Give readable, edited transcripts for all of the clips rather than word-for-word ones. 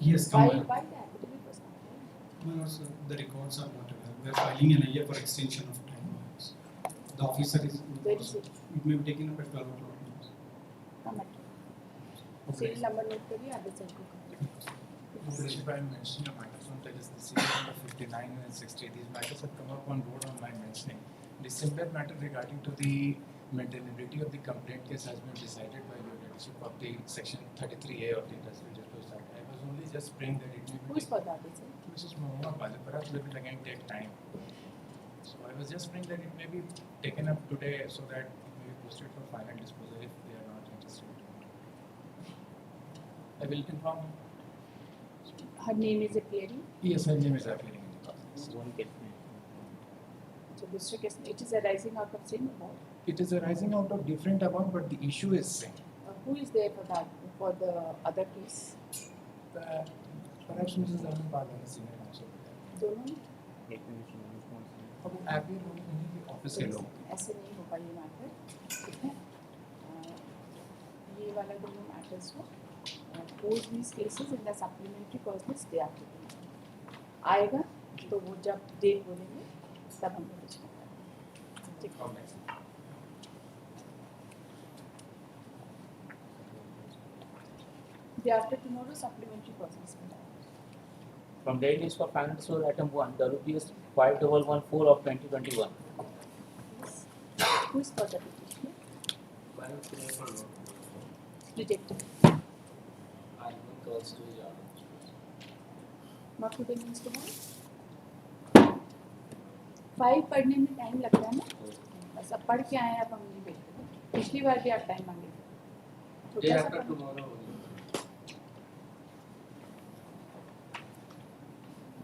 Yes, come back. Why the affidavit was complained? No, sir, the records are not available. We are filing an IA for extension of time. The officer is. Where is it? It may be taken up at 12 o'clock. Come at serial number note करिए आगे चल के If I mention a matter from the serial number 59 and 60, these matters have come up on board on my mentioning. The similar matter regarding to the maintainability of the complaint case has been decided by your leadership of the section 33A of the Industrial Justice Act. I was only just praying that it may be. Who is for that, sir? Mrs. Mohama Bala, perhaps it will again take time. So I was just praying that it may be taken up today so that it may be posted for final disposal if they are not interested. I will inform you. Her name is appearing. Yes, her name is appearing in the process. So Mr. Case, it is arising out of same amount. It is arising out of different amount, but the issue is same. Who is there for that, for the other case? Perhaps Mrs. Rahman Bala is senior counsel. दोनों अब अभी लोग office के लोग ऐसे नहीं होगा ये मैटर, ठीक है? ये वाला दोनों मैटर्स हो, post these cases in the supplementary causes they are to be आएगा, तो वो जब डेट बोलेंगे तब हम लोग इसको करेंगे, ठीक है? Day after tomorrow supplementary causes will die. From date is for final disposal item 1, the rupees 5114 of 2021. Yes. Who is for the petitioner? Rejected. Not today means tomorrow. File पढ़ने में टाइम लगता है ना, बस अब पढ़ के आए, अब हम नहीं बैठते, पिछली बार भी आप टाइम मांगे थे। Day after tomorrow.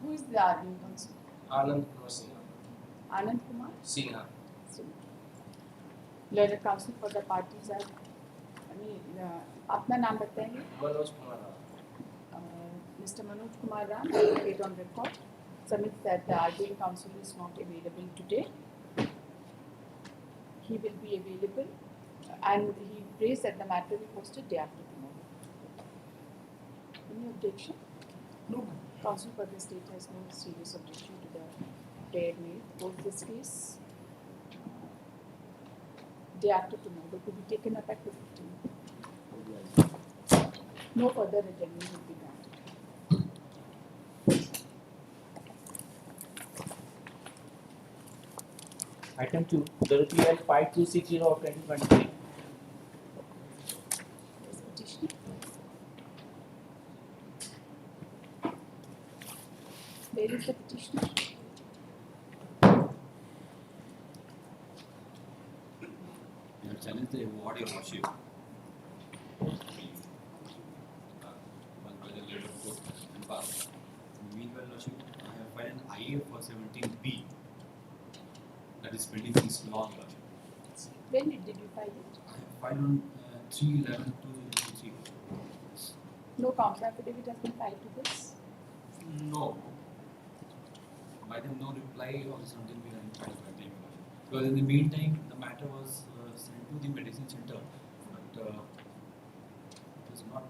Who is the arguing counsel? Anand Kumar. Anand Kumar? Sinha. Learned counsel for the parties are, अपना नाम बताएंगे? Manoj Kumar. Mr. Manoj Kumar Ram, advocate on record, submits that the arguing counsel is not available today. He will be available, and he prays that the matter be posted day after tomorrow. Any objection? No. Counsel for the state has no serious objection to the prayer made. Both this case, day after tomorrow, to be taken up at 2:15. No further adjournment will be granted. Item 2, the rupees 5260 of 2023. Yes, petitioner. Where is the petitioner? You have challenged the award, Your Worship. Meanwhile, Lordship, I have filed an IA for 17B. That is pending since long, Lordship. When did you file it? I have filed on 3/11/2023. No counter affidavit has been filed to this? No. By then, no reply or something we have filed by them. Because in the meantime, the matter was sent to the medicine center, but it was not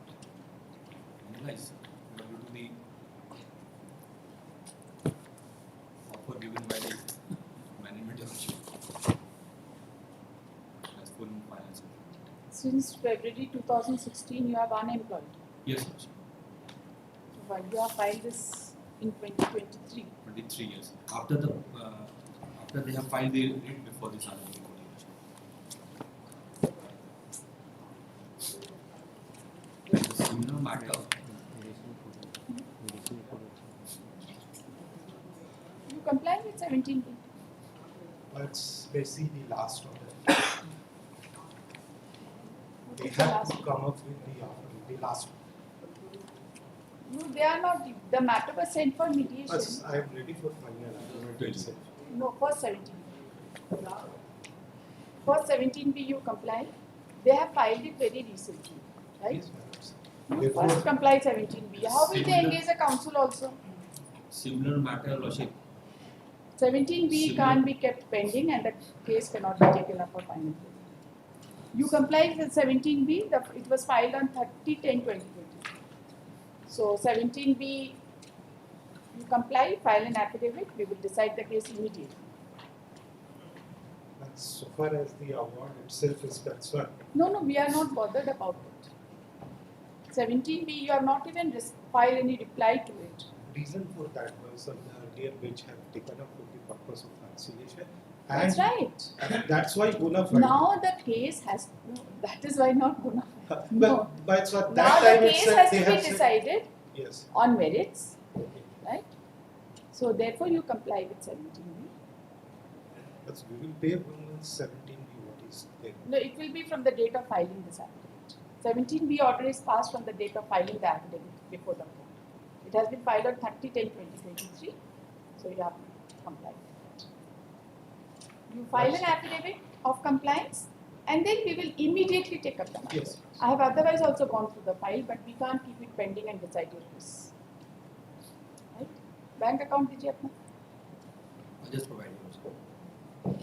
analyzed due to the offer given by the management of as full finance. Since February 2016, you are unemployed. Yes, sir. So while you have filed this in 2023, 23 years. After they have filed the writ before this honorable court. It's a similar matter. you comply with 17B. Let's see the last of it. What They is the have last to come up with the last one. No, they are not. The matter was sent for mediation. But I am ready for final argument itself. No, for 17B. For 17B, you comply. They have filed it very recently, right? Yes, madam. You Therefore- first comply 17B. How will they engage a counsel also? Similar matter, Lordship. 17B Similar. can't be kept pending and the case cannot be taken up for final hearing. You complied with 17B, it was filed on 30/10/2020. So 17B, you comply, file an affidavit, we will decide the case immediately. And so far as the award itself is concerned, No, we are not bothered about it. 17B, you have not even filed any reply to it. reason for that was on the earlier which have taken up for the purpose of conciliation. That's right. And that's why bona fide. Now the case has, no, that is why not bona fide. No. But so at Now that the time case itself has they to be have said, decided yes. on merits, right? So therefore you comply with 17B. But we will pay on 17B what is there. No, it will be from the date of filing this affidavit. 17B order is passed from the date of filing the affidavit before the court. It has been filed on 30/10/2023, so you have to comply with it. You file an affidavit of compliance, and then we will immediately take up the matter. Yes. I have otherwise also gone through the file, but we can't keep it pending and decide your case. Right? Bank account दीजिए अपना. I just provide you.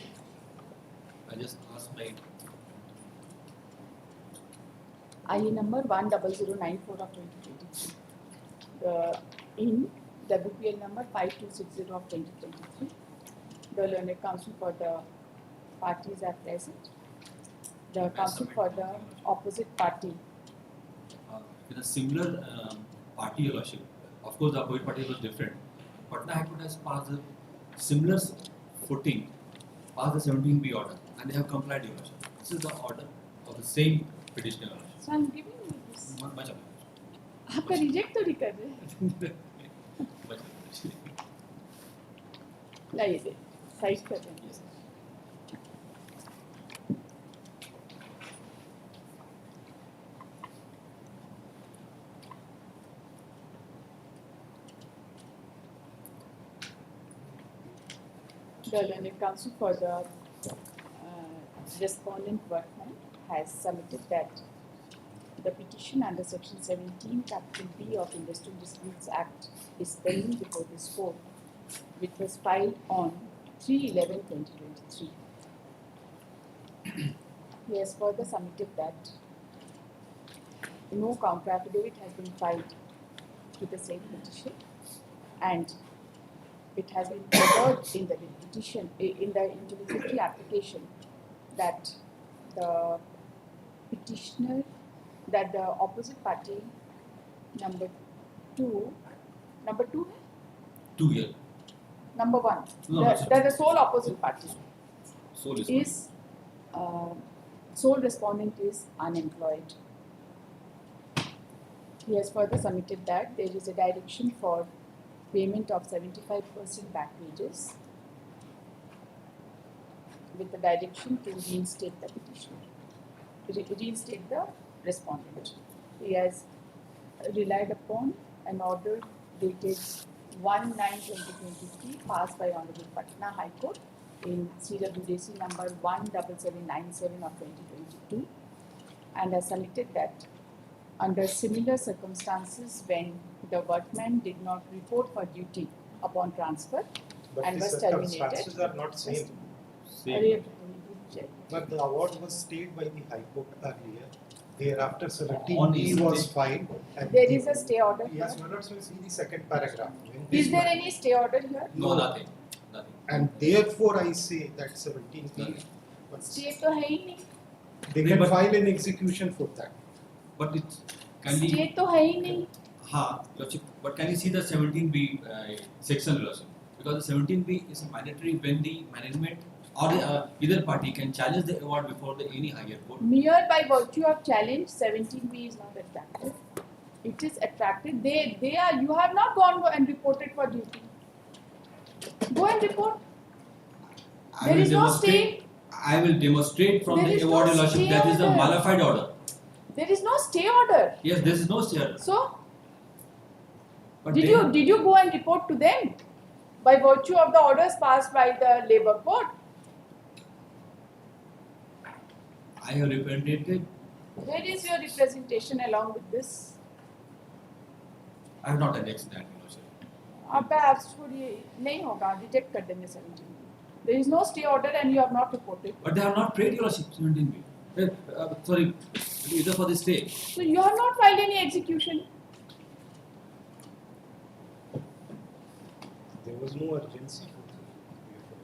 I just asked my IE number 10094 of 2023. The in WPL number 5260 of 2023. The learned counsel for the parties are present. The counsel for the opposite party. with a similar party Your Lordship. Of course, the opposite party was different. Patna High Court has passed a similar footing, passed the 17B order, and they have complied, Your Lordship. This is the order of the same petitioner, Your Lordship. So I'm giving you this. Much of आपका reject तो नहीं कर रहे. much of लाइए दे side कर रहे हैं. Yes. The learned counsel for the respondent workman has submitted that the petition under section 17 capital B of Industrial Disputes Act is pending before this court, which was filed on 3/11/2023. He has further submitted that no counter affidavit has been filed to the same petition, and it has been covered in the petition, in the interlocutory application, that the petitioner, that the opposite party number two, Two years. number one, No, the sole opposite party Sole is is sole respondent is unemployed. He has further submitted that there is a direction for payment of 75% back wages with the direction to reinstate the petitioner, reinstate the respondent. He has relied upon an order dated 1/9/2023 passed by Honorable Patna High Court in CWDC number 17797 of 2022, and has submitted that under similar circumstances when the workman did not report for duty upon transfer But and the was terminated. circumstances are not same. Arey, check. But the award was stayed by the High Court earlier. Thereafter, On 17B his was stay. filed. And There the- is a stay order Yes, here. we're not going to see the second paragraph. When Is this there ma- any stay order here? No, nothing. Nothing. And therefore, I say that 17B, but Stay तो है ही नहीं. they No, can but- file an execution for that. But it's can we? Stay तो है ही नहीं. Your Lordship, but can you see the 17B section, Your Lordship? Because the 17B is mandatory when the management or the, either party can challenge the award before the any higher court. Mere by virtue of challenge, 17B is not attractive. It is attractive. They are. You have not gone and reported for duty. Go and report. I There will is no demonstrate- I will demonstrate from There the is no award, Your Lordship, stay that is the order. modified order. There is no stay order. Yes, there is no stay order. So But did they- you go and report to them by virtue of the orders passed by the Labour Court? I have represented. Where is your representation along with this? I have not annexed that, Your Lordship. अब आप छोड़िए नहीं होगा reject कर देंगे 17. There is no stay order and you have not reported. But they have not paid, Your Lordship, 17B. Sorry, either for the stay. So you have not filed any execution. there was no urgency for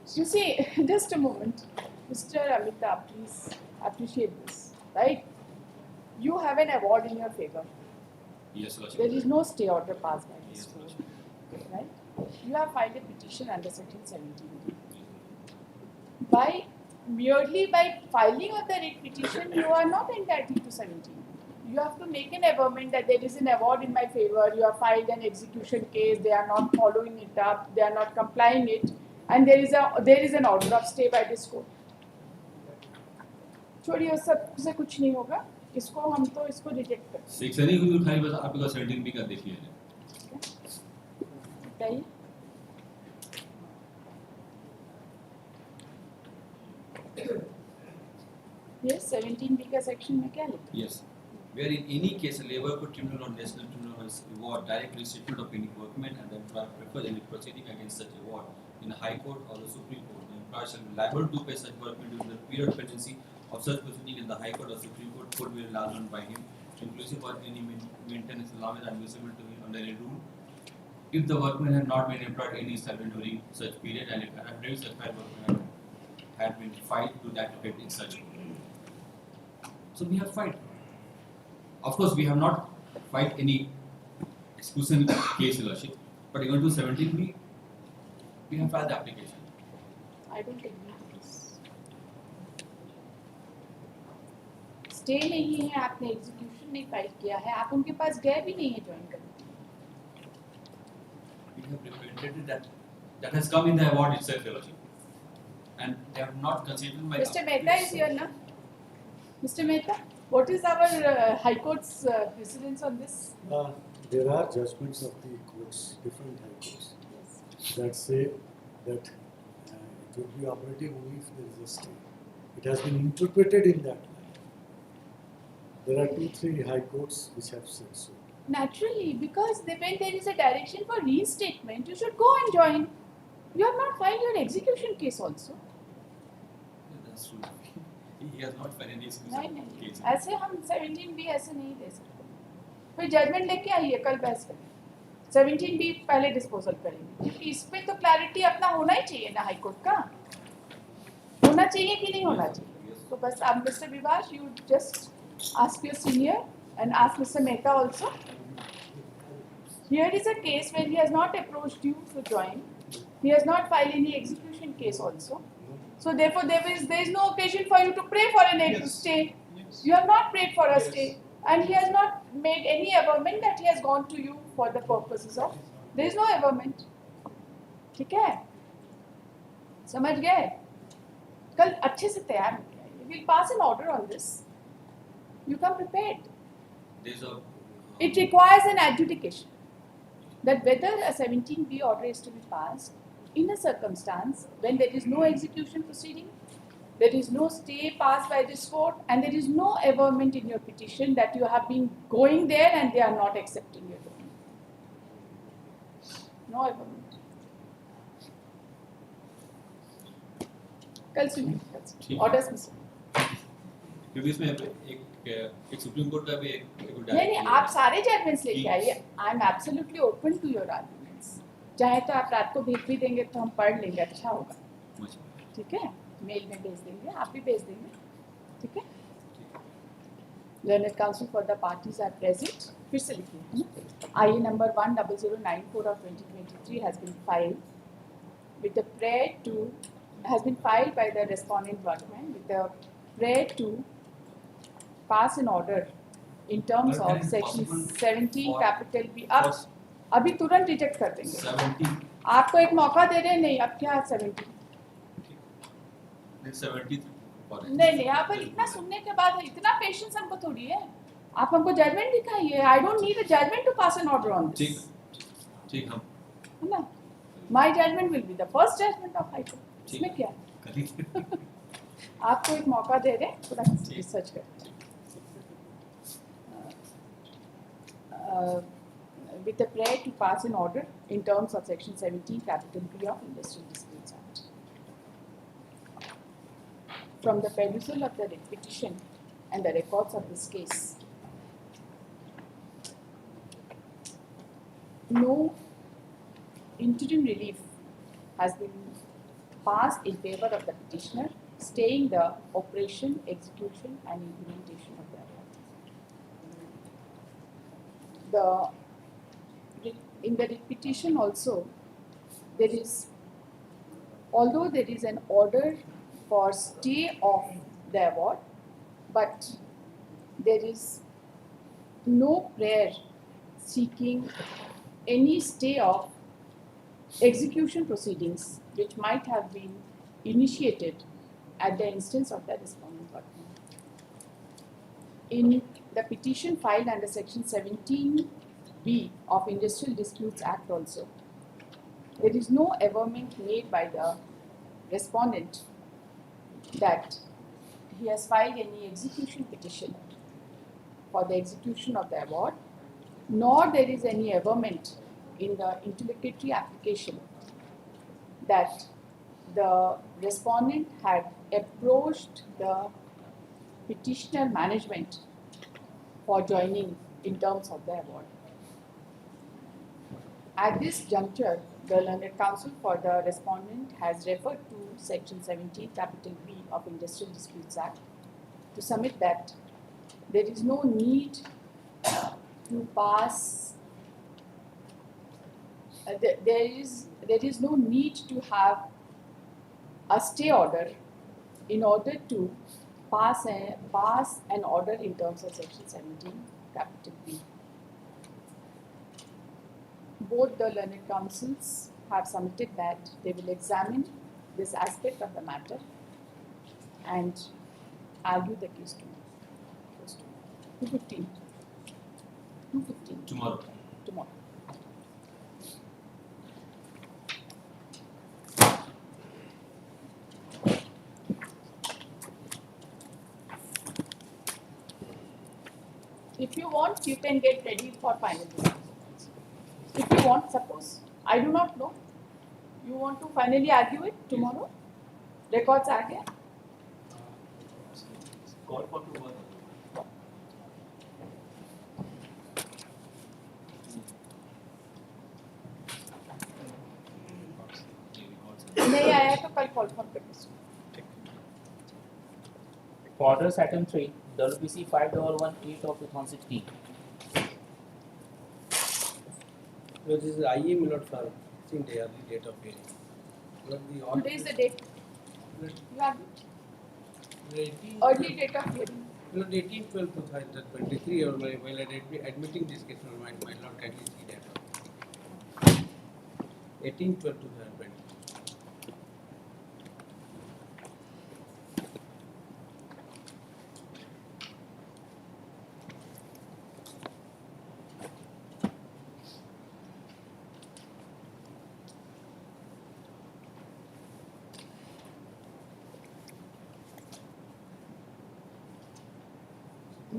this. You see, just a moment, Mr. Amitabh, please appreciate this, right? You have an award in your favor. Yes, Lordship. There is no stay order passed by this Yes, court, Lordship. right? You have filed a petition under section 17. Merely by filing of the writ petition, you are not entitled to 17. You have to make an averment that there is an award in my favor. You have filed an execution case. They are not following it up. They are not complying it, and there is an order of stay by this court. छोड़िए उस सब से कुछ नहीं होगा. इसको हम तो इसको रिजेक्ट करते हैं. 6 नहीं हुई खाली बस आपका 17 भी कर देखिए. बताइए. Yes, 17B का section में क्या लिखा है? Yes. Where in any case a labor court tribunal or national tribunal has award direct restatement of any workman and the employer prefers any proceeding against such award in the High Court or the Supreme Court, the employer shall be liable to pay such workman during the period of pendency of such proceeding in the High Court or Supreme Court could be allowed on by him, inclusive of any maintenance allowance admissible to him under any rule. If the workman had not been employed any salary during such period and if an affidavit certified workman had been filed to that effect in such. So we have filed. Of course, we have not filed any exclusion case, Your Lordship, but even to 17B, we have filed the application. I don't agree with this. Stay नहीं है, आपने execution नहीं file किया है, आप उनके पास गए भी नहीं है ज्वाइन करने. We have represented that has come in the award itself, Your Lordship, and they have not considered my. Mr. Mehta is here, na? Mr. Mehta, what is our High Court's precedence on this? There are judgments of the courts, different high courts, that say that it will be operative only if there is a stay. It has been interpreted in that manner. There are 2-3 high courts which have said so. Naturally, because when there is a direction for reinstatement, you should go and join. You have not filed your execution case also. That's true. He has not filed any exclusion नहीं case. ऐसे हम 17B ऐसे नहीं दे सकते. कोई judgement लेके आइए, कल बहस करेंगे. 17B पहले डिस्पोजल करेंगे, क्योंकि इसमें तो क्लैरिटी अपना होना ही चाहिए ना हाई कोर्ट का. होना चाहिए कि नहीं होना चाहिए. तो बस आप mister Vibhash, you just ask your senior and ask Mr. Mehta also. Here is a case where he has not approached you to join. He has not filed any execution case also. So therefore, there is no occasion for you to pray for an stay. Yes. You have not prayed for a stay, and he has not made any averment that he has gone to you for the purposes of. There is no averment. ठीक है? समझ गए? कल अच्छे से तैयार हो जाइए. We'll pass an order on this. You come prepared. There's a. It requires an adjudication that whether a 17B order is to be passed in a circumstance when there is no execution proceeding, there is no stay passed by this court, and there is no averment in your petition that you have been going there and they are not accepting your document. No averment. कल सुनिए orders में सुनिए. क्योंकि इसमें एक supreme court का भी एक नहीं, आप सारे जजमेंट्स लेके आइए. I am absolutely open to your arguments. चाहे तो आप रात को भेज भी देंगे तो हम पढ़ लेंगे, अच्छा होगा. ठीक है, मेल में भेज देंगे, आप भी भेज देंगे. ठीक है. Learned counsel for the parties are present. फिर से लिखिए. IA number 10094 of 2023 has been filed with the prayer to has been filed by the respondent workman with the prayer to pass an order in terms But of then section possible 17 for- capital B. अब अभी तुरंत reject कर देंगे. 70. आपको एक मौका दे रहे हैं. नहीं, अब क्या 70? 70. नहीं, यहाँ पर इतना सुनने के बाद इतना पेशेंस हमको थोड़ी है. आप हमको जजमेंट दिखाइए. I don't need a judgment to pass an order on ठीक दिस. ठीक हम है ना? My judgment will be the first judgment of high court. इसमें क्या है? करेंगे. आपको एक मौका दे रहे हैं, थोड़ा रिसर्च करें. With a prayer to pass an order in terms of section 17 capital B of Industrial Disputes Act. From the perusal of the petition and the records of this case, no interim relief has been passed in favor of the petitioner, staying the operation, execution and implementation of the award. In the petition also, there is, although there is an order for stay of the award, but there is no prayer seeking any stay of execution proceedings which might have been initiated at the instance of the respondent partner. In the petition filed under section 17B of Industrial Disputes Act also, there is no averment made by the respondent that he has filed any execution petition for the execution of the award, nor there is any averment in the interlocutory application that the respondent had approached the petitioner management for joining in terms of the award. At this juncture, the learned counsel for the respondent has referred to section 17 capital B of Industrial Disputes Act to submit that there is no need to pass, there is no need to have a stay order in order to pass an order in terms of section 17 capital B. Both the learned counsels have submitted that they will examine this aspect of the matter and argue the case tomorrow. 2:15. 2:15. Tomorrow. Tomorrow. If you want, you can get ready for final exam. If you want, suppose, I do not know, you want to finally argue it tomorrow? Records are here. Call for tomorrow. नहीं आया तो कल call for कर For orders item 3, WPC 5118 of 2016. No, this is IE may not for fixing the early date of hearing. But the Today is the date. You have the 18th, early date of hearing. no, the 18/12/2023 or while admitting this case, my lord kindly see that. 18/12/2020.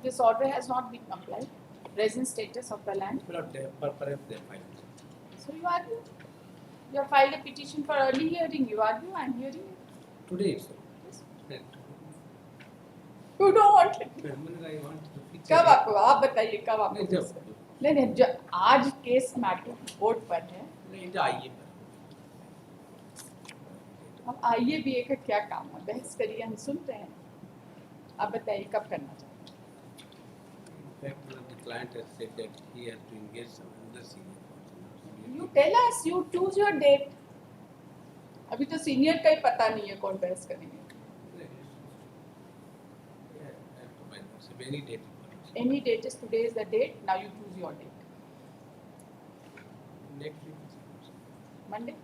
This order has not been complied. Present status of the land. Not there, perhaps they filed. So you argue. You have filed a petition for early hearing. You argue. I am hearing it. Today itself. Yes. Right. You don't want it. I want to fix कब it. आपको आप बताइए कब आपको नहीं, जब- नहीं आज केस मैटर कोर्ट पर है. नहीं, the IE पर. अब आइए भी एक क्या काम है, बहस करिए, हम सुन रहे हैं. आप बताइए कब करना चाहते हैं. In fact, the client has said that he has to engage some other senior person. You tell us, you choose your date. अभी तो सीनियर का ही पता नहीं है कौन बहस करेंगे. Yeah, I have to find out. So any date. Any date is today is the date. Now you choose your date. Next week. Monday.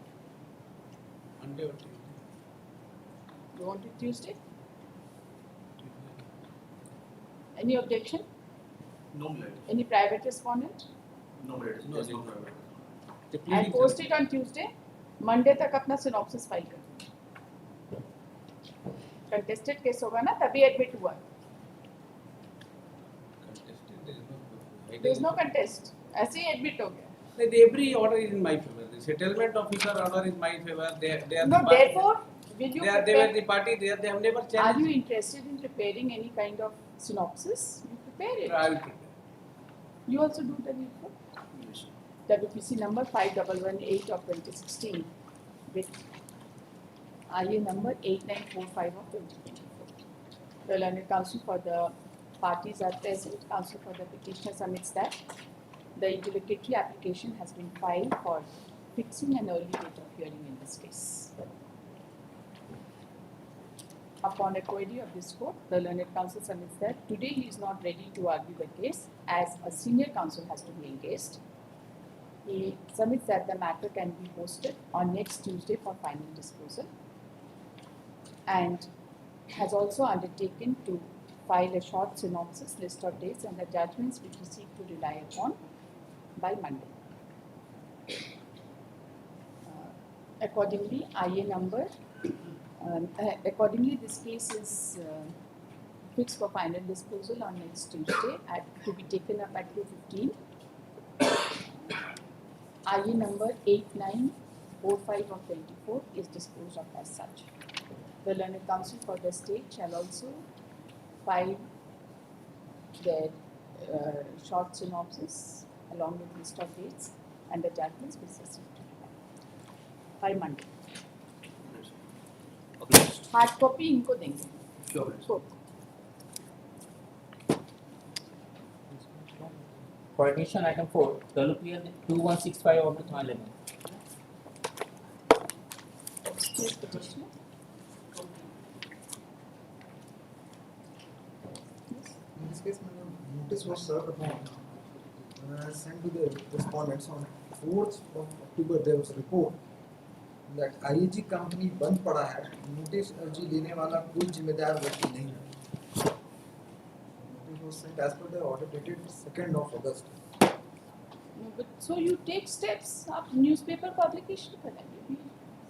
Monday or Tuesday. You want it Tuesday? Any objection? No matter. Any private respondent? No matter. No, There's there's no no matter. The And pleading post it on Tuesday. Monday तक अपना synopsis file कर. Contested case होगा ना, तभी admit हुआ. contested, there is no. There is no contest. ऐसे ही admit हो गया. Like every order is in my favor. The settlement officer order is my favor. They are No, the party. therefore, will you They were prepare? the party. They have never Are challenged. you interested in preparing any kind of synopsis? You prepare it. I will prepare. You also do the report. WPC number 5118 of 2016. with IA number 8945 of 2024. The learned counsel for the parties are present. Counsel for the petitioner submits that the interlocutory application has been filed for fixing an early date of hearing in this case. Upon a query of this court, the learned counsel submits that today he is not ready to argue the case as a senior counsel has to be engaged. He submits that the matter can be posted on next Tuesday for final disposal and has also undertaken to file a short synopsis, list of dates and the judgments which he seeks to rely upon by Monday. Accordingly, IA number, accordingly this case is fixed for final disposal on next Tuesday to be taken up at 2:15. IA number 8945 of 24 is disposed of as such. The learned counsel for the state shall also file their short synopsis along with list of dates and the judgments which are seek to by Monday. Hard copy इनको देंगे. Sure. For petition item 4, WPL 2165 of 2011. Yes, petitioner. In this case, notice was served upon sent to the respondents on 4th of October. There was a report that IAG company बंद पड़ा है. Notice अर्जी लेने वाला कोई जिम्मेदार व्यक्ति नहीं है. Notice was sent as per the order dated 2nd of August. No, but so you take steps. आप न्यूज़पेपर पब्लिकेशन कराइए.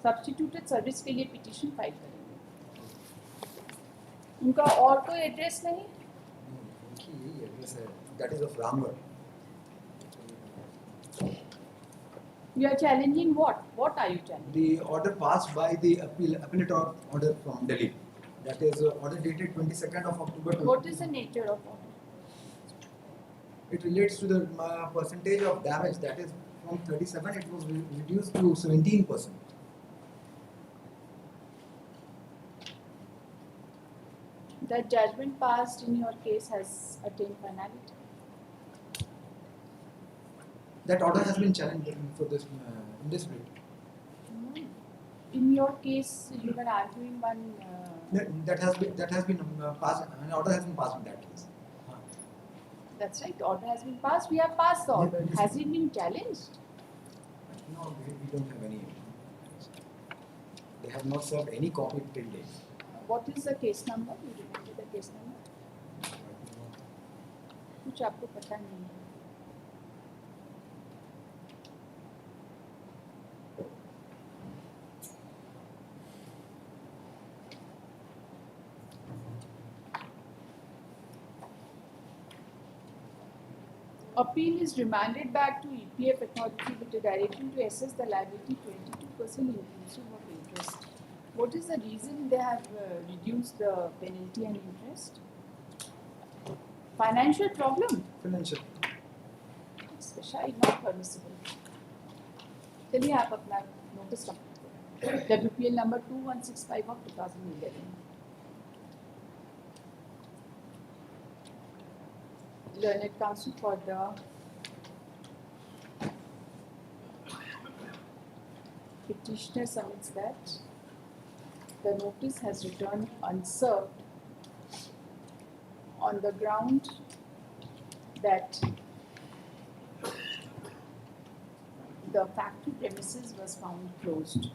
सब्स्टिट्यूटेड सर्विस के लिए पिटीशन फाइल करेंगे. उनका और कोई एड्रेस नहीं. उनकी यही एड्रेस है. That is of Ramgarh. You are challenging what? What are you challenging? The order passed by the appellate order from Delhi. That is order dated 22nd of October. What is the nature of order? It relates to the percentage of damage. That is from 37, it was reduced to 17%. The judgment passed in your case has attained finality. That order has been challenged for this in this plate. No. In your case, you were arguing one. That has been passed. An order has been passed in that case. That's right. Order has been passed. We have passed the order. Yes. Has it been challenged? No, we don't have any. They have not served any copy till date. What is the case number? You remember the case number? कुछ आपको पता नहीं है. Appeal is remanded back to EPF authority with the direction to assess the liability 22% inclusive of interest. What is the reason they have reduced the penalty and interest? Financial problem? Financial. Especially not permissible. चलिए आप अपना notice complete करें. WPL number 2165 of 2011. Learned counsel for the petitioner submits that the notice has returned unserved on the ground that the factory premises was found closed.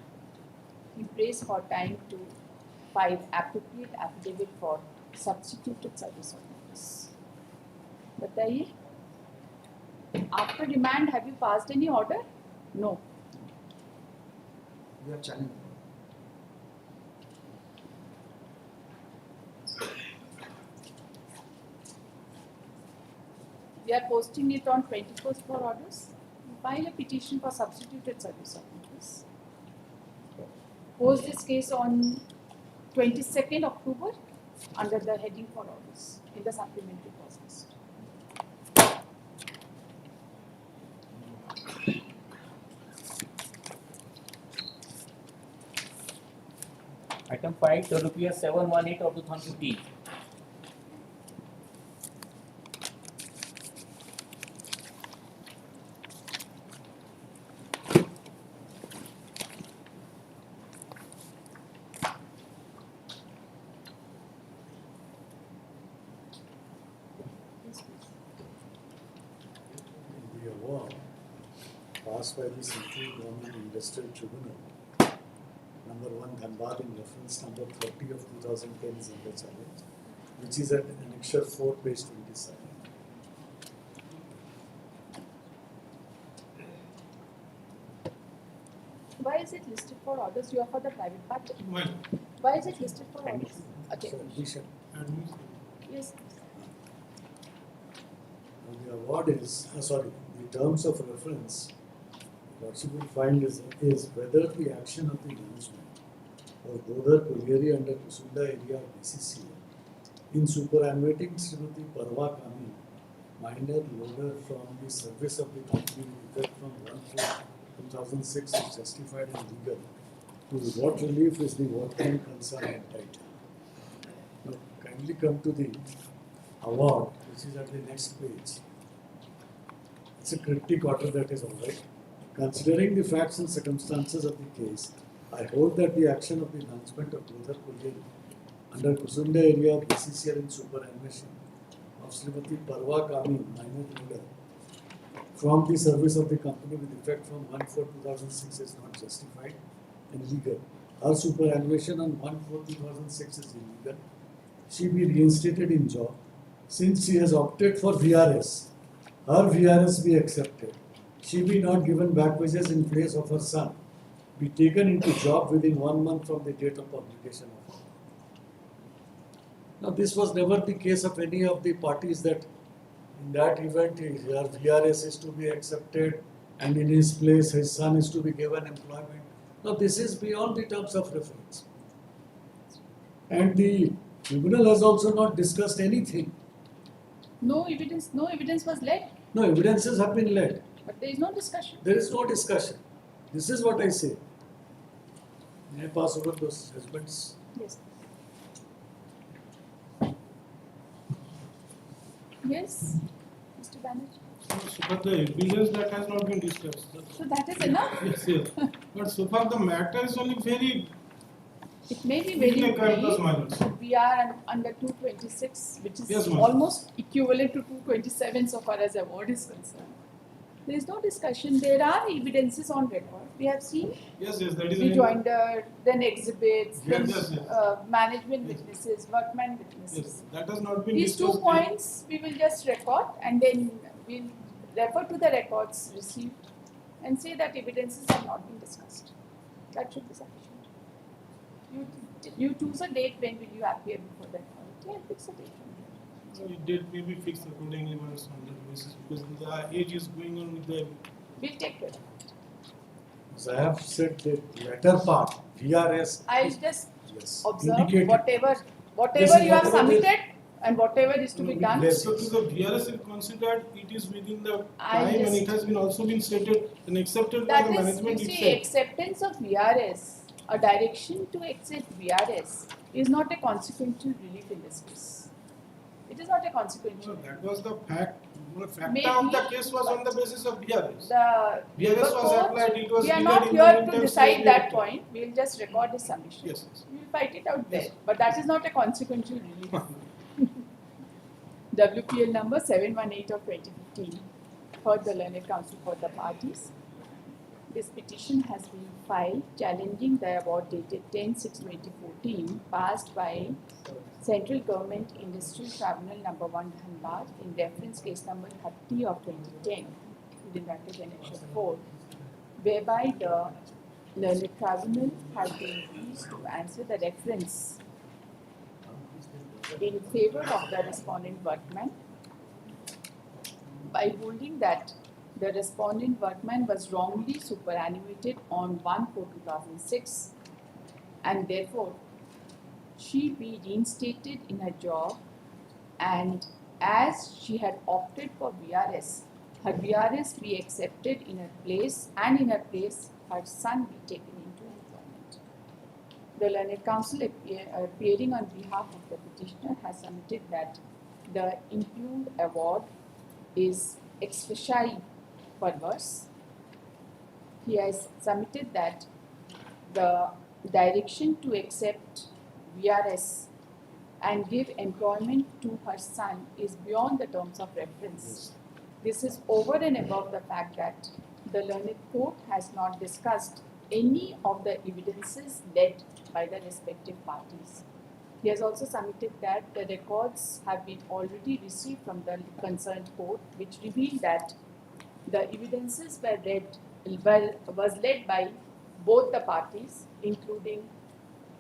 He prays for time to file appropriate affidavit for substituted service of notice. बताइए. After remand, have you passed any order? No. We have challenged. We are posting it on 21st for orders. File a petition for substituted service of notice. Post this case on 22nd October under the heading for orders in the supplementary cause list. item 5, the rupees 718 of 2015. The award passed by the Central Government Industrial Tribunal, number 1 Dhanbad in reference number 30 of 2010 is under challenge, which is at annexure 4, page 27. Why is it listed for orders? You are for the private party. Well, Why is it listed for orders? Okay. So we shall, Yes. the award is, the terms of reference, what you will find is whether the action of the management of Godar Colliery under Kusunda area of BCCL in superannuating Srimati Parva Kami, minor loader from the service of the company with effect from 1/4/2006 is justified and legal. To what relief is the workman concerned entitled? Now, kindly come to the award, which is at the next page. It's a cryptic order, that is all right. Considering the facts and circumstances of the case, I hold that the action of the management of Godar Colliery under Kusunda area of BCCL in superannuation of Srimati Parva Kami, minor loader, from the service of the company with effect from 1/4/2006 is not justified and legal. Her superannuation on 1/4/2006 is illegal. She be reinstated in job. Since she has opted for VRS, her VRS be accepted. She be not given back wages in place of her son. Be taken into job within 1 month from the date of publication of her. Now, this was never the case of any of the parties that in that event her VRS is to be accepted and in his place his son is to be given employment. Now, this is beyond the terms of reference. And the tribunal has also not discussed anything. No evidence was led, No evidences have been led. but there is no discussion. There is no discussion. This is what I say. May I pass over those judgments? Yes. Yes, Mr. Banerjee. so far the evidence that has not been discussed. So that is enough. Yes, yes. But so far the matter is only very It may be very like brief. minors. We are under 226, which is Yes, ma'am. almost equivalent to 227 so far as award is concerned. There is no discussion. There are evidences on record. We have seen Yes, yes, that is rejoinder, then exhibits, Yes, then yes, yes. management Yes. witnesses, workman witnesses. Yes, that has not been These 2 discussed. points we will just record and then we'll refer to the records received and say that evidences have not been discussed. That should be sufficient. You choose a date when will you appear before that authority and fix a date from there. So it did maybe fixed accordingly once on that basis because the age is going on with the We'll take care of it. As I have said, the latter part, VRS, I'll just yes, observe indicated. whatever Yes, you have whatever is- submitted and whatever is to be done. Yes. So to the VRS if considered, it is within the I time and just- it has been also been stated and accepted by That the is, you management see, itself. acceptance of VRS, a direction to accept VRS is not a consequential relief in this case. It is not a So consequential. that was the fact. The factor Maybe, of the case was on the basis of VRS. The VRS was court, applied. It was we are legal not in here the to terms decide of that the- point. We will just record his submission. Yes, yes. We will fight it out there. Yes. But that is not a consequential relief. WPL number 718 of 2015 for the Learned Council for the parties. This petition has been filed challenging the award dated 10/6/2014 passed by Central Government Industrial Tribunal number 1 Dhanbad in reference case number 30 of 2010 within bracket annexure 4, whereby the Learned Tribunal has been pleased to answer the reference in favor of the respondent workman by holding that the respondent workman was wrongly superannuated on 1/4/2006 and therefore she be reinstated in her job, and as she had opted for VRS, her VRS be accepted in her place and in her place her son be taken into employment. The learned counsel appearing on behalf of the petitioner has submitted that the impugned award is ex facie perverse. He has submitted that the direction to accept VRS and give employment to her son is beyond the terms of reference. This is over and above the fact that the learned court has not discussed any of the evidences led by the respective parties. He has also submitted that the records have been already received from the concerned court, which revealed that the evidences was led by both the parties, including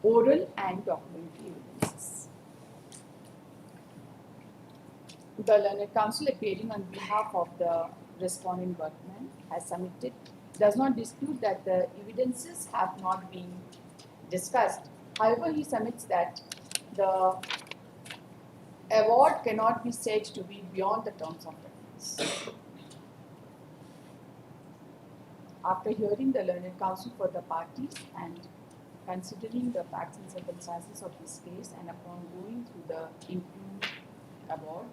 oral and documentary evidences. The learned counsel appearing on behalf of the respondent workman does not dispute that the evidences have not been discussed. However, he submits that the award cannot be said to be beyond the terms of reference. After hearing the learned counsel for the parties and considering the facts and circumstances of this case and upon going through the impugned award,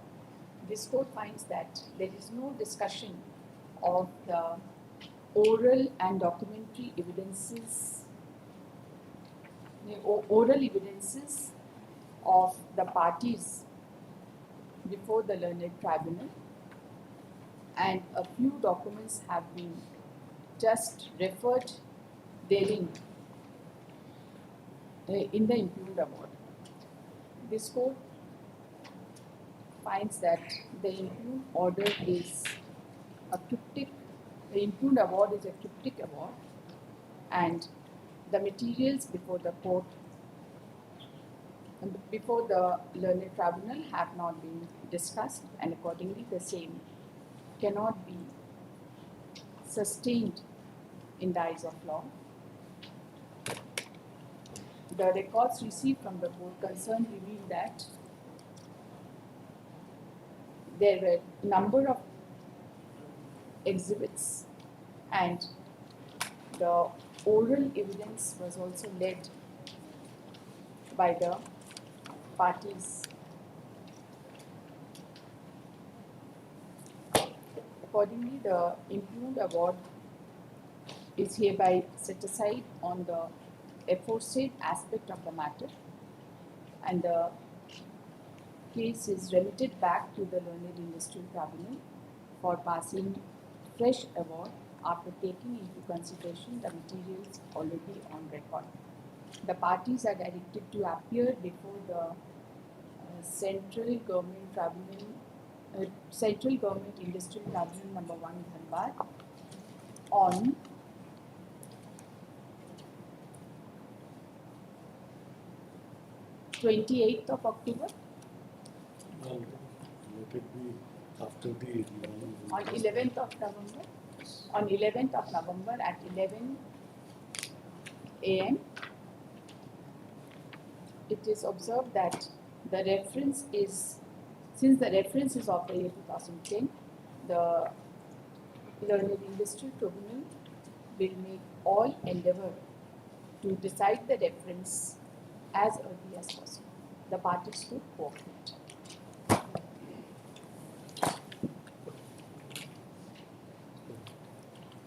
this court finds that there is no discussion of the oral and documentary evidences, of the parties before the learned tribunal, and a few documents have been just referred therein in the impugned award. This court finds that the impugned order is a cryptic, the impugned award is a cryptic award, and the materials before the court, before the learned tribunal have not been discussed, and accordingly the same cannot be sustained in the eyes of law. The records received from the court concerned reveal that there were a number of exhibits, and the oral evidence was also led by the parties. Accordingly, the impugned award is hereby set aside on the aforesaid aspect of the matter, and the case is remitted back to the learned industrial tribunal for passing fresh award after taking into consideration the materials already on record. The parties are directed to appear before the Central Government Tribunal, Central Government Industrial Tribunal number 1 Dhanbad on 28th of October. Well, let it be after the On 11th of November. On 11th of November at 11 a.m. It is observed that the reference is, since the reference is of the year 2010, the learned industrial tribunal will make all endeavor to decide the reference as early as possible. The parties should cooperate.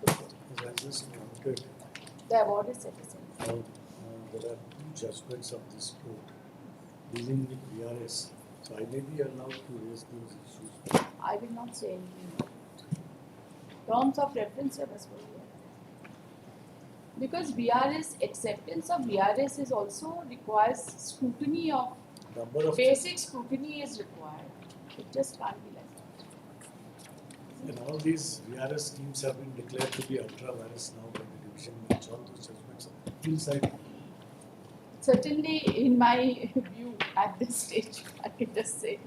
As I just noted, The award is set aside. there are two judgments of this court dealing with VRS. So I may be allowed to raise those issues. I will not say anything about it. Terms of reference are as well. Because VRS, acceptance of VRS is also requires scrutiny of, Number of basic scrutiny is required. It just can't be like that. and all these VRS schemes have been declared to be ultra virus now by the division bench. All those judgments are inside. Certainly, in my view, at this stage, I can just say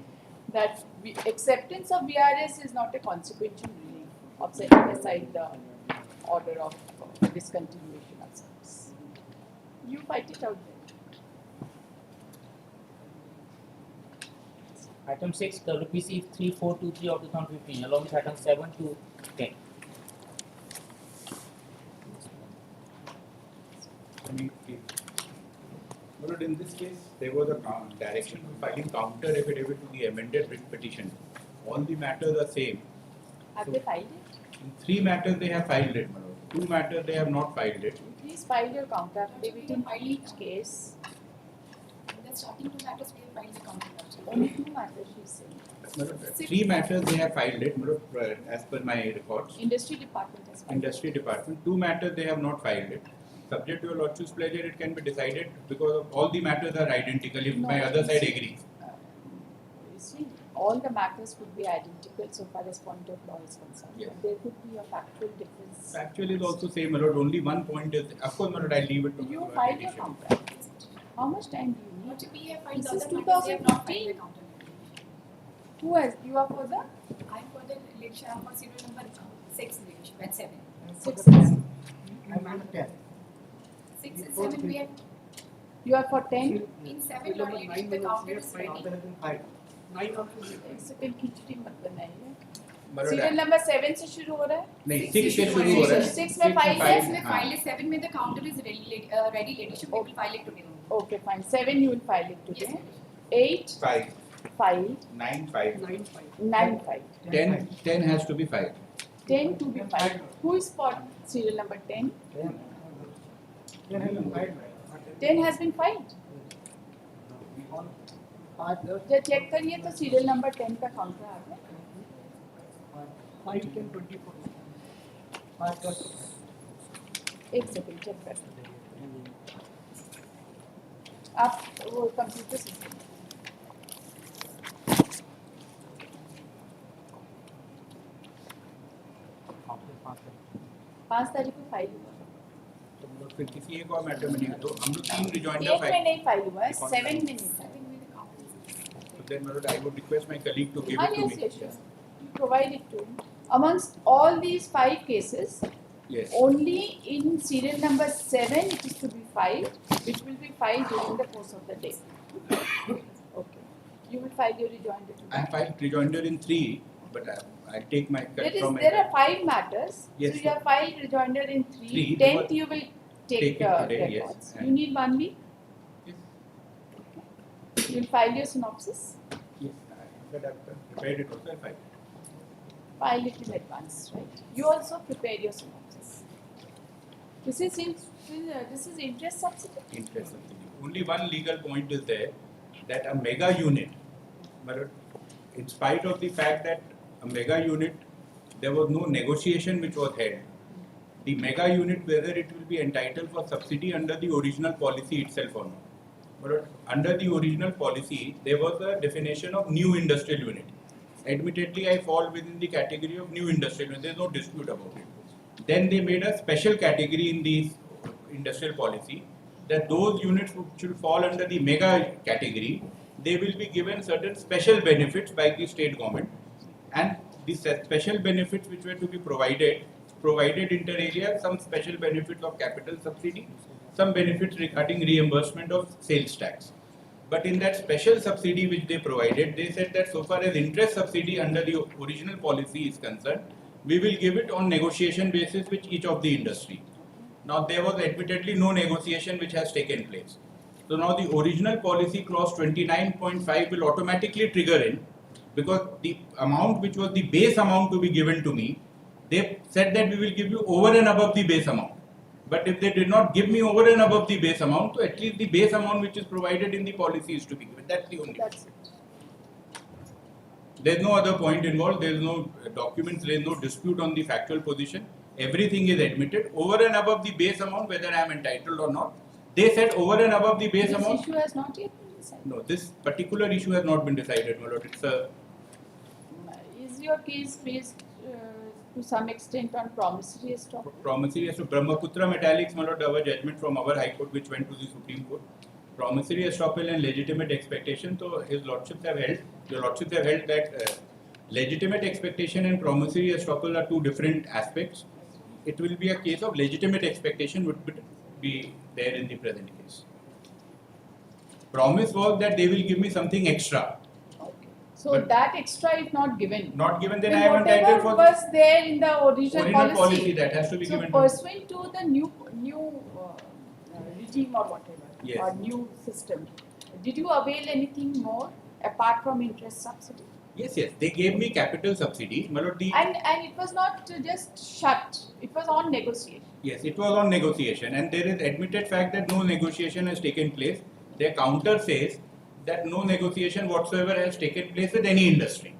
that acceptance of VRS is not a consequential ruling of setting aside the order of discontinuation of service. You fight it out there. Item 6, the RPC 3423 of 2015, along with item 7 to 10. Lord, in this case, there was a direction to filing counter affidavit to the amended writ petition. All the matters are same. Have they filed it? In 3 matters they have filed it, my lord. 2 matters they have not filed it. Please file your counter affidavit in each case. The starting 2 matters we have filed the counter. Only 2 matters she's saying. My lord, 3 matters they have filed it, my lord, as per my records. Industry department has filed. Industry department. 2 matters they have not filed it. Subject to your lordship's pleasure, it can be decided because of all the matters are identical if No, my other you side see, agrees. You see, all the matters could be identical so far as point of law is concerned. Yes. But there could be a factual difference. Actually, is also same, my lord. Only one point is, of course, my lord, I leave it to You your filed your judicial. counter. How much time do you need? What we have filed This the is other matters, they have not filed 2015. the counter. Who has? You are for the I'm for the litigation, I'm for serial number 6 litigation, that's 7. 6. I'm on 10. 6 and 7 we have, You are for 10. in 7 your litigation, the counter is ready. Counter has been filed. एक second खिचड़ी मत बनाइए. My lord, serial number 7 से शुरू हो रहा है. नहीं, 6 6 से शुरू शुरू हो रहा है. 6 में फाइल है. 6 में file is 7 में the counter is ready litigation, we will file it today. Okay, fine. 7 you will file it today. Yes. 8 5, filed. 9, 5. 9 filed. 10 has to be filed. 10 to be filed. Who is for serial number 10? 10 has been filed. 10 has been filed. जब check करिए तो serial number 10 का counter आ गया. 5, 10, 24. 5 plus. एक second check कर. आप वो computer system पाँच तारीख को फाइल हुआ. तो हम लोग फिर किसी एक और मैटर में नहीं तो हम लोग 3 रिजॉइंडर एक में फाइल. नहीं फाइल हुआ है, 7 में नहीं फाइल. 7 में the counter is So then, my lord, I would request my colleague to give Ah, it to yes, me. yes, sure. You provide it to me. Amongst all these 5 cases, Yes. only in serial number 7 it is to be filed, which will be filed during the course of the day. Okay. You will file your rejoinder today. I filed rejoinder in 3, but I take my cut from my. There are 5 matters. Yes, So you have filed rejoinder in 3. Three, 10th because- you will Take take it the today, yes. records. And- You need 1 week. Yes. You will file your synopsis. Yes, but I've prepared it also. I filed. File it in advance, right? You also prepare your synopsis. This is interest subsidy. Interest subsidy. Only one legal point is there that a mega unit, but in spite of the fact that a mega unit, there was no negotiation which was held. The mega unit, whether it will be entitled for subsidy under the original policy itself or not. But under the original policy, there was a definition of new industrial unit. Admittedly, I fall within the category of new industrial unit. There is no dispute about it. Then they made a special category in the industrial policy that those units which should fall under the mega category, they will be given certain special benefits by the state government. And these special benefits which were to be provided inter alia, some special benefits of capital subsidy, some benefits regarding reimbursement of sales tax. But in that special subsidy which they provided, they said that so far as interest subsidy under the original policy is concerned, we will give it on negotiation basis with each of the industry. Now there was admittedly no negotiation which has taken place. So now the original policy clause 29.5 will automatically trigger in, because the amount which was the base amount to be given to me, they said that we will give you over and above the base amount. But if they did not give me over and above the base amount, so at least the base amount which is provided in the policy is to be given. That's the only. That's it. There is no other point involved. There is no documents. There is no dispute on the factual position. Everything is admitted over and above the base amount, whether I am entitled or not. They said over and above the base This amount. issue has not yet been decided. No, this particular issue has not been decided, my lord. It's a Is your case based to some extent on promissory estoppel? promissory as to Brahmaputra Metallics, my lord, our judgment from our High Court, which went to the Supreme Court. Promissory estoppel and legitimate expectation. So his lordships have held, your lordships have held that legitimate expectation and promissory estoppel are two different aspects. It will be a case of legitimate expectation would be there in the present case. Promise was that they will give me something extra. Okay. So But- that extra is not given. Not given, then I Then am entitled for whatever was there in the original original policy policy. that has to be So given to me. pursuant to the new regime or whatever, Yes. or new system, did you avail anything more apart from interest subsidy? Yes, yes. They gave me capital subsidy. Malot, the And it was not just shut, it was on negotiation. yes, it was on negotiation, and there is admitted fact that no negotiation has taken place. Their counter says that no negotiation whatsoever has taken place with any industry.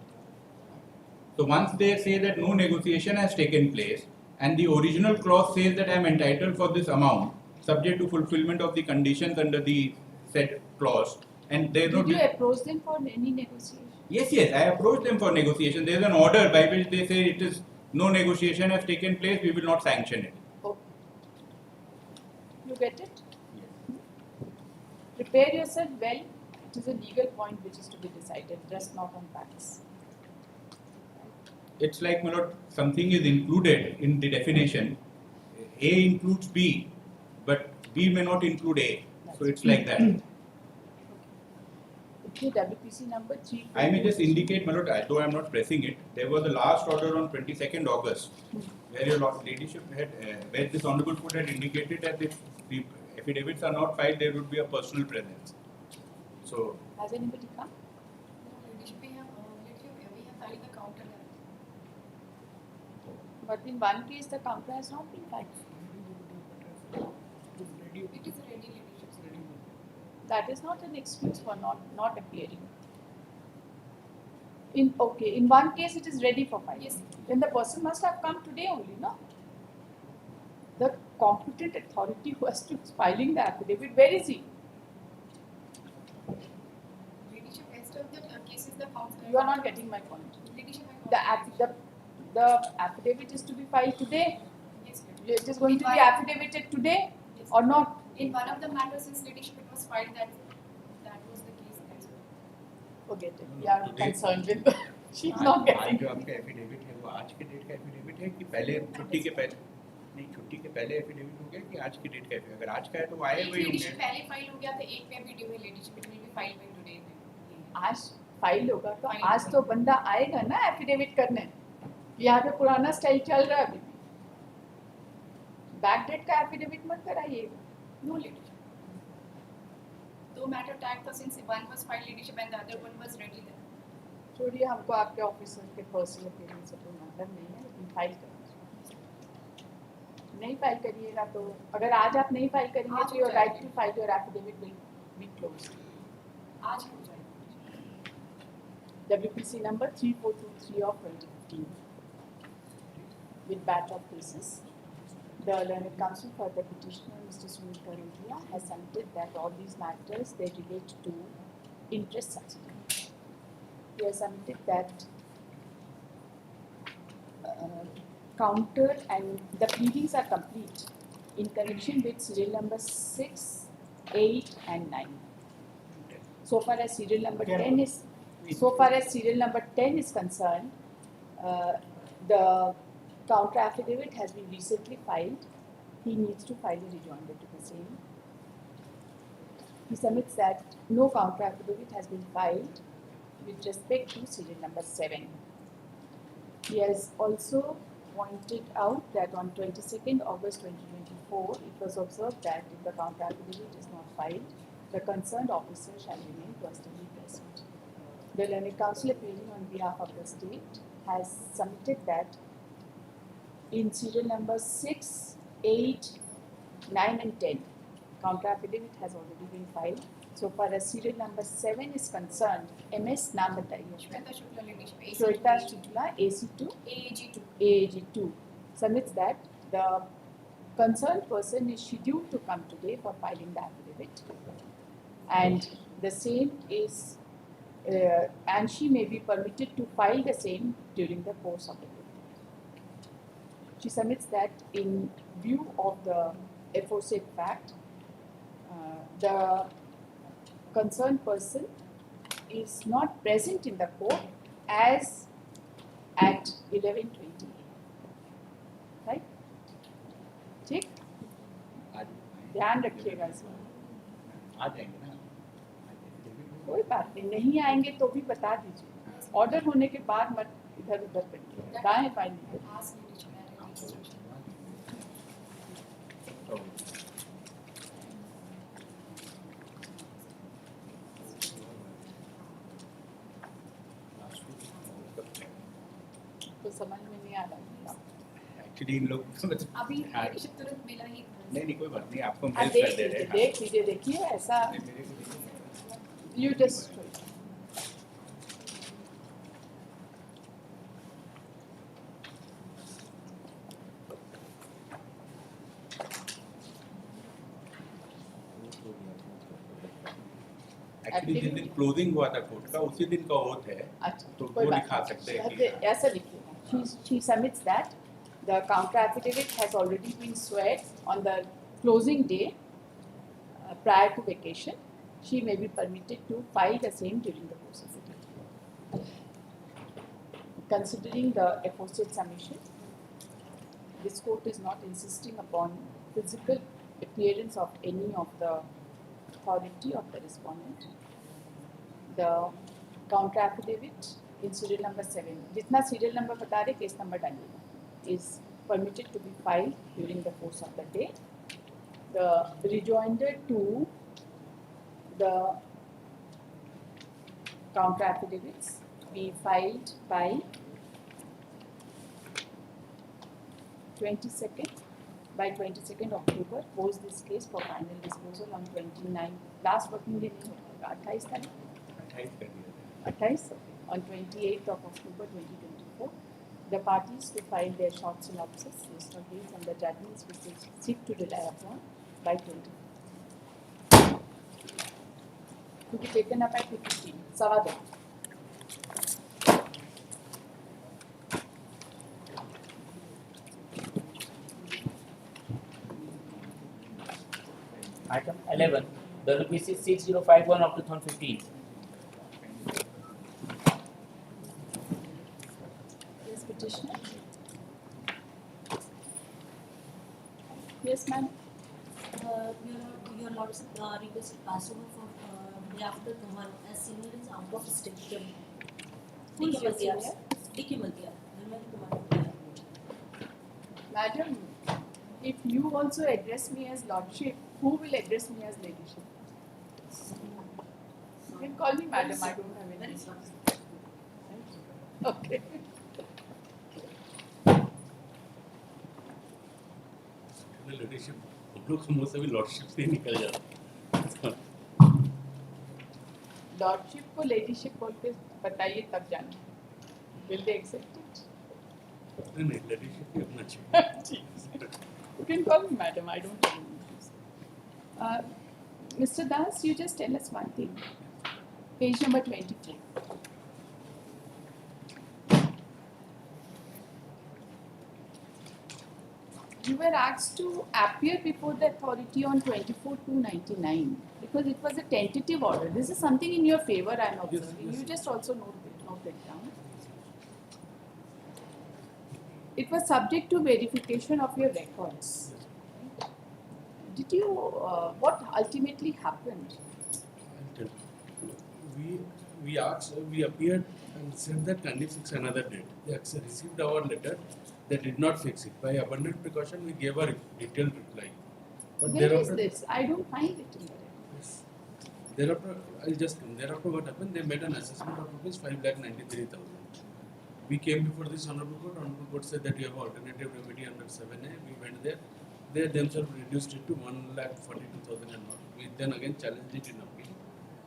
So once they say that no negotiation has taken place, and the original clause says that I am entitled for this amount, subject to fulfillment of the conditions under the said clause, and there Did you approach them for any negotiation? Yes, yes, I approached them for negotiation. There is an order by which they say it is no negotiation has taken place, we will not sanction it. Okay. You get it? Prepare yourself well. It is a legal point which is to be decided, just not on facts. It's like Malot, something is included in the definition. A includes B, but B may not include A. So it's like that. Okay, WPC number 3. I may just indicate, Malot, though I am not pressing it, there was a last order on 22nd August, where your ladyship had, where this honourable court had indicated that if the affidavits are not filed, there would be a personal presence. So, Has anybody come? We have filed the counter. But in one case, the counter has not been filed. It is ready, leadership. That is not an excuse for not appearing. In one case it is ready for filing. Yes. Then the person must have come today only, no? The competent authority who has to filing the affidavit, where is he? Leadership, rest of the cases the counsel. You are not getting my point. Leadership, The affidavit is to be filed today. Yes, It is going to be Why? affidavitted today yes. or not? In one of the matters, since leadership it was filed, that was the case. That's Forget it. We are Today- concerned with. She's not आज getting. जो आपका affidavit है वो आज के date का affidavit है कि पहले छुट्टी के पहले नहीं छुट्टी के पहले एफिडेविट हो गया कि आज की डेट का एफिडेविट अगर आज का है तो वो आए हुए होंगे leadership पहले फाइल हो गया था, एक पे वीडियो है leadership it will be filed by today. आज फाइल होगा तो File आज तो बंदा आएगा ना एफिडेविट करने. यहाँ पे पुराना स्टाइल चल रहा है अभी भी. बैक डेट का एफिडेविट मत कराइएगा. No leadership. Two matter tag था, since one was filed leadership and the other one was ready then. छोड़िए, हमको आपके ऑफिसर के पर्सनल ओपिनियन से कोई मतलब नहीं है, लेकिन फाइल करिए. नहीं फाइल करिएगा तो अगर आज आप नहीं फाइल करेंगे आज तो हो योर राइट जाएगी. To file your affidavit will be closed. आज हो जाएगा. WPC number 3423 of 2015 with batch of cases. The learned counsel for the petitioner, Mr. Sunil Karudia, has submitted that all these matters they relate to interest subsidy. He has submitted that counter and the pleadings are complete in connection with serial number 6, 8 and 9. So far as serial number 10 is concerned, the counter affidavit has been recently filed. He needs to file a rejoinder to the same. He submits that no counter affidavit has been filed with respect to serial number 7. He has also pointed out that on 22nd August 2024, it was observed that if the counter affidavit is not filed, the concerned officer shall remain personally present. The learned counsel appearing on behalf of the state has submitted that in serial number 6, 8, 9 and 10, counter affidavit has already been filed. So far as serial number 7 is concerned, MS नाम बताइए. Shweta Shukla leadership. Shweta Shukla AC2 AAG2. AAG2 submits that the concerned person is scheduled to come today for filing the affidavit, and the same is and she may be permitted to file the same during the course of the day. She submits that in view of the aforesaid fact, the concerned person is not present in the court as at 11:20 a.m. Right? ठीक? ध्यान रखिएगा इसमें. आ जाएंगे ना कोई बात नहीं आएंगे तो भी बता दीजिए. ऑर्डर होने के बाद मत इधर उधर करिए. दाएं फाइल लीजिए. Ask leadership and instruction. तो समझ में नहीं आ रहा। एक्चुअली इन लोग अभी हाँ। leadership तुरंत मिला ही नहीं नहीं कोई बात नहीं आपको आप मेल कर दे रहे हैं देख लीजिए देखिए ऐसा नहीं, मेरे को नहीं। यू जस्ट एक्चुअली जिस दिन क्लोजिंग हुआ था कोर्ट का उसी दिन का ओथ है अच्छा तो कोई वो बात दिखा नहीं। सकते हैं कि ऐसा लिखिए she submits that the counter affidavit has already been sweared on the closing day prior to vacation. She may be permitted to file the same during the course of the day. Considering the aforesaid submission, this court is not insisting upon physical appearance of any of the authority of the respondent. The counter affidavit in serial number 7, जितना serial number बता रहे case number डालिएगा, is permitted to be filed during the course of the day. The rejoinder to the counter affidavits be filed by 22nd October. Pose this case for final disposal on 29th. Last working day नहीं होगा 28 तारीख 28 कर दिया 28 on 28th of October 2024. The parties to file their short synopsis, list of dates and the judgments which they seek to rely upon by 20. To be taken up at 15. Savada. Item 11, WBC 6051 of 2015. Yes, petitioner. Yes, ma'am. Your lordship requested passover for day after tomorrow as senior is out of state. Who is your senior? D.K. Maltiya. Madam, if you also address me as lordship, who will address me as ladyship? You can call me madam, I don't have any issues. Okay. Ladyship हम लोग मुंह से भी lordship से ही निकल जाता lordship को ladyship बोल के बताइए तब जाना विल दे एक्सेप्ट इट नहीं लेडीशिप ही अपना चाहिए You can call me madam, I don't have any issues. Mr. Das, you just tell us one thing. Page number 24. You were asked to appear before the authority on 24/2/99 because it was a tentative order. This is something in your favor I am observing. yes. You just also note it down. It was subject to verification of your records. Did you, what ultimately happened? We asked, we appeared and said that can you fix another date. They received our letter, they did not fix it. By abundant precaution, we gave a detailed reply. But Where is thereafter, this? I don't find it in the records. thereafter, thereafter what happened? They made an assessment of rupees 5,93,000. We came before this honorable court. Honorable court said that you have alternative remedy under 7A. We went there. They themselves reduced it to 1,42,000 and not. We then again challenged it in appeal,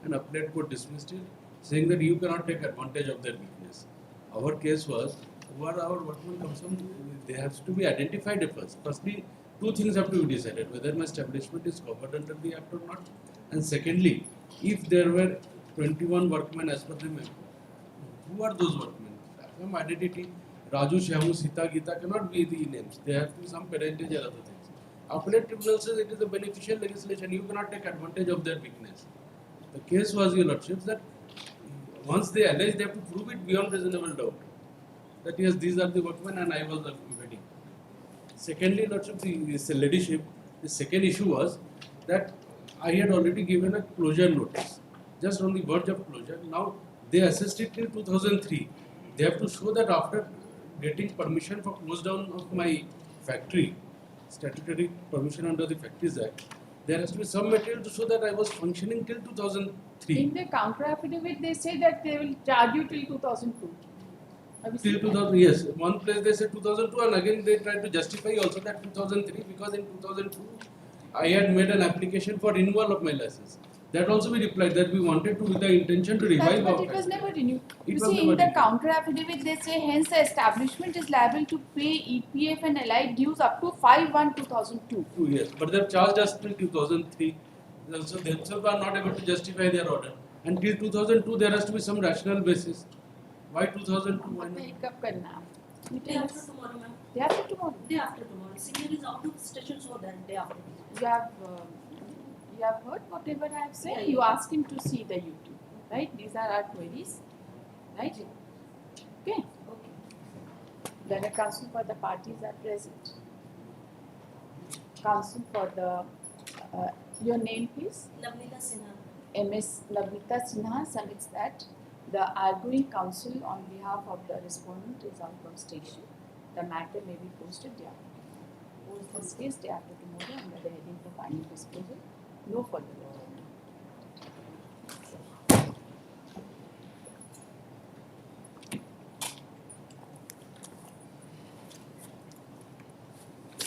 and appellate court dismissed it, saying that you cannot take advantage of their weakness. Our case was, where our workman comes from, they have to be identified first. Firstly, two things have to be decided: whether my establishment is covered under the act or not, and secondly, if there were 21 workmen as per the memo, who are those workmen? Some identity. Raju, Shyamu, Sita, Gita cannot be the names. There have to be some parentage and other things. Appellate tribunal says it is a beneficial legislation. You cannot take advantage of their weakness. The case was, your lordships, that once they allege, they have to prove it beyond reasonable doubt. That yes, these are the workmen and I was evading. Secondly, lordship, the ladyship, the second issue was that I had already given a closure notice, just on the verge of closure. Now they assessed it till 2003. They have to show that after getting permission for close down of my factory, statutory permission under the Factories Act, there has to be some material to show that I was functioning till 2003. In the counter affidavit, they say that they will charge you till 2002. Have you Till seen 2000, yes. One place they said 2002, and again they tried to justify also that 2003, because in 2002 I had made an application for renewal of my license. That also we replied that we wanted to, with the intention to that? revive But our it was factory. never renewed. It You was see, never in the renewed. counter affidavit, they say hence the establishment is liable to pay EPF and allied dues up to 5/1/2002. 2 years, but they have charged us till 2003. Also, themselves are not able to justify their order. And till 2002, there has to be some rational basis. Why 2002? Why not? Hiccup करना. Day after tomorrow, ma'am. Day after tomorrow. Day after tomorrow. Senior is out of station, so that day after tomorrow. You have heard whatever I have said. Yeah, You yeah. ask him to see the YouTube, right? These are our queries, right? Okay. Okay. Then a counsel for the parties are present. Counsel for the your name, please. Navnita Sinha. MS Navnita Sinha submits that the arguing counsel on behalf of the respondent is out of station. The matter may be posted day after tomorrow. Post this case day after tomorrow under the heading for final disposal. No further letter.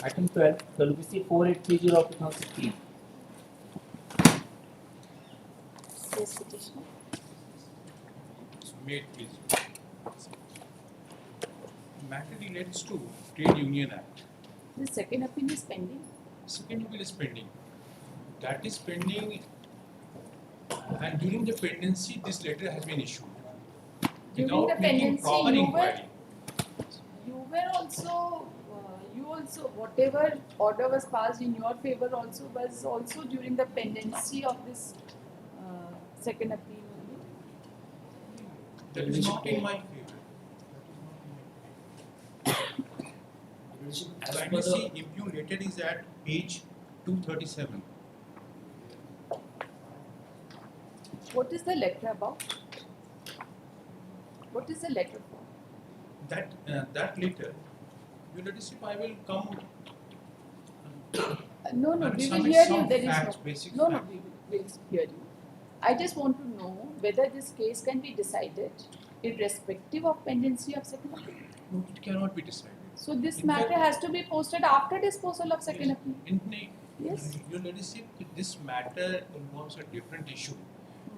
Item 12, WBC 4830 of 2016. Yes, petitioner. Made please. Matter relates to Trade Union Act. The second appeal is pending. Second appeal is pending. That is pending, and during the pendency, this letter has been issued. During Without the making pendency, proper inquiry. you were also, whatever order was passed in your favor also was also during the pendency of this second appeal only. That is not in my favor. As per Kindly the see, impugn letter is at page 237. What is the letter about? What is the letter for? That letter, your ladyship, I will come. No, I will we will submit hear some you. There is facts, no. basic No, facts. we will hear you. I just want to know whether this case can be decided irrespective of pendency of second appeal. No, it cannot be decided. So this In matter fact- has to be posted after disposal of second appeal. Yes. Your ladyship, this matter involves a different issue.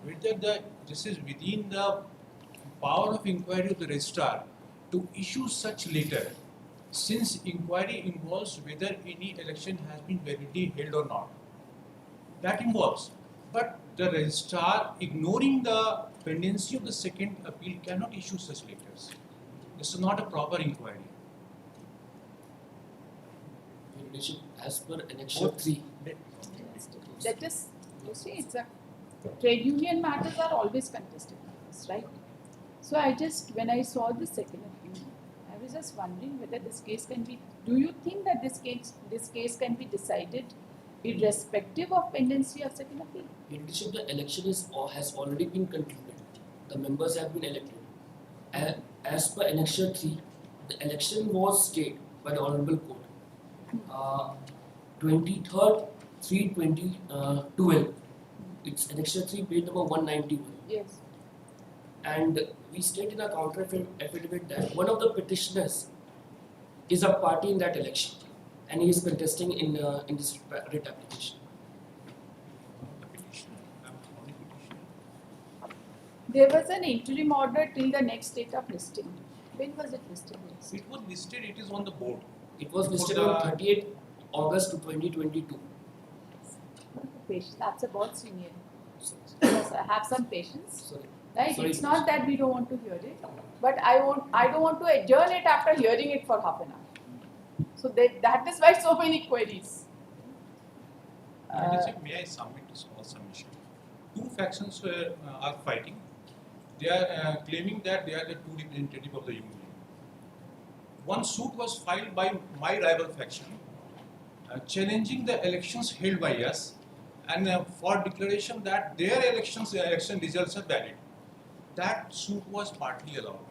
Whether this is within the power of inquiry of the registrar to issue such letter, since inquiry involves whether any election has been validly held or not. That involves. But the registrar, ignoring the pendency of the second appeal, cannot issue such letters. This is not a proper inquiry. as per Annexure 3. Let us, you see, it's a trade union matters are always contested matters, right? So I just, when I saw the second appeal, I was just wondering whether this case can be, do you think that this case can be decided irrespective of pendency of second appeal? In addition, the election has already been concluded. The members have been elected. As per Annexure 3, the election was stayed by the Honorable Court. 23rd 3/2012. It's Annexure 3, page number 191. Yes. And we state in our counter affidavit that one of the petitioners is a party in that election, and he is contesting in this writ application. There was an interim order till the next date of listing. When was it listed? It was listed, it is on the board. It was listed For the- on 38th August 2022. Patience. That's about senior. Have some patience. Sorry. Right? Sorry. It's not that we don't want to hear it, but I don't want to adjourn it after hearing it for half an hour. So that is why so many queries. May I submit a small submission? Two factions are fighting. They are claiming that they are the two representatives of the union. One suit was filed by my rival faction, challenging the elections held by us, and for declaration that their election results are valid. That suit was partly allowed,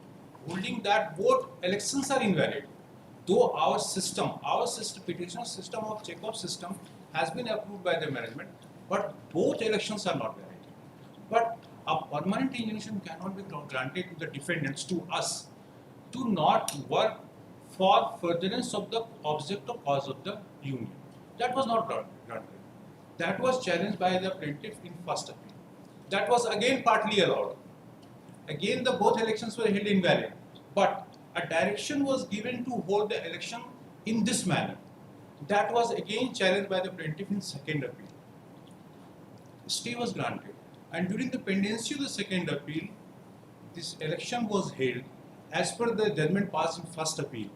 holding that both elections are invalid, though our petition system of check-off system has been approved by the management, but both elections are not valid. But a permanent injunction cannot be granted to the defendants, to us, to not work for furtherance of the object or cause of the union. That was not granted. That was challenged by the plaintiff in first appeal. That was again partly allowed. Again, the both elections were held invalid, but a direction was given to hold the election in this manner. That was again challenged by the plaintiff in second appeal. Stay was granted, and during the pendency of the second appeal, this election was held as per the judgment passed in first appeal.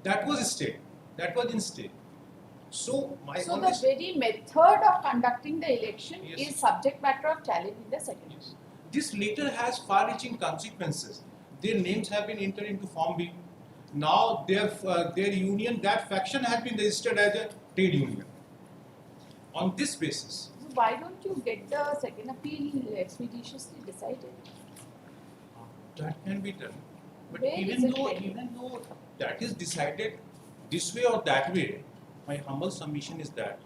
That was stay. That was in stay. So my So only the very method of conducting the election Yes. is subject matter of challenge in the second. Yes. This later has far-reaching consequences. Their names have been entered into Form B. Now their union, that faction, has been registered as a trade union. On this basis, So why don't you get the second appeal expeditiously decided? that can be done. But Where is even it though pending? that is decided this way or that way, my humble submission is that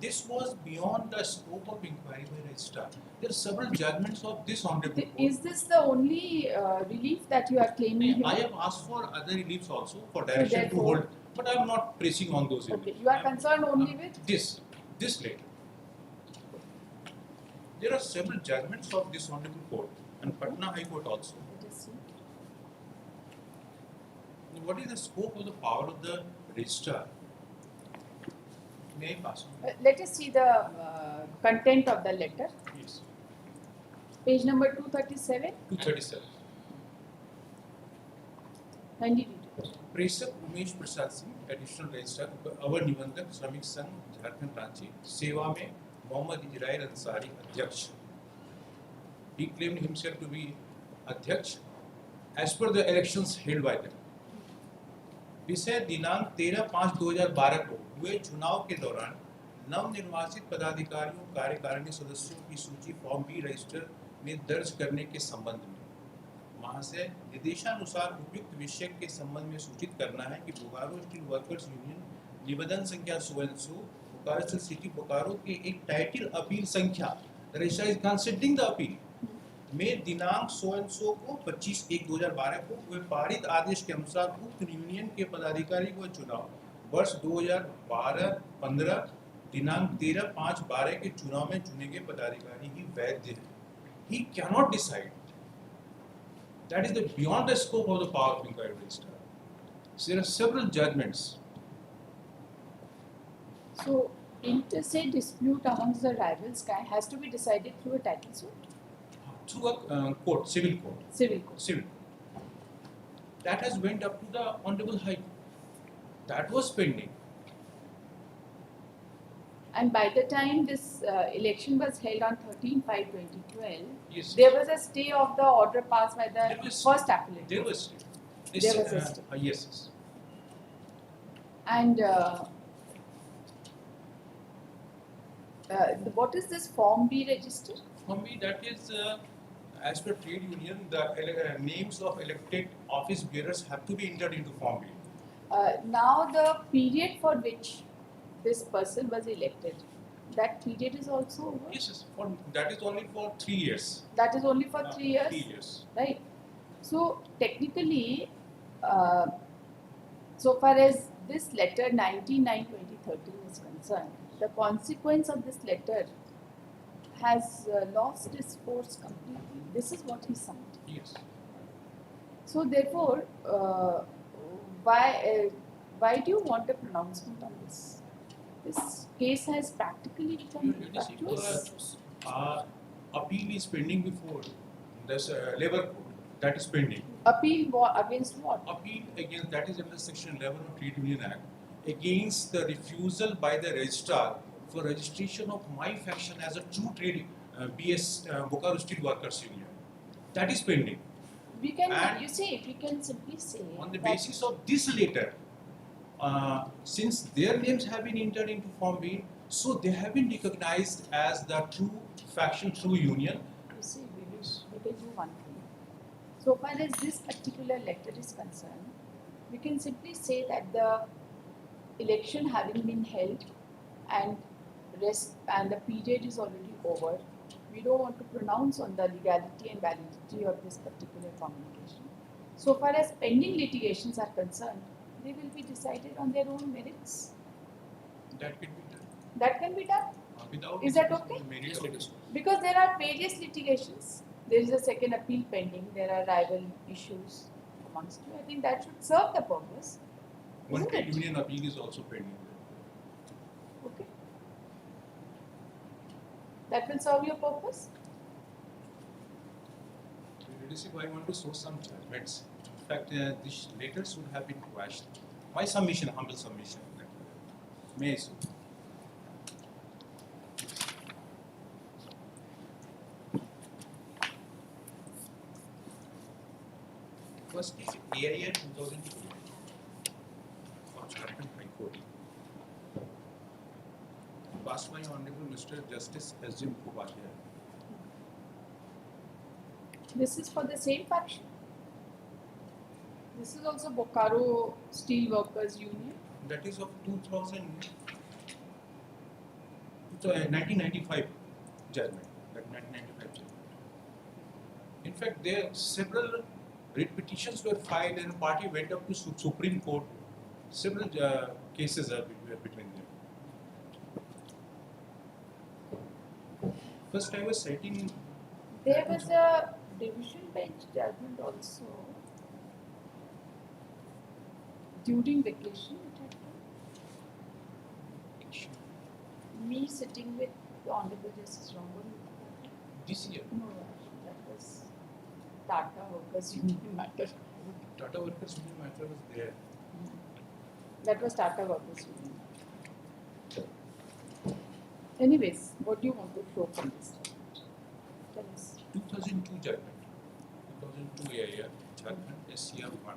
this was beyond the scope of inquiry by registrar. There are several judgments of this honorable court. Is this the only relief that you are claiming I here? have asked for other reliefs also for direction to therefore- hold, but I am not pressing on those reliefs. Okay, you are I am- concerned only with? this later. There are several judgments of this honorable court and Patna High Court also. Let us see. What is the scope of the power of the registrar? May I pass on? Let us see the content of the letter. Yes. Page number 237. 237. Kindly read it. प्रेषक Umesh Prasad Singh additional registrar अवर निबंधक श्रमिक संघ झारखंड रांची सेवा में Mohammad Israel Ansari अध्यक्ष. He claimed himself to be अध्यक्ष as per the elections held by them. विषय दिनांक 13/5/2012 को हुए चुनाव के दौरान नवनिर्वाचित पदाधिकारियों कार्यकारिणी सदस्यों की सूची फॉर्म बी रजिस्टर में दर्ज करने के संबंध में महाशय निर्देशानुसार उपयुक्त विषय के संबंध में सूचित करना है कि बोकारो स्टील वर्कर्स यूनियन निवेदन संख्या 16 बोकारो स्टील सिटी बोकारो के एक टाइटल अपील संख्या register is considering the appeal में दिनांक 16 को 25/1/2012 को हुए पारित आदेश के अनुसार उक्त यूनियन के पदाधिकारी को चुनाव वर्ष 2012-15 दिनांक 13/5/12 के चुनाव में चुने गए पदाधिकारी ही वैध हैं. He cannot decide. That is beyond the scope of the power of inquiry registrar. So there are several judgments. So, interstate dispute amongst the rivals has to be decided through a title suit, Through a court, civil court. civil court. Civil court. That has went up to the Honorable High Court. That was pending. And by the time this election was held on 13/5/2012, Yes. there was a stay of the order passed by the There was- first appellate. There was. There was a stay. Yes. Yes. And what is this Form B register? For me, that is, as per trade union, the names of elected office bearers have to be entered into Form B. Now the period for which this person was elected, that period is also over. Yes, yes. That is only for 3 years. That is only for 3 years, 3 years. right? So technically, so far as this letter 19/9/2013 is concerned, the consequence of this letter has lost its force completely. This is what he signed. Yes. So therefore, why do you want a pronouncement on this? This case has practically become fatuous. Appeal is pending before this labor court. That is pending. Appeal against what? Appeal against, that is under Section 11 of Trade Union Act, against the refusal by the registrar for registration of my faction as a true trade Bokaro Steel Workers Union. That is pending. We can, And you see, we can simply say on the that basis of this letter, since their names have been entered into Form B, so they have been recognized as the true faction, true union. you see, we can do one thing. So far as this particular letter is concerned, we can simply say that the election having been held and the period is already over, we don't want to pronounce on the legality and validity of this particular communication. So far as pending litigations are concerned, they will be decided on their own merits. That can be done. That can be done. Without Is that okay? various litigations. Because there are various litigations. There is a second appeal pending. There are rival issues amongst you. I think that should serve the purpose. One Isn't trade it? union appeal is also pending. Okay. That will serve your purpose. Leadership, I want to show some judgments. In fact, this later should have been quashed. My submission, humble submission. May I so? First case, AIR 2002 of Jharkhand High Court. Passed by Honorable Mr. Justice S.J. Mukhopadhyay. This is for the same faction. This is also Bokaro Steel Workers Union. That is of 1995 judgment. That 1995 judgment. In fact, there several writ petitions were filed and the party went up to Supreme Court. Several cases are between them. First, I was citing. There was a division bench judgment also. During vacation, it happened. Me sitting with the Honorable Justice Rangoli. This year. No, that was Tata Workers Union matter. Tata Workers Union matter was there. That was Tata Workers Union. Anyways, what do you want to show from this judgment? Tell us. 2002 judgment. 2002 AIR, Jharkhand SCR 1.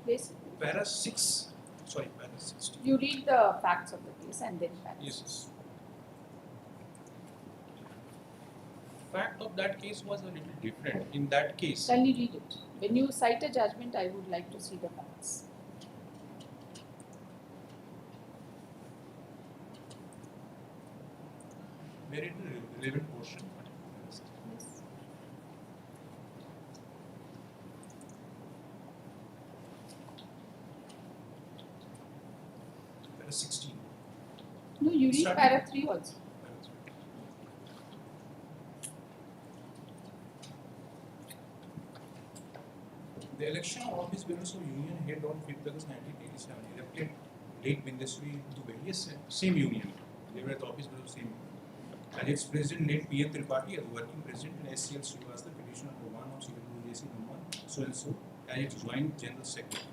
Basically, Para 6. Sorry, para 16. you read the facts of the case and then facts. Yes. Fact of that case was a little different. In that case, Kindly read it. When you cite a judgment, I would like to see the facts. very relevant portion. Yes. Para 16. No, you read Starting- para 3 also. The election of office bearers of union held on 5th August 1987 elected late Bindesri to various same union. They were the office bearers of same union. As its president, late P.N. Tripathi, as working president, and SCL Srivastava, petitioner number 1 of CWJC number so and so, as its joint general secretary.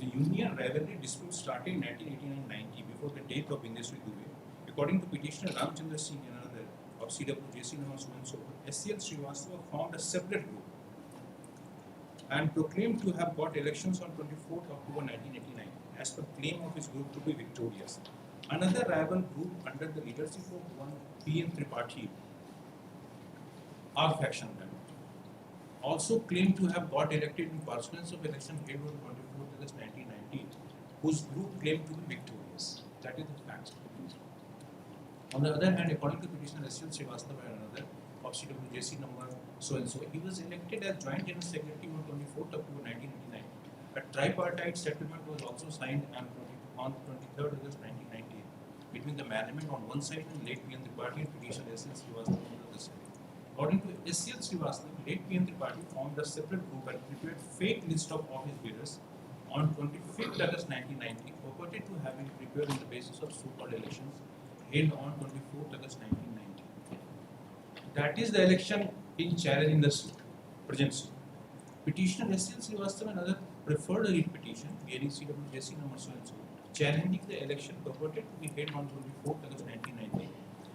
The union rivalry dispute started in 1989-90 before the death of Bindesri Dubey. According to petitioner Ramchandra Singh and another of CWJC number so and so, SCL Srivastava formed a separate group and proclaimed to have got elections on 24th October 1989 as per claim of his group to be victorious. Another rival group under the leadership of one P.N. Tripathi, our faction member, also claimed to have got elected in pursuance of election held on 24th August 1990, whose group claimed to be victorious. That is the facts. On the other hand, according to petitioner S.L. Srivastava and another of CWJC number so and so, he was elected as Joint General Secretary on 24th October 1989. A tripartite settlement was also signed on 23rd August 1990 between the management on one side and late P.N. Tripathi and petitioner S.L. Srivastava on the other side. According to S.L. Srivastava, late P.N. Tripathi formed a separate group and prepared fake list of office bearers on 25th August 1990, purported to have been prepared on the basis of so-called elections held on 24th August 1990. That is the election in challenge in the suit, present suit. Petitioner S.L. Srivastava and other preferred a writ petition bearing CWJC number so and so, challenging the election purported to be held on 24th August 1990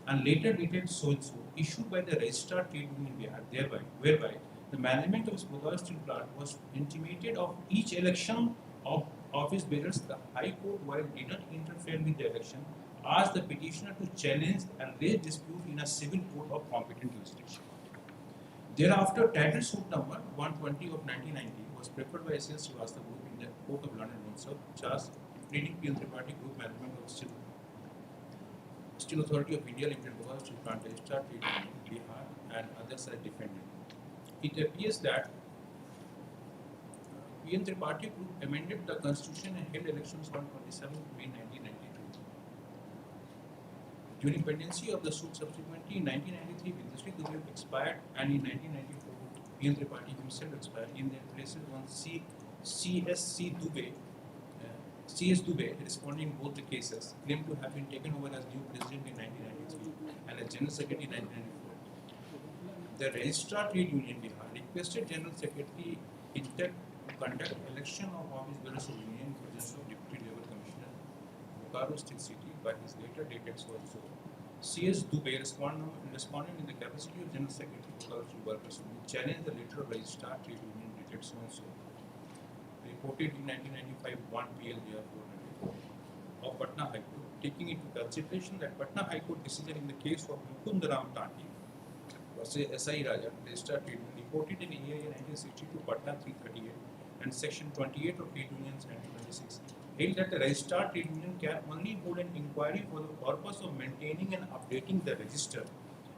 and later dated so and so, issued by the Registrar Trade Union Bihar, whereby the management of Bokaro Steel Plant was intimated of each election of office bearers. The High Court, while did not interfere with the election, asked the petitioner to challenge and raise dispute in a civil court of competent jurisdiction. Thereafter, title suit number 120 of 1990 was preferred by S.L. Srivastava Group in the Court of London South, charged pleading P.N. Tripathi Group management of Steel Authority of India Limited, Bokaro Steel Plant, Registrar Trade Union, Bihar, and others as defendant. It appears that PM Tripathi group amended the constitution and held elections on 27 May 1993. During pendency of the suit subsequently in 1993, Vindusri Dubey expired, and in 1994, PM Tripathi himself expired. In their places, one CS Dubey, responding in both the cases, claimed to have been taken over as new president in 1993 and as general secretary in 1994. The Registrar Trade Union Bihar requested General Secretary Inter to conduct election of office bearers of union in presence of Deputy Labor Commissioner, Bokaro State City, by his later dated also. CS Dubey responded in the capacity of General Secretary Bokaro State Workers Union, challenged the letter of Registrar Trade Union dated so and so. Reported in 1995 1 PLJR 400 of Patna High Court, taking into consideration that Patna High Court decision in the case of Mukundaram Tati versus SI Raja, Registrar Trade Union, reported in AIA 1962 Patna 338 and Section 28 of Trade Unions 1926, held that the Registrar Trade Union can only hold an inquiry for the purpose of maintaining and updating the register,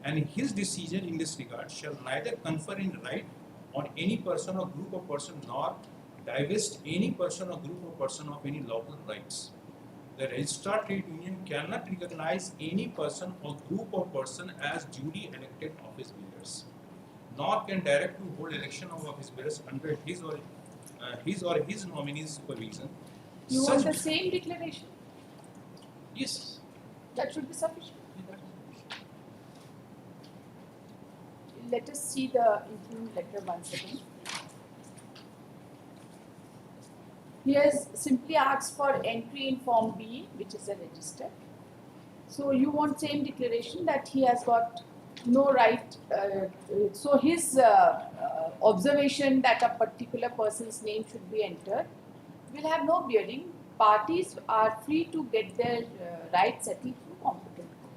and his decision in this regard shall neither confer in right on any person or group of person nor divest any person or group of person of any lawful rights. The Registrar Trade Union cannot recognize any person or group of person as duly elected office bearers, nor can direct to hold election of office bearers under his or his nominee's supervision. You want the same declaration? Yes. That should be sufficient. Let us see the improved letter once again. He has simply asked for entry in Form B, which is a register. So you want same declaration that he has got no right. So his observation that a particular person's name should be entered will have no bearing. Parties are free to get their rights settled through competent court.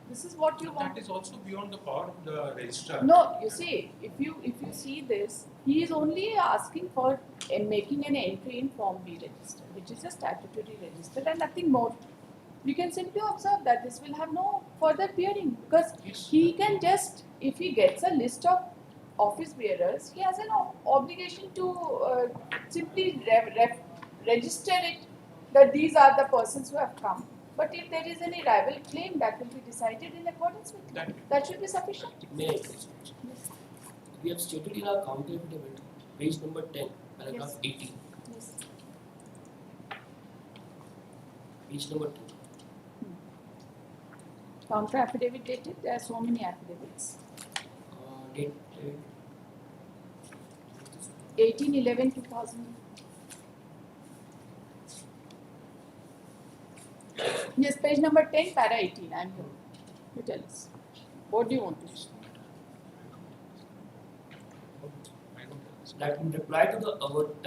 This is what you want. That is also beyond the power of the registrar. No, you see, if you see this, he is only asking for making an entry in Form B register, which is a statutory register and nothing more. You can simply observe that this will have no further bearing, because he can just, if he gets a list of office bearers, he has an obligation to simply register it that these are the persons who have come. But if there is any rival claim, that will be decided in accordance with it. That should be sufficient. May I please? We have stated in our counter affidavit, page number 10, paragraph Yes. 18. Yes. Page number 2. Counter affidavit dated, there are so many affidavits. Dated 18/11/2000. Yes, page number 10, para 18. I'm here. You tell us. What do you want to say? That in reply to the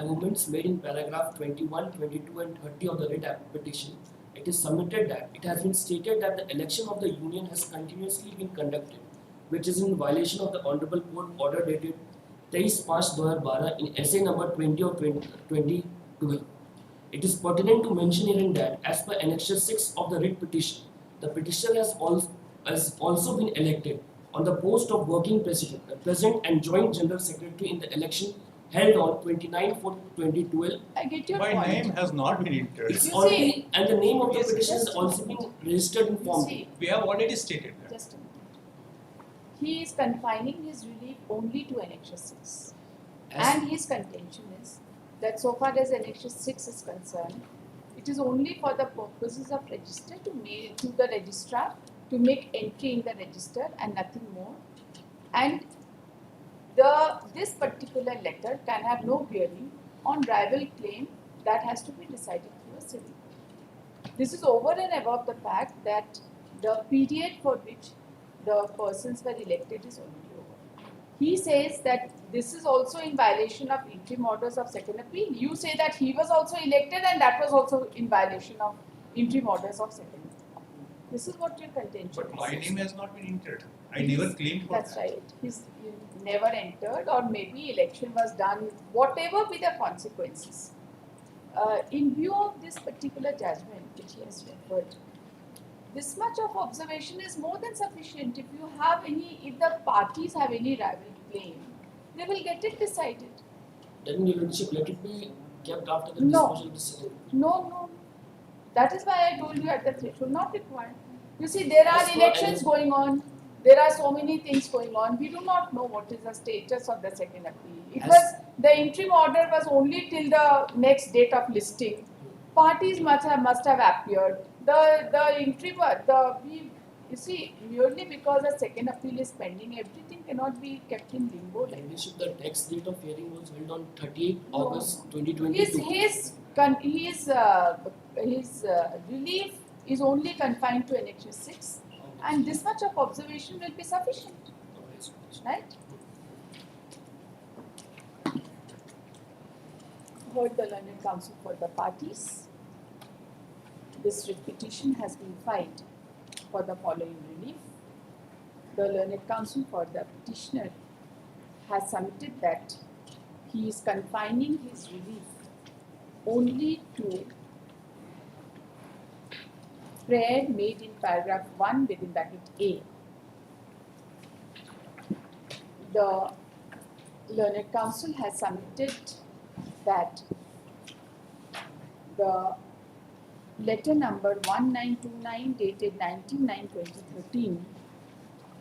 amendments made in paragraph 21, 22 and 30 of the writ petition, it is submitted that it has been stated that the election of the union has continuously been conducted, which is in violation of the Honorable Court order dated 23/5/2012 in essay number 20 of 2012. It is pertinent to mention herein that as per Annexure 6 of the writ petition, the petitioner has also been elected on the post of working president and joint general secretary in the election held on 29/4/2012. I get your My point. name has not been entered. It's You already, see- and the name of the Yes, petition has just- also been registered in You Form see, B. We have already stated that. just a minute. He is confining his relief only to Annexure 6. And his contention is that so far as Annexure 6 is concerned, it is only for the purposes of register to mail to the registrar to make entry in the register and nothing more. And this particular letter can have no bearing on rival claim that has to be decided through a civil. This is over and above the fact that the period for which the persons were elected is already over. He says that this is also in violation of interim orders of second appeal. You say that he was also elected and that was also in violation of interim orders of second appeal. This is what your contention But is. my name has not been entered. I never claimed for That's that. right. He's never entered, or maybe election was done, whatever be the consequences. In view of this particular judgment which he has referred to, this much of observation is more than sufficient. If you have any, if the parties have any rival claim, they will get it decided. Then your leadership let it be kept after the No. disposal of the second. No. That is why I told you at the threshold, not required. You see, there are As for elections any- going on. There are so many things going on. We do not know what is the status of the second appeal. It As- was the interim order was only till the next date of listing. Parties must have appeared. The interim you see, merely because a second appeal is pending, everything cannot be kept in limbo like that. Leadership, the next date of hearing was held on 38 No. August 2022. His relief is only confined to Annexure 6, and this much of observation will be sufficient, right? Heard the learned counsel for the parties. This writ petition has been filed for the following relief. The learned counsel for the petitioner has submitted that he is confining his relief only to prayer made in paragraph 1 within bracket A. The learned counsel has submitted that the letter number 1929 dated 19/9/2013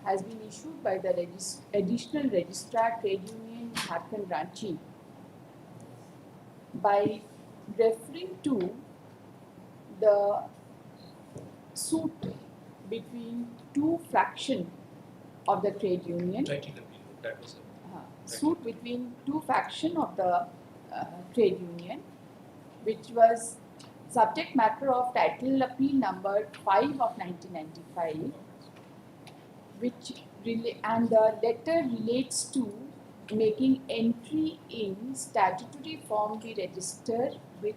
has been issued by the additional registrar trade union Jharkhand Ranchi by referring to the suit between two factions of the trade union. That was it. Suit between two factions of the trade union, which was subject matter of title appeal number 5 of 1995, and the letter relates to making entry in statutory form be registered with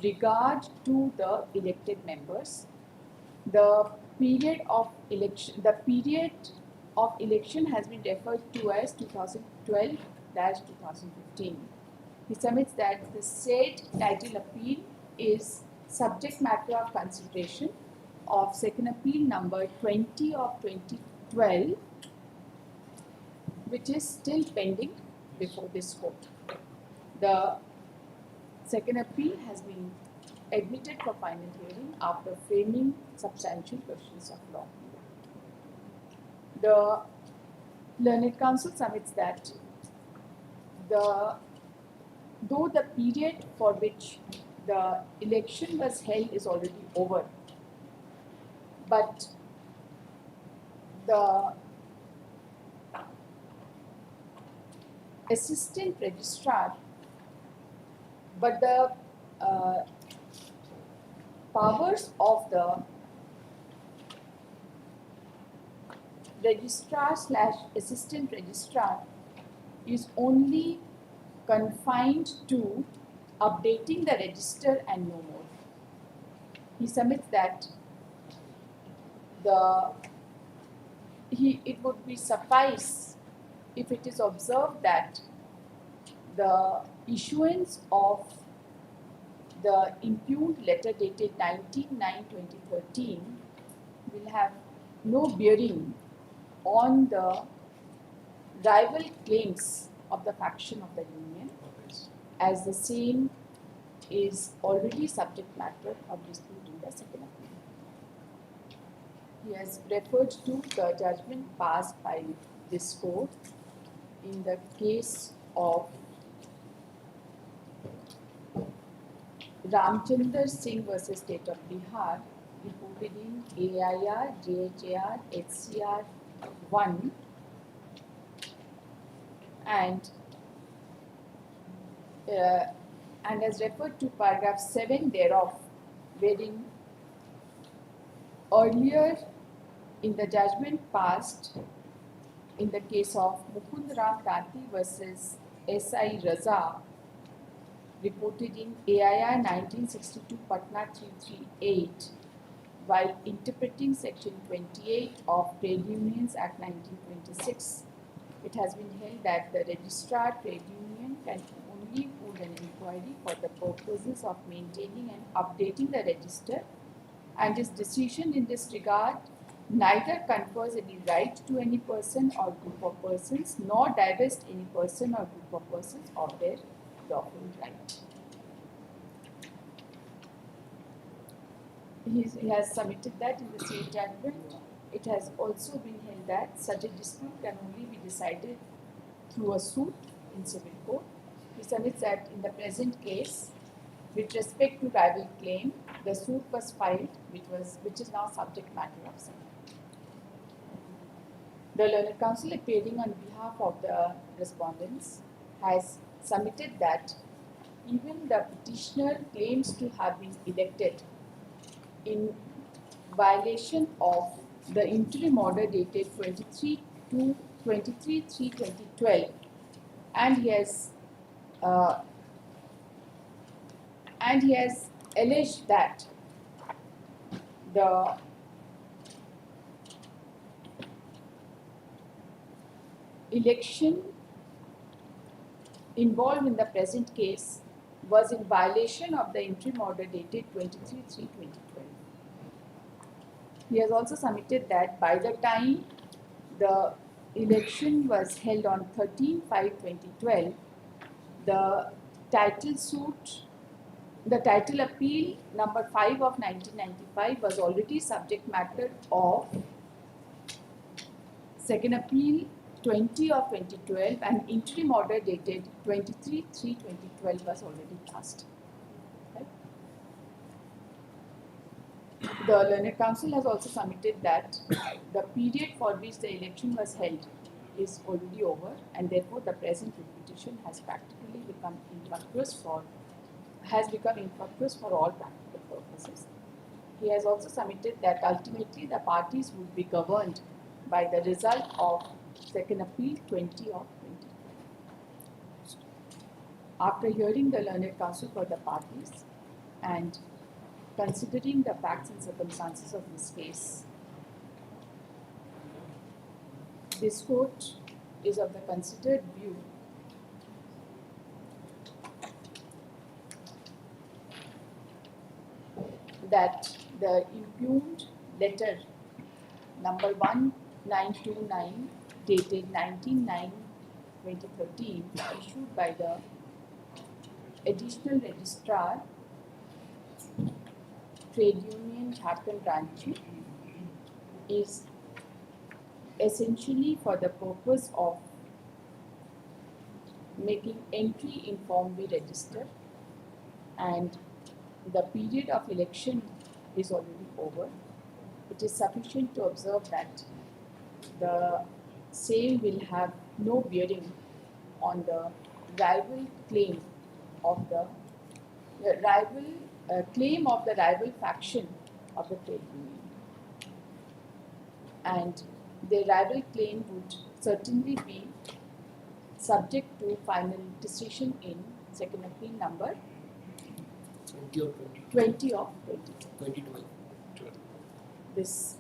regard to the elected members. The period of election has been referred to as 2012-2015. He submits that the said title appeal is subject matter of consideration of second appeal number 20 of 2012, which is still pending before this court. The second appeal has been admitted for final hearing after framing substantial questions of law. The learned counsel submits that though the period for which the election was held is already over, but the assistant registrar, but the powers of the registrar/assistant registrar is only confined to updating the register and no more. He submits that it would be suffice if it is observed that the issuance of the impugned letter dated 19/9/2013 will have no bearing on the rival claims of the faction of the union, as the same is already subject matter of dispute in the second appeal. He has referred to the judgment passed by this court in the case of Ramchandar Singh versus State of Bihar, reported in AIR, JHAR, HCR 1, and has referred to paragraph 7 thereof, wherein earlier in the judgment passed in the case of Mukund Ram Tanti versus SI Raza, reported in AIR 1962 Patna 338, while interpreting section 28 of Trade Unions Act 1926, it has been held that the registrar trade union can only hold an inquiry for the purposes of maintaining and updating the register, and his decision in this regard neither confers any right to any person or group of persons, nor divest any person or group of persons of their lawful right. He has submitted that in the same judgment. It has also been held that such a dispute can only be decided through a suit in civil court. He submits that in the present case, with respect to rival claim, the suit was filed, which is now subject matter of suit. The learned counsel appearing on behalf of the respondents has submitted that even the petitioner claims to have been elected in violation of the interim order dated 23/3/2012, and he has alleged that the election involved in the present case was in violation of the interim order dated 23/3/2012. He has also submitted that by the time the election was held on 13/5/2012, the title appeal number 5 of 1995 was already subject matter of second appeal 20 of 2012, and interim order dated 23/3/2012 was already passed. Right? The learned counsel has also submitted that the period for which the election was held is already over, and therefore the present petition has practically become infructuous for all practical purposes. He has also submitted that ultimately the parties would be governed by the result of second appeal 20 of 2012. After hearing the learned counsel for the parties and considering the facts and circumstances of this case, this court is of the considered view that the impugned letter number 1929 dated 19/9/2013 issued by the additional registrar Trade Union Jharkhand branch is essentially for the purpose of making entry in Form B register, and the period of election is already over. It is sufficient to observe that the same will have no bearing on the rival claim of the rival faction of the trade union, and the rival claim would certainly be subject to final decision in second appeal number 20 of 2012. This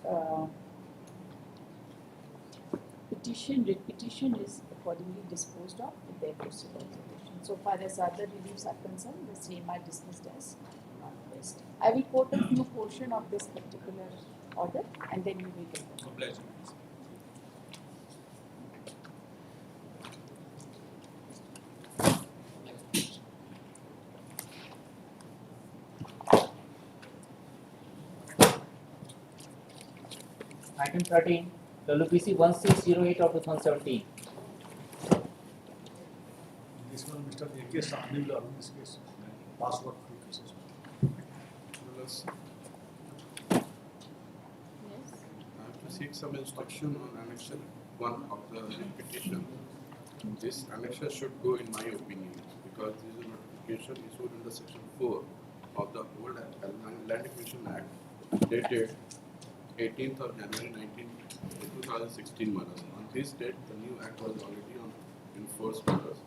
writ petition is accordingly disposed of with their procedural resolution. So far as other reliefs are concerned, the same are dismissed as non-based. I will quote a few portion of this particular order, and then we will get A pleasure. Item 13, WPC 1608 of 2017. This one, Mr. A.K. Sahni will argue this case. Last one, few cases. Yes. I have to seek some instruction on annexure 1 of the petition. This annexure should go in my opinion because this is a notification issued under section 4 of the old Land Acquisition Act dated 18th of January 2016 models. On this date, the new act was already in force models,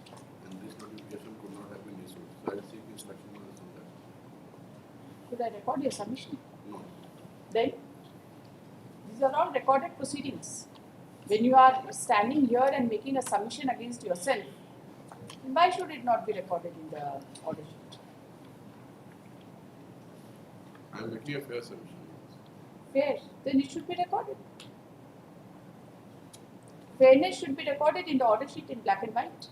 and this notification could not have been issued. So I will seek instruction on that. Should I record your submission? No. Then these are all recorded proceedings. When you are standing here and making a submission against yourself, why should it not be recorded in the order sheet? I am making a fair submission. Fair, then it should be recorded. Fairness should be recorded in the order sheet in black and white.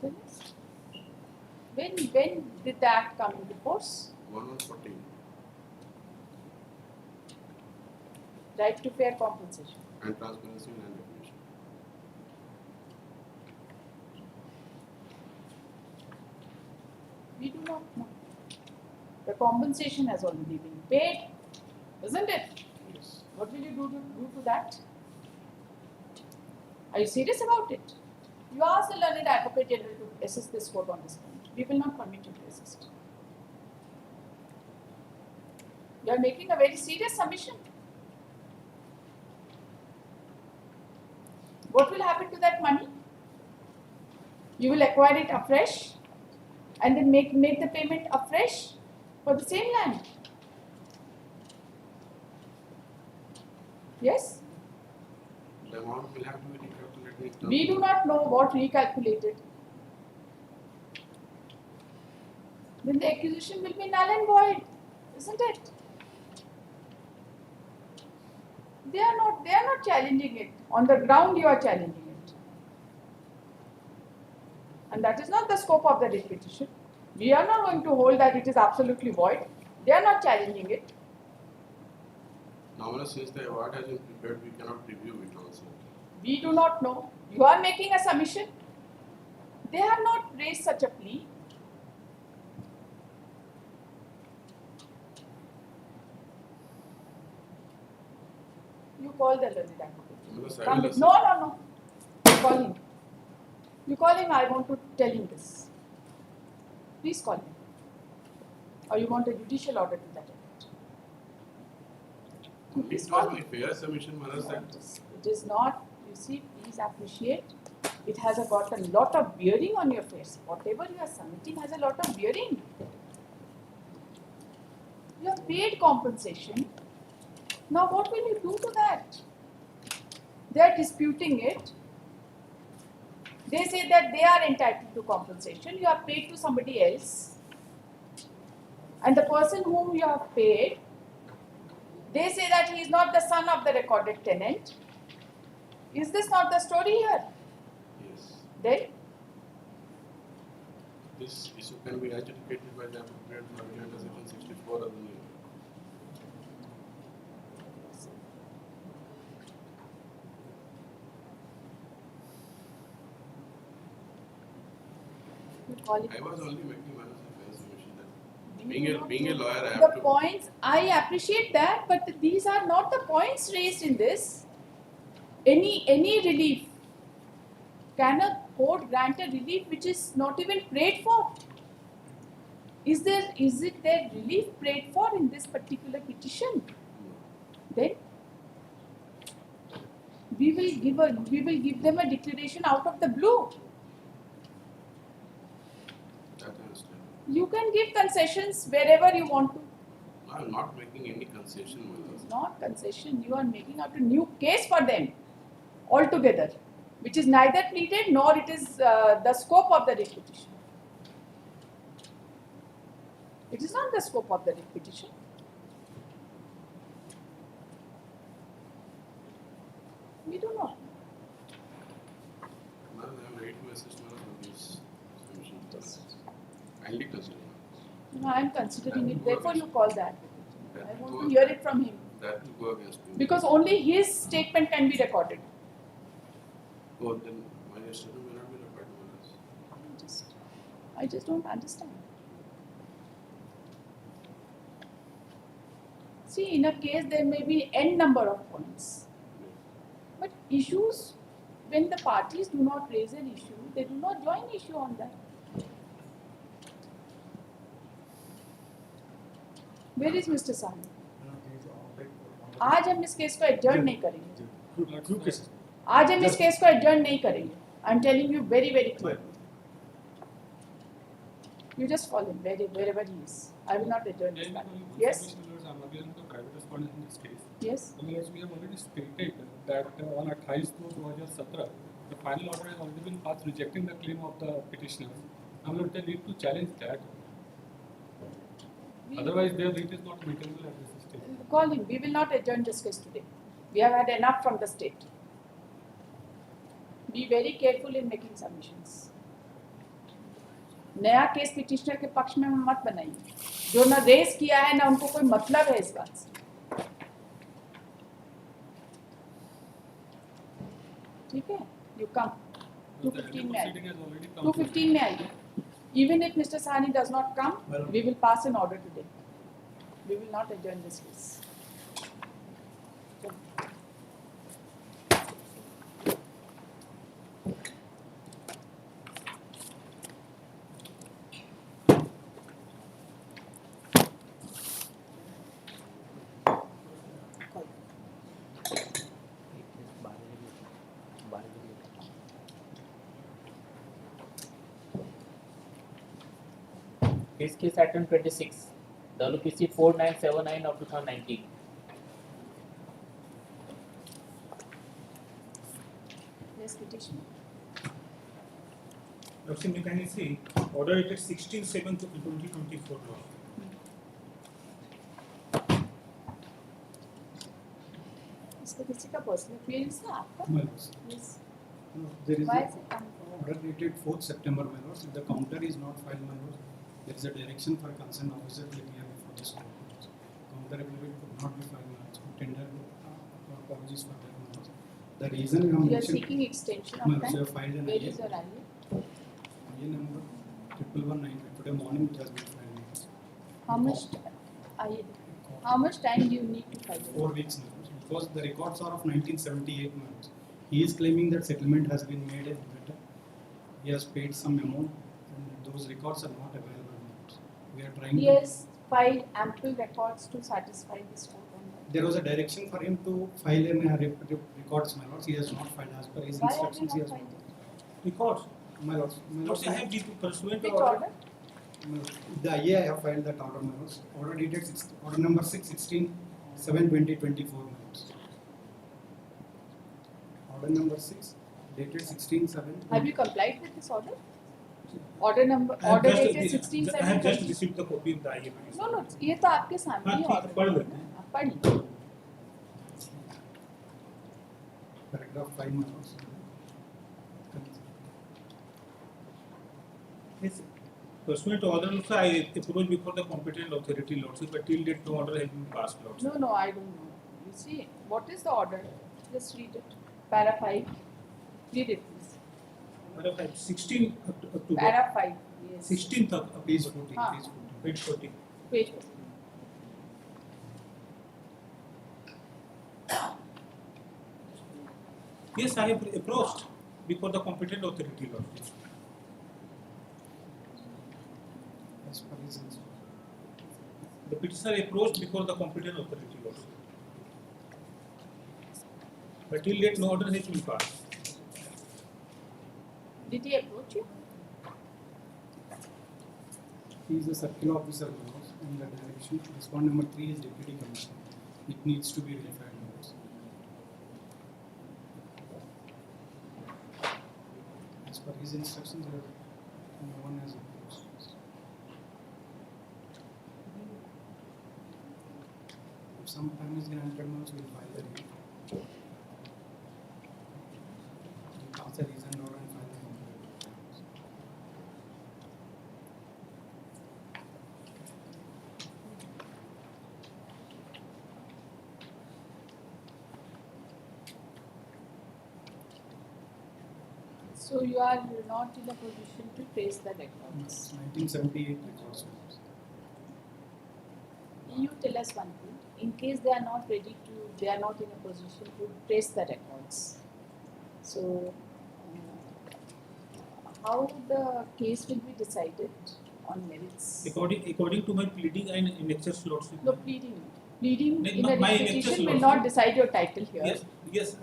Finished. When did the act come into force? 1/14. Right to fair compensation. And transparency in land acquisition. We do not know. The compensation has already been paid, isn't it? Yes. What will you do to that? Are you serious about it? You ask the learned advocate general to assist this court on this point. We will not permit you to assist. You are making a very serious submission. What will happen to that money? You will acquire it afresh and then make the payment afresh for the same land. Yes? The amount will have to be recalculated in terms We do of- not know what recalculated. Then the acquisition will be null and void, isn't it? They are not challenging it. On the ground you are challenging it. And that is not the scope of the writ petition. We are not going to hold that it is absolutely void. They are not challenging it. Now, since the award has been prepared, we cannot review it also. We do not know. You are making a submission. They have not raised such a plea. You call the learned advocate. Unless I Come will with- No. You call him. You call him, I want to tell him this. Please call him. Or you want a judicial order to that effect. It was my fair submission, Maharaj, that It is not, you see, please appreciate, it has got a lot of bearing on your face. Whatever you are submitting has a lot of bearing. You have paid compensation. Now what will you do to that? They are disputing it. They say that they are entitled to compensation. You have paid to somebody else. And the person whom you have paid, they say that he is not the son of the recorded tenant. Is this not the story here? yes, Then this issue can be adjudicated by the appropriate authority under section 64 of the new. you call it. I was only making Maharaj a fair submission that We do not being a know. lawyer, I have The to. points, I appreciate that, but these are not the points raised in this. Any relief. Can a court grant a relief which is not even prayed for? Is it there relief prayed for in this particular petition? Then we will give them a declaration out of the blue. That I understand. You can give concessions wherever you want to. I am not making any concession, Maharaj. It's not concession, you are making out a new case for them altogether, which is neither pleaded nor it is the scope of the writ petition. It is not the scope of the writ petition. We do not. Maharaj, I am ready to assist Maharaj on this submission. Kindly consider. No, I am considering it, therefore you call the advocate. That I will want go- to hear it from him. That will go against me. Because only his statement can be recorded. Oh, then my statement may not be required, Maharaj. I just don't understand. See, in a case there may be n number of points. But issues, when the parties do not raise an issue, they do not join issue on that. Where is Mr. Sahni? आज हम इस case को adjourn नहीं करेंगे आज हम इस case को एडजर्न नहीं करेंगे I am telling you very very clear you just call him wherever he is. I will not adjourn this matter. Yes? I'm again the private respondent in this case. Yes? As we have already stated that on 28/2/2017, the final order has already been passed rejecting the claim of the petitioners. Now they need to challenge that. Otherwise, their writ is not maintainable at this stage. Call him. We will not adjourn this case today. We have had enough from the state. Be very careful in making submissions. नया case petitioner के पक्ष में मत बनाइए, जो ना race किया है ना उनको कोई मतलब है इस बात से। ठीक है, यू कम 2:15 में आइए, 2:15 में आइए। Even if Mr. Sahni does not come, we will pass an order today. We will not adjourn this case. Case item 26, WPC 4979 of 2019. Yes, petition. Dr. you can see order dated 16/7/2024 law. इसका किसी का personal queries है आपका? Yes. There is Why a is it coming? order dated 4th September, my lords. If the counter is not filed, my lords, there is a direction for concerned officer to appear before this court. Counter affidavit could not be filed, my lords. Tender apologies for that, my lords. The reason we You are seeking extension of my lords, time. we have filed an Where is your IA? IA number 1119. Today morning it has been filed, my lords. How much IA? How much time do you need to file it? 4 weeks, my lords. Because the records are of 1978, my lords. He is claiming that settlement has been made at better. He has paid some amount, and those records are not available, my lords. We are trying He to. has filed ample records to satisfy this court on that. There was a direction for him to file in records, my lords. He has not filed as per his Why have you instructions. He not has filed it? Records. my lords. My lords, What they have been pursuant to Which order? order? my lords, the IA I have filed that order, my lords. Order dated order number 6/16/7/2024, my lords. Order number 6 dated 16/7. Have you complied with this order? Order number, I have order just- dated 16/7. I have just received the copy of the IA. No, no, ये तो आपके सामने ही हाँ, ठीक, order पढ़ है लेते ना, आप पढ़ लीजिए। Paragraph 5, my lords. Yes. Pursuant to order, also I approach before the competent authority, lordship, but till date no order has been passed, lordship. No, no, I don't know. You see, what is the order? Just read it. Para 5. Read it, please. Paragraph 16 October. Para 5. Yes. 16th of Page 14. हाँ. Page 14. Page 40. Page 14. Yes, I have approached before the competent authority, lordship. As per his instructions. The petitioner approached before the competent authority, lordship. But till date no order has been passed. Did he approach you? He is the circular officer, my lords, in the direction. Respond number 3 is deputy commissioner. It needs to be verified, my lords. As per his instructions, no one has approached. If some time is granted, we will file the report. We pass a reasoned order and file the complaint. So you are not in a position to trace the records. 1978 records. You tell us one thing. In case they are not ready to, they are not in a position to trace the records. So, how the case will be decided on merits? According to my pleading and in excess, lordship. No pleading. Pleading No, in a my petition will excess not lordship. decide your title here. Yes, yes,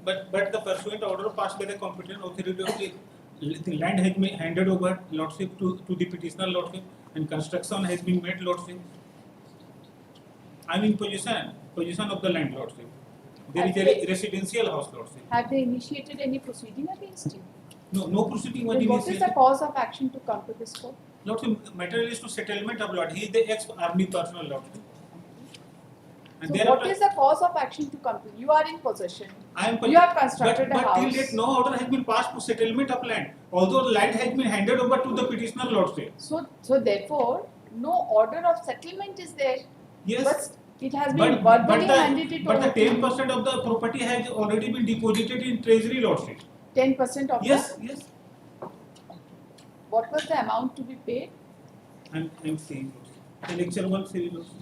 but the pursuant order passed by the competent authority, the land has been handed over, lordship, to the petitioner, lordship, and construction has been made, lordship. I am in possession of the land, lordship. There is a residential house, lordship. Have they initiated any proceeding against you? No proceeding was Then what is the initiated. cause of action to come to this court? Lordship, matter is to settlement of lot. He is the ex-army personnel, lordship. And So there what are- is the cause of action to complete? You are in possession. I am You have constructed but a till house. date no order has been passed to settlement of land. Although the land has been handed over to the petitioner lordship. So therefore, no order of settlement is there. Yes. But it has been verbally handed it but over the to 10% of the property has already been deposited in treasury lordship. 10% of Yes, yes. What was the amount to be paid? I'm saying annexure 1 series also.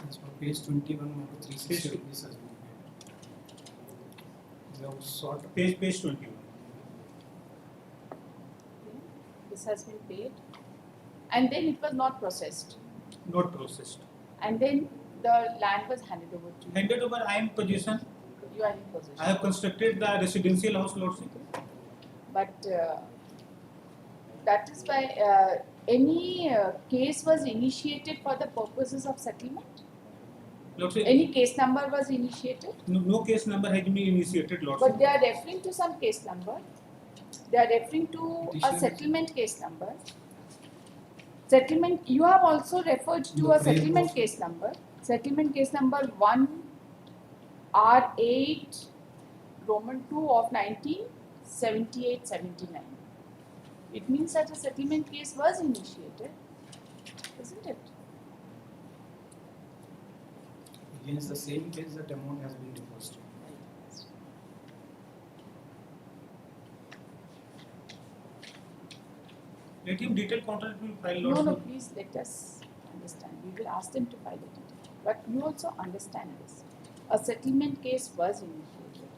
As for page 21, 360 rupees has been paid. We have sought Page 21. This has been paid, and then it was not processed, Not processed. and then the land was handed over to you. Handed over, I am in possession. You are in possession. I have constructed the residential house lordship. But that is why any case was initiated for the purposes of settlement. Lordship, Any case number was initiated, no case number has been initiated lordship. but they are referring to some case number. They are referring to a Petition. settlement case number. Settlement. You have also referred to The a frame settlement of- case number. Settlement case number 1 R8 Roman 2 of 1978-79. It means that a settlement case was initiated, isn't it? against the same case that amount has been deposited. Let him detail contract will file No, lordship. please let us understand. We will ask them to file a detail. But you also understand this. A settlement case was initiated.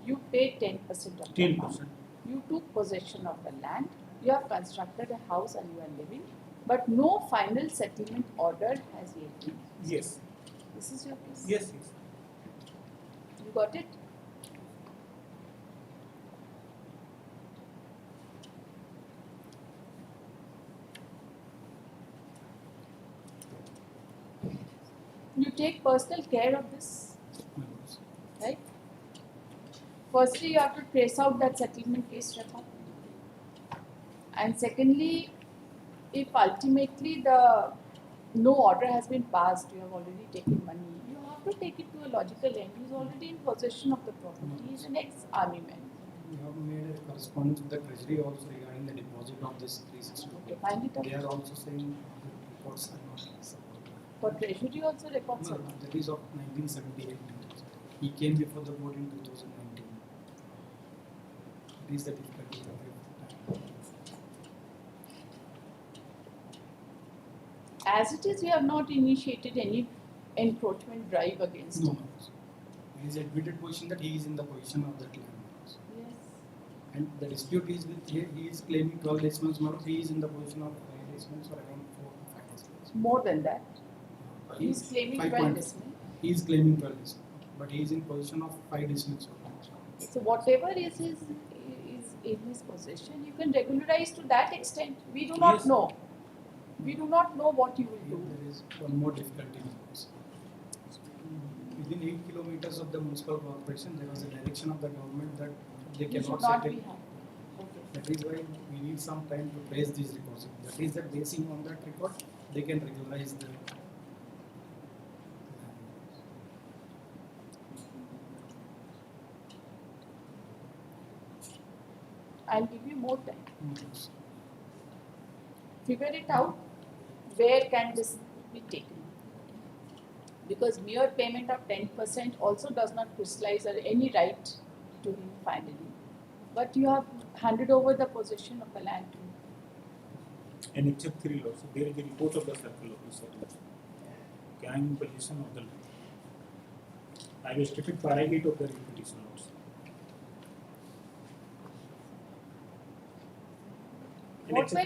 You paid 10% of the 10%. amount. You took possession of the land. You have constructed a house and you are living. But no final settlement order has yet been. Yes. This is your case. Yes, yes. You got it? You take personal care of this, right? Firstly, you have to trace out that settlement case record. And secondly, if ultimately the no order has been passed, you have already taken money, you have to take it to a logical end. He is already in possession of the property. He is an ex-army man. We have made a correspondence with the treasury also regarding the deposit of this 360. Okay, find it out. They are also saying the reports are not supported. For treasury also records No, are no, that is of 1978. He came before the board in 2019. It is the difficulty that we have. As it is, you have not initiated any encroachment drive against No, him. no. He is admitted position that he is in the position of that land. Yes. And the dispute is with he is claiming 12 decimals, but he is in the position of 5 decimals or around 4 or 5 decimals. More than that. He is claiming 5 12 point- decimal. He is claiming 12 decimals, but he is in position of 5 decimals. So whatever is in his possession, you can regularize to that extent. We do not Yes. know. We do not know what you will do. There is one more difficulty in this. Within 8 kilometers of the municipal corporation, there was a direction of the government that they You should cannot not settle. be happy. Okay. That is why we need some time to trace these records. That is that basing on that record, they can regularize the. I'll give you more time. Figure it out. Where can this be taken? Because mere payment of 10% also does not crystallize any right to him finally. But you have handed over the possession of the land to him. And except 3 lots, there is a report of the circle officer. Okay, I am in possession of the land. I have stated paragraph of the repetition lots. What were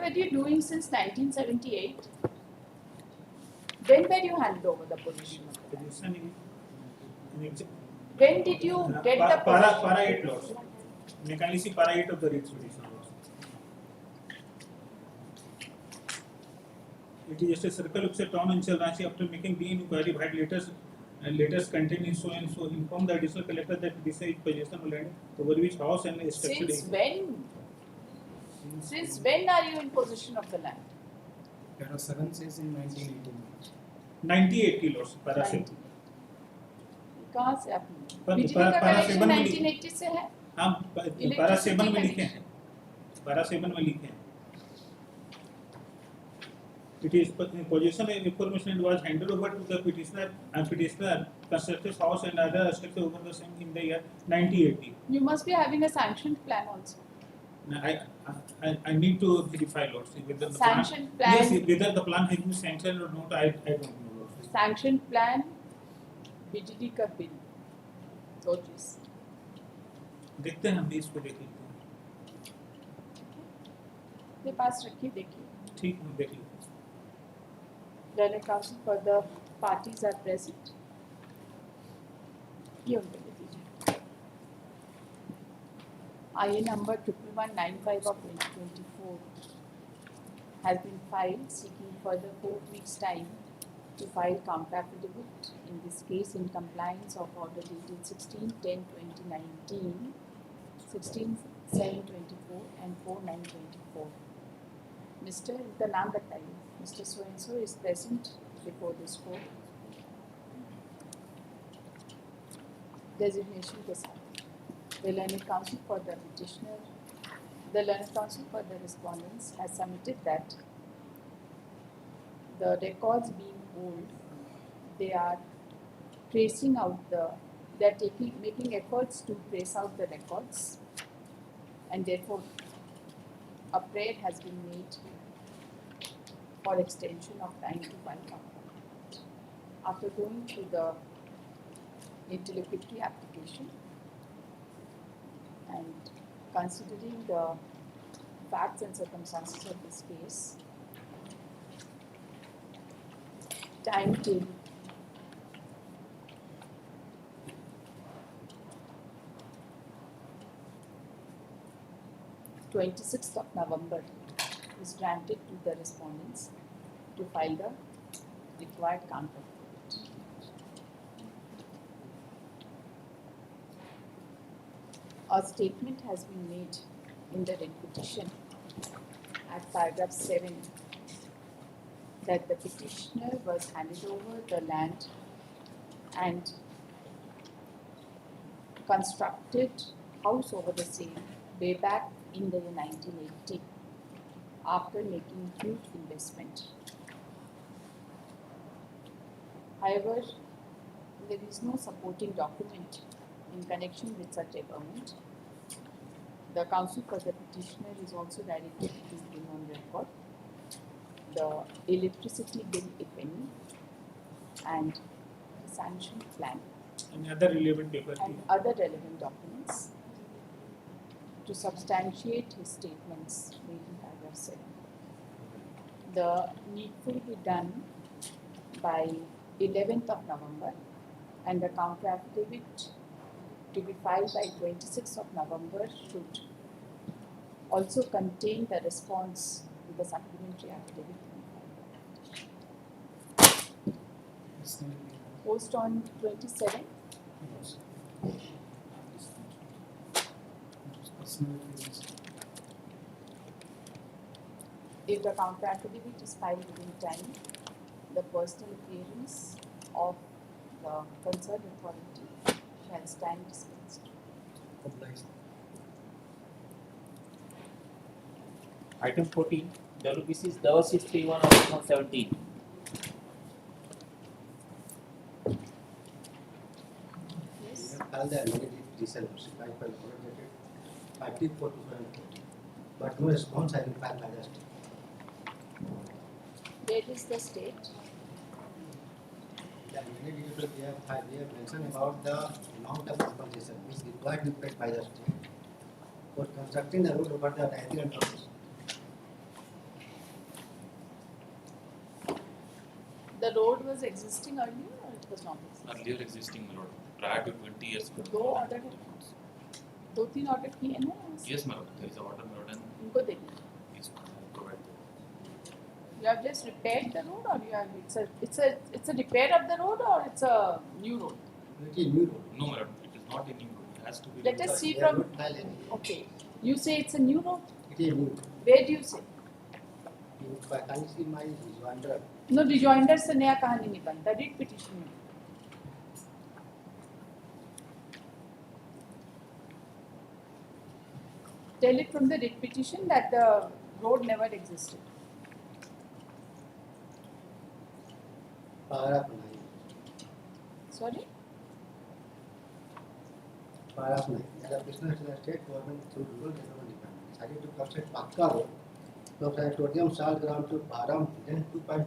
you doing since 1978? When were you handed over the position of the land? When did you get the position? Para 8 lots. You can see para 8 of the repetition lots. it is just a circle of town and Ranchi after making the inquiry had letters containing so and so inform the additional collector that this is possession of land over which house and structure Since is. when? Since when are you in possession of the land? Para 7 says in 1918. 98 kilos para 7. कहाँ से आपने? पर- बिजली पर- का para connection 7 में 1980 से है? हाँ para Electricity 7 में लिखे connection. हैं para 7 में लिखे हैं. It is possession information was handed over to the petitioner and petitioner constructed house and other structure over the same in the year 1980. You must be having a sanctioned plan also. I need to verify, Lord, whether the Sanctioned plan. Yes, whether the plan has been sanctioned or not, I don't know, Lord. Sanctioned plan, बिजली का bill, दो चीज. देखते हैं हम भी इसको देख लेते हैं. अपने पास रखिए देखिए. ठीक है, देख लेते हैं. Learned counsel for the parties are present. ये उनको दे दीजिए. IA number 1195 of 2024 has been filed seeking further 4 weeks time to file counter affidavit in this case in compliance of order dated 16/10/2019, 16/7/24 and 4/9/24. Mr. इनका नाम बताइए. Mr. So and so is present before this court. Designation के साथ. The learned counsel for the petitioner, the learned counsel for the respondents has submitted that the records being old, they are tracing out they are making efforts to trace out the records, and therefore a prayer has been made for extension of time to file complaint. After going through the interlocutory application and considering the facts and circumstances of this case, timetable 26th of November is granted to the respondents to file the required counter affidavit. A statement has been made in the writ petition at paragraph 7 that the petitioner was handed over the land and constructed house over the same way back in the year 1980 after making huge investment. However, there is no supporting document in connection with such agreement. The counsel for the petitioner is also directed to bring on record the electricity bill, if any, and the sanction plan And other relevant papers. and other relevant documents to substantiate his statements made in paragraph 7. The needful be done by 11th of November and the counter affidavit to be filed by 26th of November should also contain the response to the supplementary affidavit. Post on 27th. If the counter affidavit is filed within time, the personal appearance of the concerned authority shall stand dispensed. Item 14, WBC is 631 of 2017. Yes. All the amended resolution by dated 5/4/2014, but no response has been filed by the state. Where is the state? The amended resolution they have mentioned about the long-term compensation which is required to be paid by the state for constructing the road over the diagram process. The road was existing earlier or it was not existing? Earlier existing road prior to 20 years. दो order दो तीन order किए ना? Yes, madam. There is a order, madam. उनको देखिए. Yes, madam. I will provide that. You have just repaired the road, or you have it's a repair of the road, or it's a new road? It is new road. No, madam, it is not a new road. It has to be. Let us see They are from. not filed any. Okay, you say it's a new road. It is new. Where do you say? If I can see my rejoinder. No, rejoinder से नया कहानी नहीं बनता. Read petition में. Tell it from the writ petition that the road never existed. Paragraph 9. Sorry? Paragraph 9. As a business in the state government through rural development department decided to construct Pakka road from Sanatorium Sal ground to Bharam then 2.20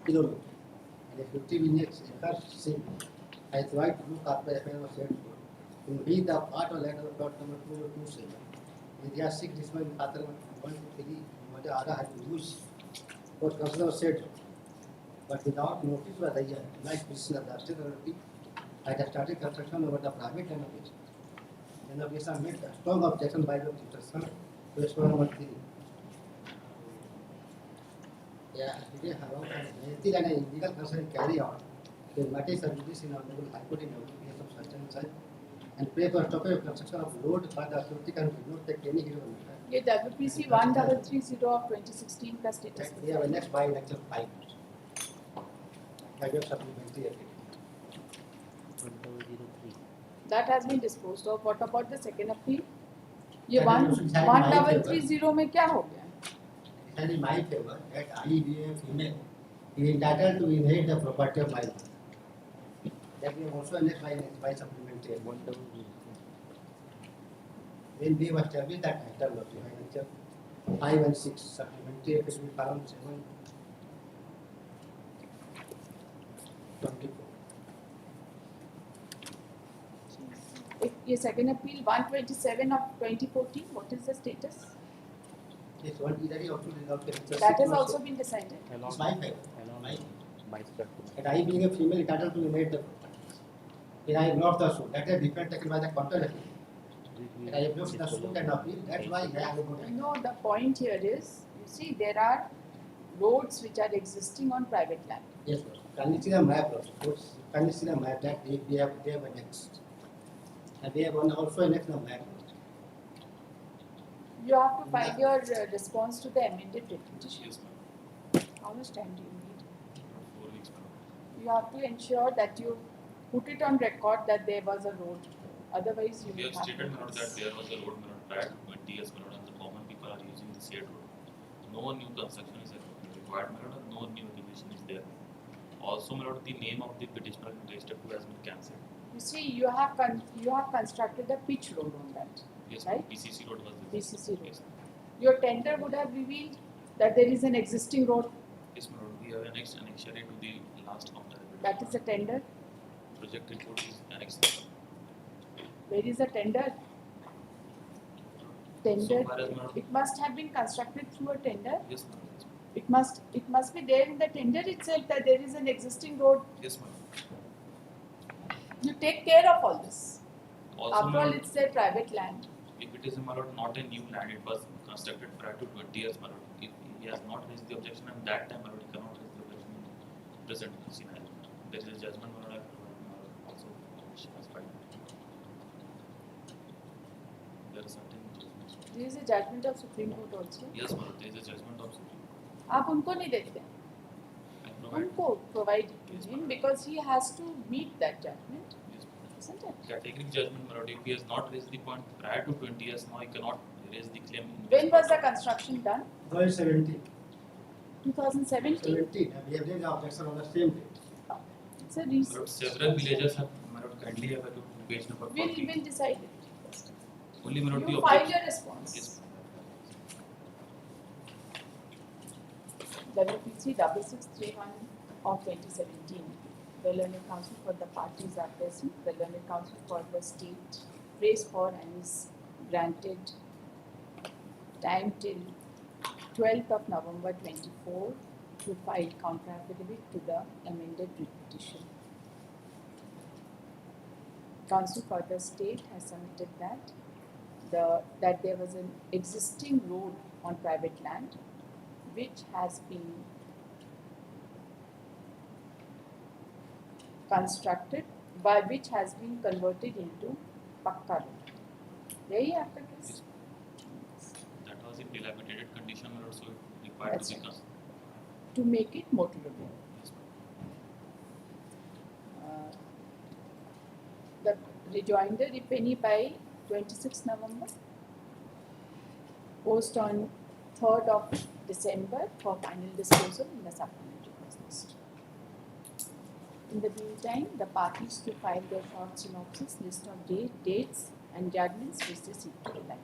kilometers and a 50 minutes acre sim has right to look after the affair of said road. In be the part of land of the plot number 2027. Area 6 decimal Khatar 1 to 3 Mother Ara had to use for construction of said road. But without notice by the like business of the state authority, I have started construction over the private land of it. Then the case made a strong objection by the citizen to explore number 3. Yeah, today around anything and illegal construction carry out. The matter services in Honorable High Court in case of such and such and pray for stoppage of construction of road by the authority and will not take any hero matter. ये WPC 1330 of 2016 का status. We have a next by lecture 5. I have supplementary activity. That has been disposed of. What about the second appeal? ये That is also decided in my favor. 1330 में क्या हो गया? It is in my favor that I, being a female, is entitled to inherit the property of my mother. That we have also annexed by supplementary. When we have established that title of the 5 and 6 supplementary it will be found 7. 24. ये second appeal 127 of 2014. What is the status? Yes, one is also resolved. That has also been decided. It's my favor. And I, being a female, entitled to inherit the property. And I have not the suit. That is a defense taken by the contrary. And I have not the suit and appeal. That's why I have not. No, the point here is, you see, there are roads which are existing on private land. Yes, sir. Can you see the map also? Can you see the map that they have annexed? And they have also annexed the map. You have to file your response to the amended writ petition. Yes, ma'am. How much time do you need? 4 weeks, ma'am. You have to ensure that you put it on record that there was a road. Otherwise, you We will have have stated, to. madam, that there was a road, madam, prior to 20 years, madam, and the common people are using the said road. No new construction is required, madam, no new acquisition is there. Also, madam, the name of the petitioner registered to has been cancelled. You see, you have constructed a pitch road on that. Yes, Right? PCC road was there. PCC road. Yes, Your tender would have revealed that there is an existing road. yes, madam, we have annexed annexure to the last counter. That is a tender. Project report is annexed. Where is the tender? So Tender. far as madam, It must have been constructed through a tender. yes, madam, yes, It must be there in the tender itself that there is an existing road. yes, madam. You take care of all this. Also, After all, madam, it's their private land. if it is madam, not a new land, it was constructed prior to 20 years, madam. If he has not raised the objection at that time, madam, he cannot raise the objection in present scenario. There is a judgment, madam, also which has filed. There are certain judgments. There is a judgment of Supreme Court also. Yes, madam, there is a judgment of Supreme Court. आप उनको नहीं देते हैं. I provide. उनको provide Yes, to him ma'am. because he has to meet that judgment, Yes, madam. isn't it? Categoric judgment, madam. If he has not raised the point prior to 20 years, now he cannot raise the claim. In When was the construction done? 2017. 2017. 17. And we have raised the objection on the same date. It's a Madam, recent. several villages have, madam, kindly have a look page number 40. We'll decide it. Only, madam, the You file objection. your response. Yes, WPC 6631 of 2017. The Learned Counsel for the parties are present. The Learned Counsel for the state prays for and is granted time till 12th of November 24 to file counter affidavit to the amended writ petition. Counsel for the state has submitted that there was an existing road on private land. which has been constructed, by which has been converted into Pakka road. यही है आपका case? That was in dilapidated condition, but also required That's to right. become. To make it motorable. The rejoinder, if any, by 26 November, post on 3rd of December for final disposal in the supplementary cause list. In the meantime, the parties to file their short synopsis, list of dates and judgments which they seek to rely.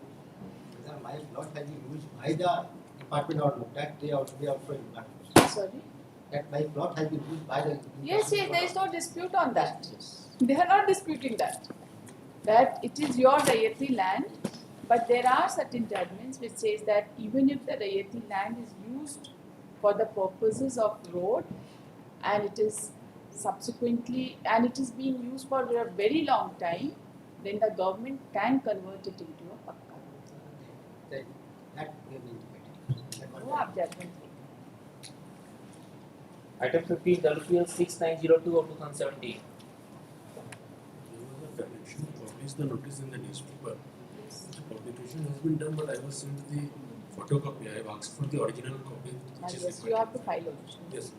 Whether my plot has been used by the department or not, that they also impact. Sorry? That my plot has been used by the Yes, there is no dispute on that. They are not disputing that. That it is your Rayati land, but there are certain judgments which says that even if the Rayati land is used for the purposes of road and it is subsequently, and it is being used for a very long time, then the government can convert it into a Pakka road. That we have indicated. वो आप judgment लेंगे. Item 15, WPL 6902 of 2017. There was a direction to publish the notice in the newspaper. The publication has been done, but I was sent the photocopy. I have asked for the original copy, which is Yes, you have to file original. Yes.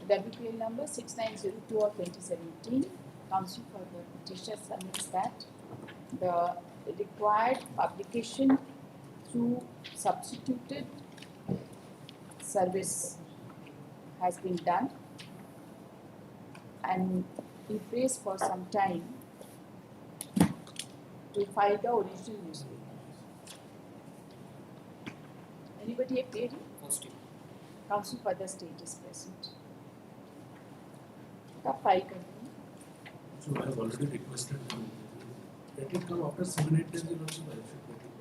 WPL number 6902 of 2017, Council for the Petitioner submits that the required publication through substituted service has been done and we prays for some time to file the original newspaper. Anybody a query? Council for the state is present. कब file कर देंगे? So I have already requested them. Let it come after 7-8 days. Also, I should get it.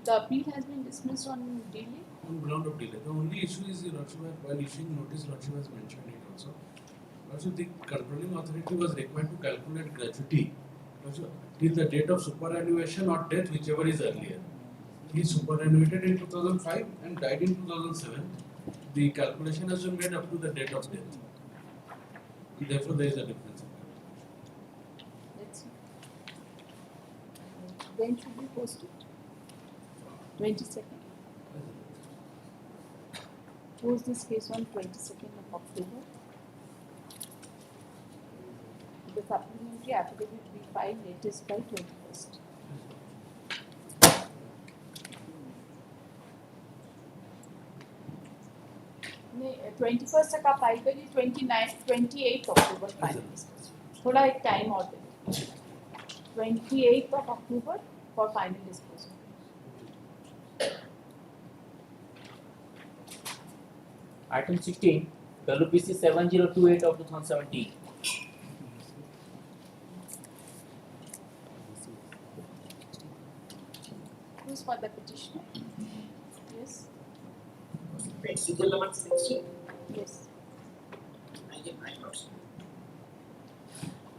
The appeal has been dismissed on delay. On ground of delay. The only issue is the Lordship, while issuing notice, Lordship has mentioned it also. Also, the controlling authority was required to calculate gratuity till the date of superannuation or death, whichever is earlier. He superannuated in 2005 and died in 2007. The calculation has been made up to the date of death. And therefore, there is a difference. Let's see. When should we post it? 22nd. Post this case on 22nd of October. The supplementary affidavit will be filed latest by 21st. नहीं 21st तक आप file करिए 28 अक्टूबर file थोड़ा एक time और दे 28th of October for final disposal. Item 16, WPC 7028 of 2017. Who's for the petitioner? Yes. Serial number 16. Yes. I give my notes.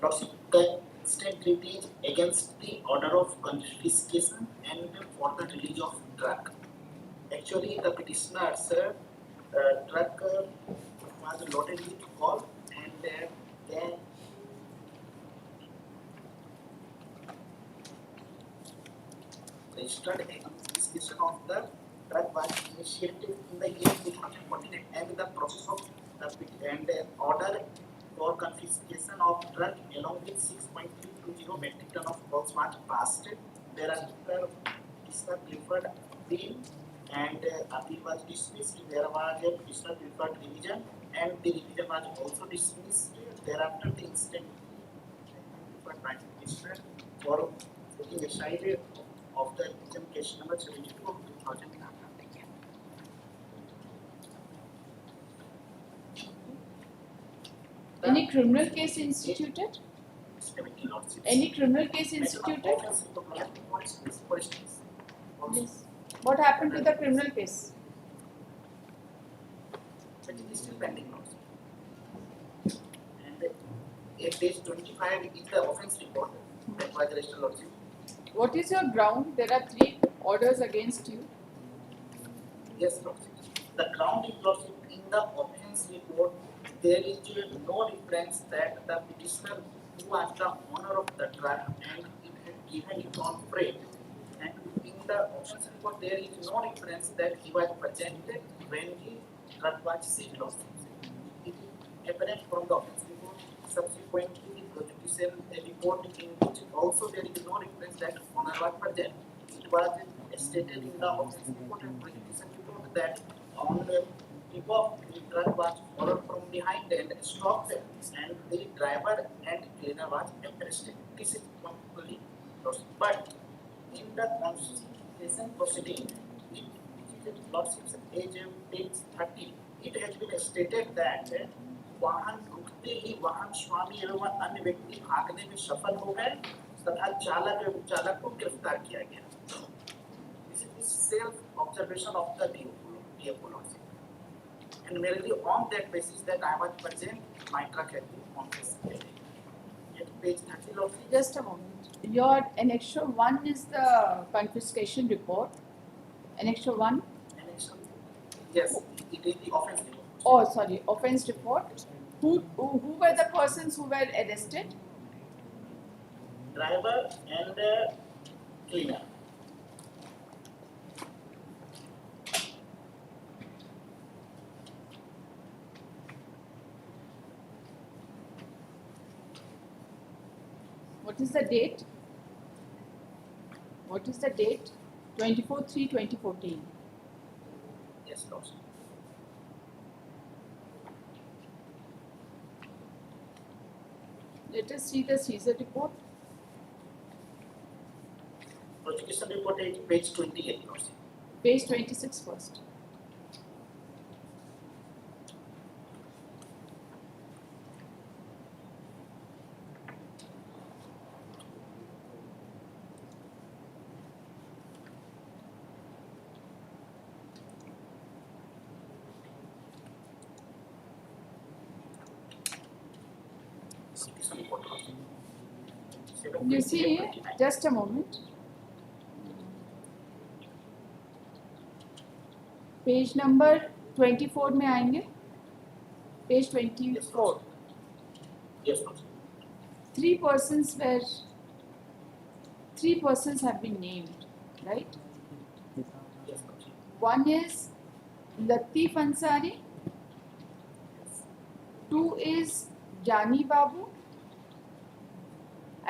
Constant litigation against the order of confiscation and for the release of drug. Actually, the petitioner's drug was loaded with alcohol and then registered a confiscation of the drug was initiated in the year 2014 and the process of the order for confiscation of drug along with 6.320 metric ton of drugs was passed. Thereafter, petitioner preferred appeal and appeal was dismissed. There was a petitioner preferred revision and the revision was also dismissed. Thereafter, the incident preferred by petitioner for taking aside of the case number 72 of 2000. Any criminal case instituted? Any criminal case instituted? Yes. What happened to the criminal case? It is still pending now. And at page 25 is the offence report that was registered also. What is your ground? There are 3 orders against you. Yes, Lordship. The ground is, Lordship, in the offence report, there is no reference that the petitioner who was the owner of the drug and it had given it on freight. And in the offence report, there is no reference that he was presented when the drug was seized, Lordship. It is apparent from the offence report. Subsequently, the judicial report in which also there is no reference that owner was present. It was stated in the offence report and prosecution report that on the tip of the truck was followed from behind and stopped, and the driver and cleaner was arrested. This is completely lost. But in the confiscation proceeding, Lordship's page 30, it has been stated that वाहन रुकते ही वाहन स्वामी एवं अन्य व्यक्ति भागने में सफल हो गए तथा चालक एवं चालक को गिरफ्तार किया गया. This is the self-observation of the DFO Lordship. And merely on that basis that I was present, my truck had been confiscated. At page 30, Lordship. Just a moment. Your annexure 1 is the confiscation report. Annexure 1? Annexure, yes, it is the offence report. Oh, sorry, offence report. Who were the persons who were arrested? Driver and cleaner. What is the date? What is the date? 24/3/2014. Yes, Lordship. Let us see the seizure report. Prosecution report is page 28, Lordship. Page 26 first. You see, just a moment. Page number 24 में आएंगे. Page 24. Yes, Lordship. 3 persons have been named, right? Yes, Lordship. One is Latif Ansari. 2 is Jani Babu.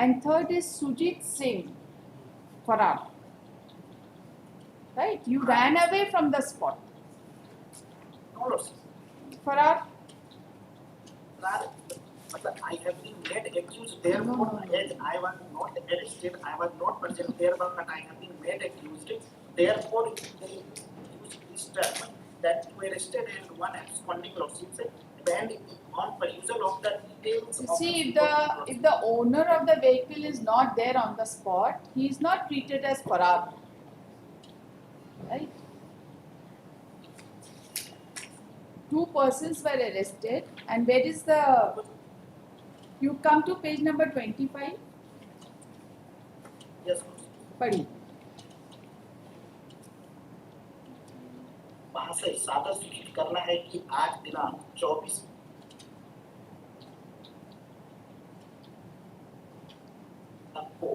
And 3rd is Sujit Singh, Farar. Right? You ran away from the spot. No, Lordship. Farar? I have been made accused, therefore, as I was not arrested, I was not present there, but I have been made accused, therefore, they use this term that you arrested and one absconding, Lordship, and on perusal of the details of See, if the owner of the vehicle is not there on the spot, he is not treated as Farar. Right? 2 persons were arrested, and where is the... You come to page number 25. Yes, पढ़िए. वहाँ से सादा सूचित करना है कि आज दिनांक 24 आपको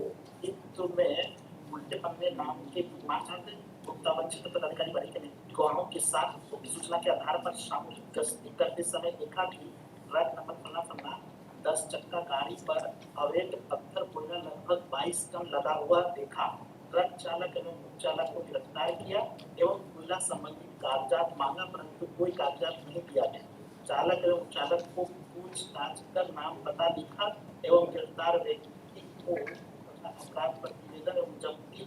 एक में उल्टे पन्ने नाम के मानदंड गुप्ता वंचित पदाधिकारी बने के गवाहों के साथ सूचना के आधार पर सामूहिक गश्ती करते समय देखा कि ट्रक नंबर फला 10 चक्का गाड़ी पर अवैध पत्थर कोयला लगभग 22 टन लदा हुआ देखा. ट्रक चालक एवं उप चालक को गिरफ्तार किया एवं कोयला संबंधित कागजात मांगा, परंतु कोई कागजात नहीं दिया गया. चालक एवं चालक को पूछताछ कर नाम पता लिखा एवं गिरफ्तार व्यक्ति को अपराध प्रतिवेदन एवं जब्ती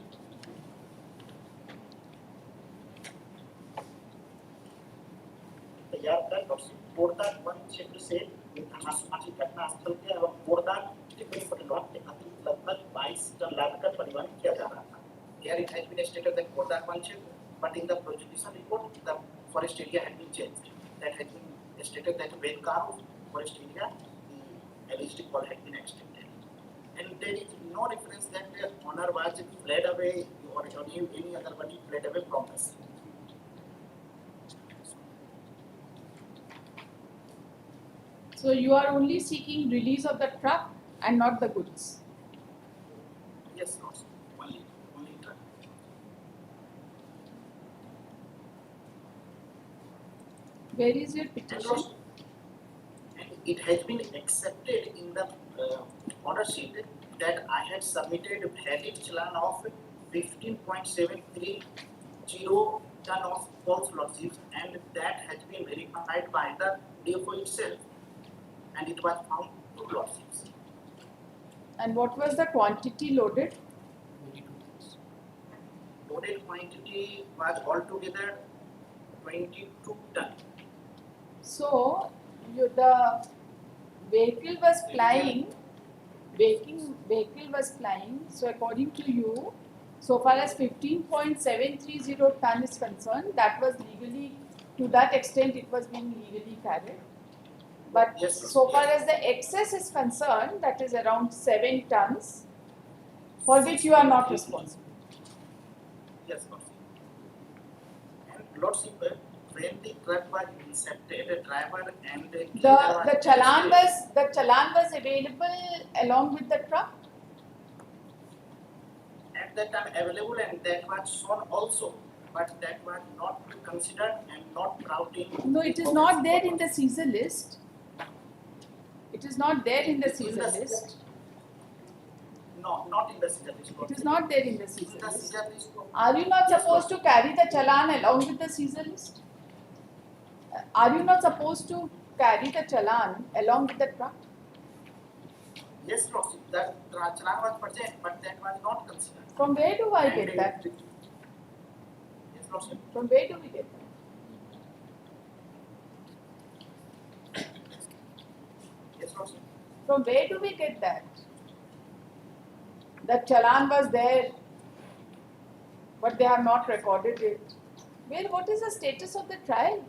तैयार कर कोरदाग वन क्षेत्र से थानासमाची घटना स्थल के एवं कोरदाग टिप्पणी परिवहन के अतिरिक्त लगभग 22 टन लादकर परिवहन किया जा रहा था. Here it has been stated that Kordag वन क्षेत्र, but in the prosecution report the forest area had been changed. That had been stated that Venkaru forest area, the alleged call had been extended, and there is no reference that owner was fled away or any other body fled away from us. So you are only seeking release of the truck and not the goods. Yes, Lord, only truck. Where is your petition? And it has been accepted in the order sheet that I had submitted a valid challan of 15.730 ton of false losses, and that has been verified by the DFO itself, and it was found true losses. And what was the quantity loaded? Loaded quantity was altogether 22 ton. So the vehicle was flying. Vehicle was flying. So according to you, so far as 15.730 ton is concerned, that was legally, to that extent, it was being legally carried. But Yes, so far as the excess is concerned, that is around 7 tons, for which you are not responsible. Yes, Lordship. And Lordship, when the truck was incepted, the driver and the The challan was available along with the truck. at that time available, and that was shown also, but that was not considered and not brought in. No, it is not there in the Caesar list. It is not there in the Caesar list. No, not in the Caesar list. It is not there in the Caesar In the list. Caesar list. Are you not supposed to carry the challan along with the Caesar list? Are you not supposed to carry the challan along with the truck? Yes, Lordship, that challan was present, but that was not considered. From where do I And get that? Yes, Lordship. From where do we get that? Yes, Lordship. From where do we get that? That challan was there, but they have not recorded it. Well, what is the status of the trial?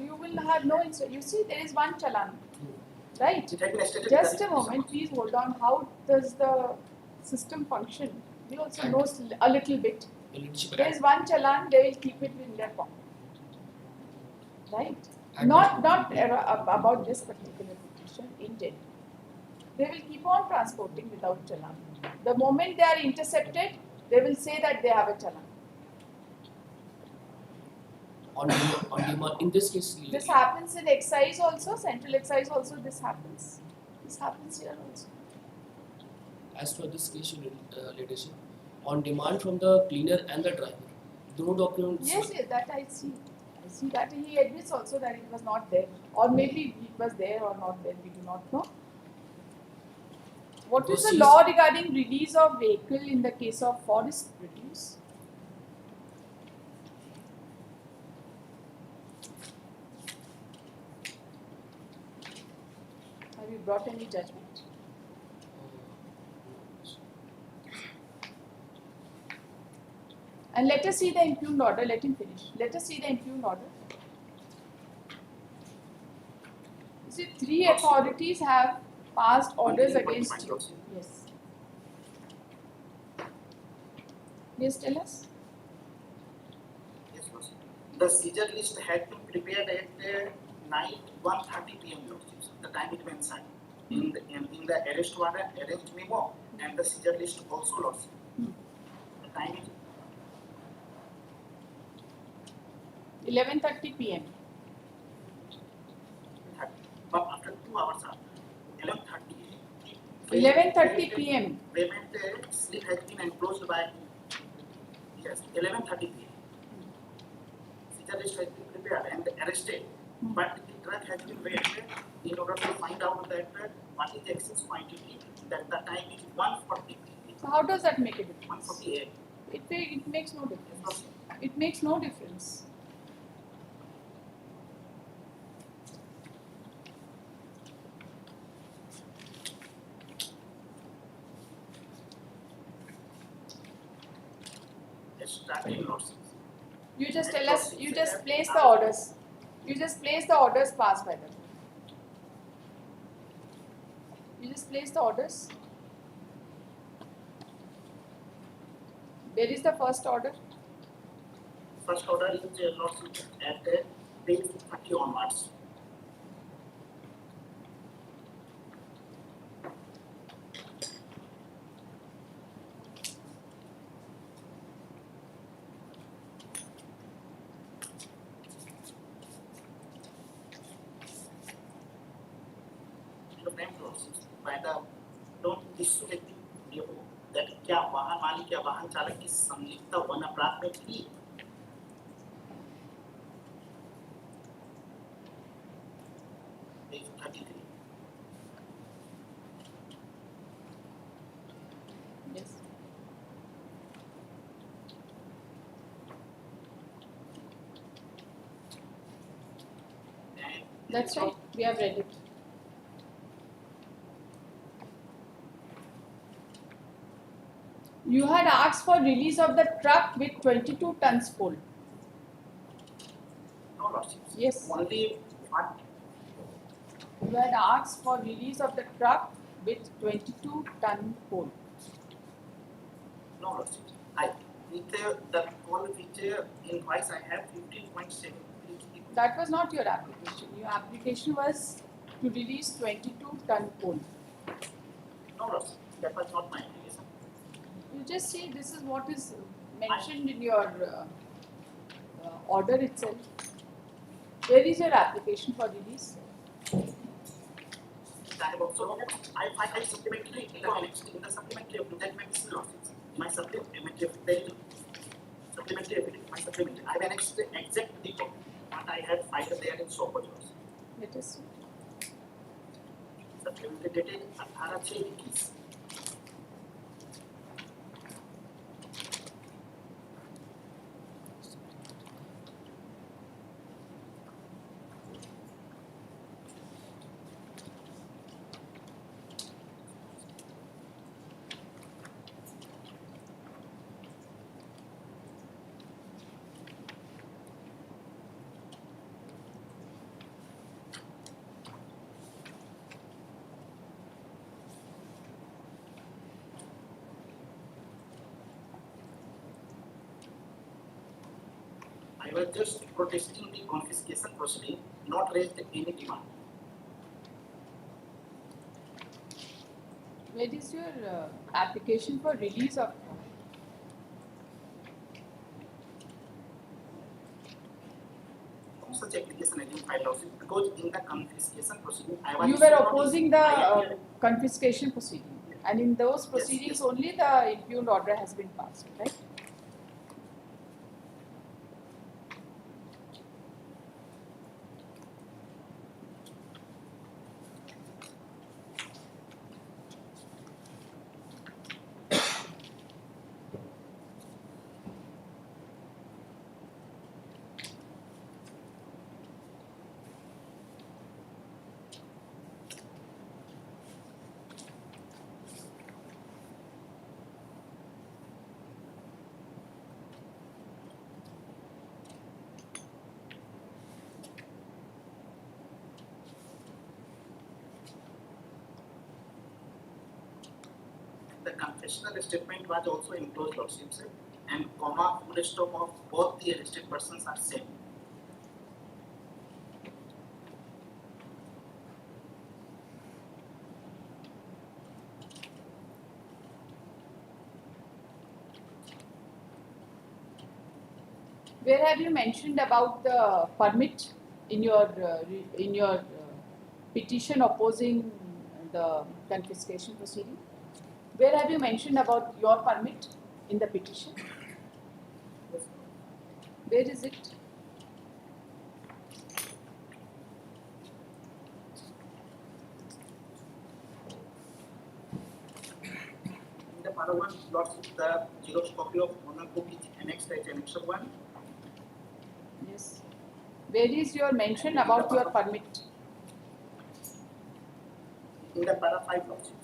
You will have no answer. You see, there is one challan, right? Just a moment, please hold on. How does the system function? We also know a little bit. There is one challan, they will keep it in their pocket. Right? Not about this particular petition, in general. They will keep on transporting without challan. The moment they are intercepted, they will say that they have a challan. On demand, in this case, This happens in excise also, central excise also, this happens. This happens here also. as for this case litigation, on demand from the cleaner and the driver, no documents. Yes, that I see. I see that he admits also that it was not there. Or maybe it was there or not there, we do not know. What is the law regarding release of vehicle in the case of forest produce? Have you brought any judgment? And let us see the impugned order. Let him finish. Let us see the impugned order. You see, 3 authorities have passed orders against you. Yes. Yes, tell us. Yes, Lordship. The seizure list had been prepared at night 1:30 p.m. Lordship. The time it mentioned in the arrest warrant, arrest memo, and the seizure list also, Lordship. The time is 11:30 p.m. but after 2 hours after 11:30. 11:30 p.m. Payment slip has been enclosed by 11:30 p.m. Seizure list has been prepared and arrested, but the truck has been waited in order to find out that what is the excess quantity. That the time is 1:40 p.m. So how does that make a difference? 1:48. It makes no difference. It makes no difference. Starting Lordship. You just tell us, you just place the orders. You just place the orders passed by them. You just place the orders. Where is the first order? First order is Lordship at page 30 onwards. By the don't dissuade that क्या वाहन मालिक या वाहन चालक की संलिप्तता one अपराध में थी page 33. Yes. That's right. We have read it. You had asked for release of the truck with 22 tons full. No, Lordship. Yes. Only what? You had asked for release of the truck with 22 ton full. No, Lordship. I with the call which invoice I have 15.7. That was not your application. Your application was to release 22 ton full. No, Lordship. That was not my application. You just see this is what is mentioned in your order itself. Where is your application for release? So I find supplementary in the supplementary of that may be still losses. My supplementary my supplementary. I have annexed the exact depot what I had filed there in Sokolos. Let us see. Supplementary dated 18/6/21. I was just protesting the confiscation proceeding, not raised any demand. Where is your application for release of? Such application I didn't file lawsuit because in the confiscation proceeding I was. You were opposing the confiscation proceeding, and in those proceedings only the impugned order has been passed, right? The confessional statement was also enclosed, Lordship, and comma full stop of both the arrested persons are same. Where have you mentioned about the permit in your petition opposing the confiscation proceeding? Where have you mentioned about your permit in the petition? Where is it? In the Para 1, Lordship, the Xerox copy of owner book is annexed as Annex 1. Yes. Where is your mention about your permit? In the Para 5, Lordship,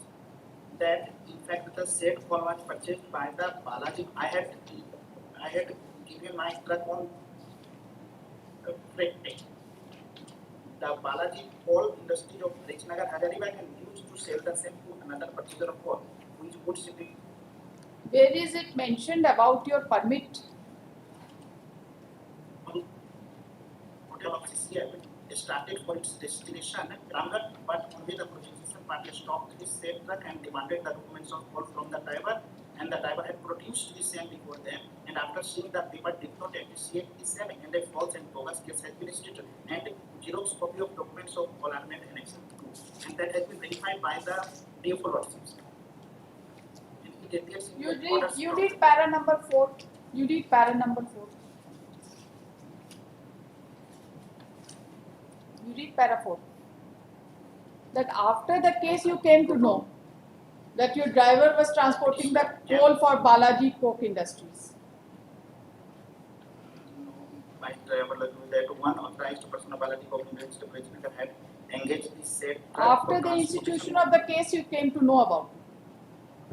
that in fact the said call was purchased by the Balaji. I had given my truck on freight pay. The Balaji Coal Industry of Rajnagar Hazaribagh can use to sell the same to another purchaser of coal, which would simply Where is it mentioned about your permit? hotel of CCL started for its destination, Ramgarh, but only the prosecution party stopped his said truck and demanded the documents of coal from the driver, and the driver had produced the same before them, and after seeing that paper did not appreciate the same, and a false and bogus case has been stated, and Xerox copy of documents of all are made annexed to, and that has been verified by the DFO lordships. And it appears in the orders You from- did para number 4. You did para number 4. You read para 4. That after the case you came to know that your driver was transporting the coal for Balaji Coke Industries. My driver that one authorized person of Balaji Coke Industries, the president had engaged the said truck After for the transportation. institution of the case you came to know about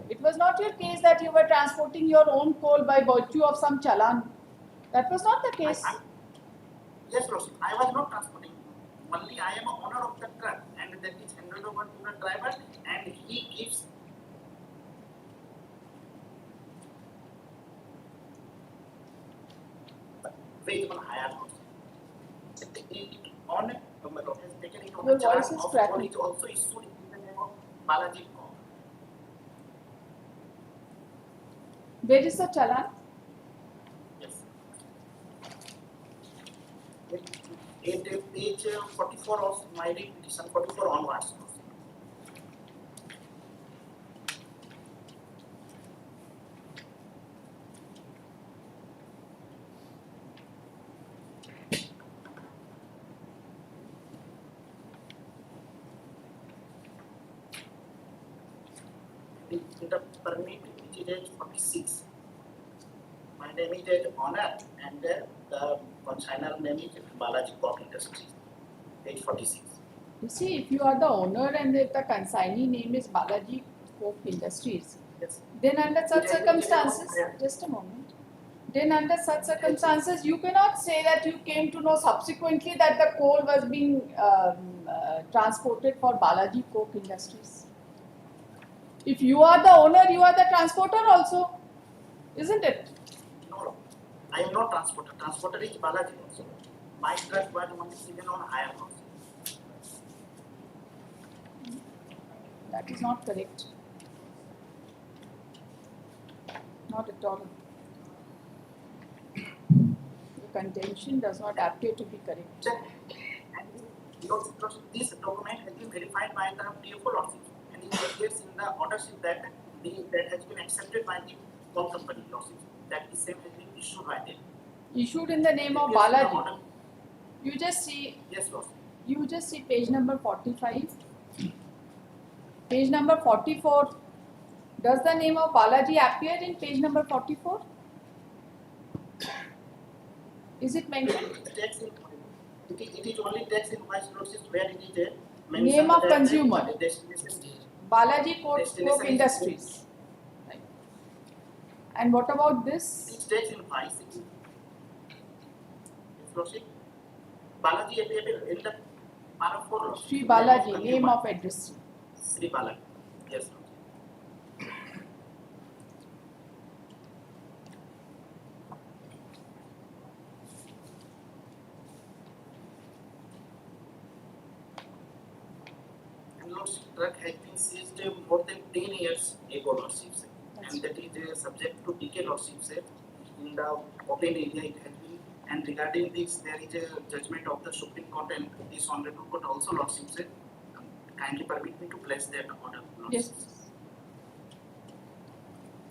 it. It was not your case that you were transporting your own coal by virtue of some challan. That was not the case. Yes, Lordship, I was not transporting. Only I am a owner of the truck, and that is handed over to the driver, and he gives. Wait on higher Lordship. On has taken it on Your the challan voice is of cracking. coal is also issued in the name of Balaji Coke. Where is the challan? Yes. At page 44 of my petition, 44 onwards. The permit which is 46. My name is Honor, and the consigner name is Balaji Coke Industries, page 46. You see, if you are the owner and if the consignee name is Balaji Coke Industries, Yes. then under such circumstances, just a moment, then under such circumstances, you cannot say that you came to know subsequently that the coal was being transported for Balaji Coke Industries. If you are the owner, you are the transporter also, isn't it? No, I am not transporter. Transporter is Balaji also. My truck was only given on hire also. That is not correct. Not at all. The contention does not appear to be correct. And this document has been verified by the DFO lordship, and it appears in the order sheet that that has been accepted by the coal company lordship, that the same has been issued by them. Issued in the name of Appears in the Balaji. order. You just see. Yes, lordship. You just see page number 45. Page number 44. Does the name of Balaji appear in page number 44? Is it mentioned? It is only text in vice lordship where it is mentioned. Name of that consumer. the destination Balaji Coke Destination is- Industries. Right. And what about this? It states in vice. Yes, lordship. Balaji appeared in the paragraph. Sri Balaji, name of address. Sri Balaji. Yes, lordship. And lordship, truck has been seized more than 10 years ago, lordship, and that is subject to decay, lordship, in the open area it has been. And regarding this, there is a judgment of the Supreme Court, and this honorable court also, lordship, kindly permit me to place that order, lordship. Yes.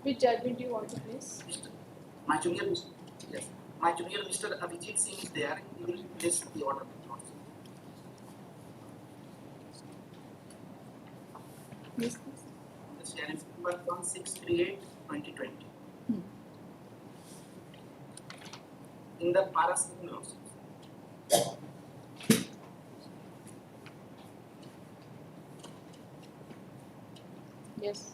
Which judgment do you want to place? My junior, yes, my junior Mr. Abhijit Singh is there. He will place the order, lordship. Yes, please. The CRF number 1638/2020. In the parasite lordship. Yes.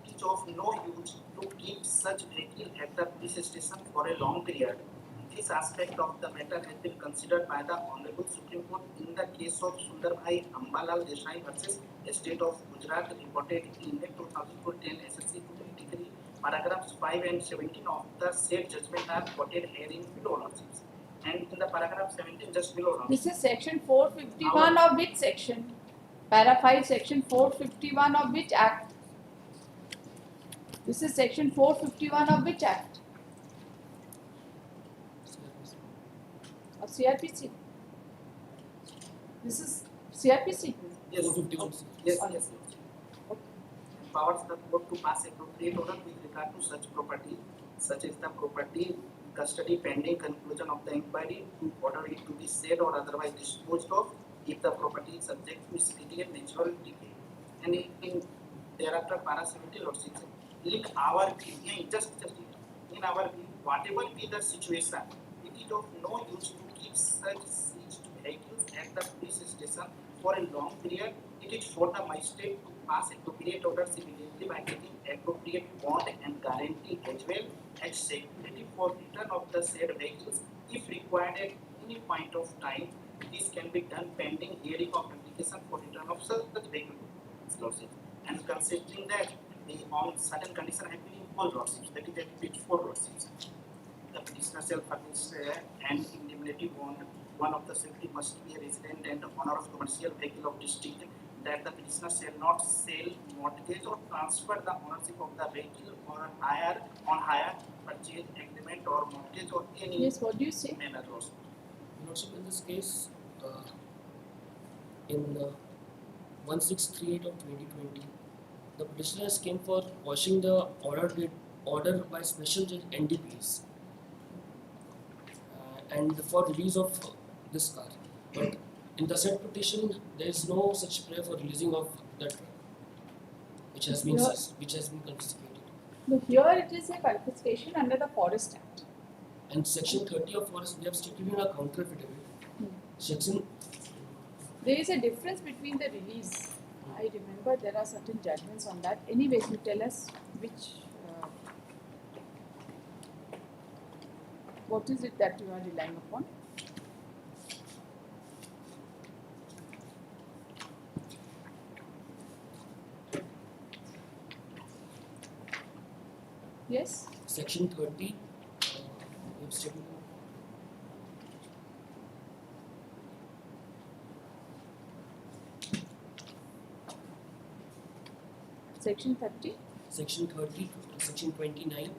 It is of no use to keep such vehicle at the police station for a long period. This this aspect of the matter has been considered by the Honorable Supreme Court in the case of Sundarbhai Ambalal Desai versus State of Gujarat, reported in the 2010 SSC 2 degree. Paragraphs 5 and 17 of the said judgment are quoted herein below, lordships. And in the paragraph 17 just below, lordships. This is section 451 of which section? Para 5, section 451 of which act? This is section 451 of which act? Of CRPC. This is CRPC. Yes. 451. Yes, yes. Empowers the court to pass appropriate order with regard to such property, such as the property custody pending conclusion of the inquiry, to order it to be said or otherwise disposed of if the property is subject to speedy and natural decay. And in thereafter para 70 lordships, in our view, in our view, whatever be the situation, it is of no use to keep such seized vehicles at the police station for a long period. It is for the magistrate to pass appropriate orders immediately by taking appropriate bond and guarantee as well as security for return of the said vehicles if required at any point of time. This can be done pending hearing of application for return of such vehicles. And considering that on certain conditions have been imposed, lordships, that is at page 4, lordships. The petitioner shall furnish an indemnity bond. One of the safety must be a resident and owner of commercial vehicle of district, that the petitioner shall not sell, mortgage or transfer the ownership of the vehicle or hire on hire, purchase agreement or mortgage or any Yes, what do you say? manner, lordships. Lordship, in this case, in 1638 of 2020, the petitioners came for quashing the order by special judge NDPs and for release of this car. But in the said petition, there is no such prayer for releasing of that car, which has been confiscated. No, here it is a confiscation under the Forest Act. And section 30 of forest, we have stated in a counter affidavit. Section. There is a difference between the release. I remember there are certain judgments on that. Anyways, you tell us which. What is it that you are relying upon? Yes? Section 30. We have stated. Section 30? Section 30, section 29.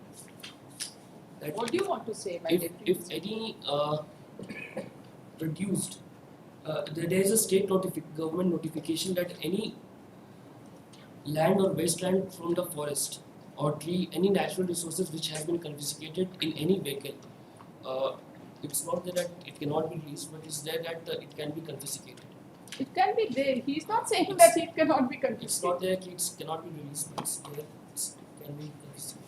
That What do you want to say by if any reduced, there is a state government notification that any land or wasteland from the forest or tree, any natural resources which has been confiscated in any vehicle, it's not there that it cannot be released, but it's there that it can be confiscated. It can be there. He is not saying that it cannot be confiscated. It's not there, it cannot be released, but it's there, it can be confiscated.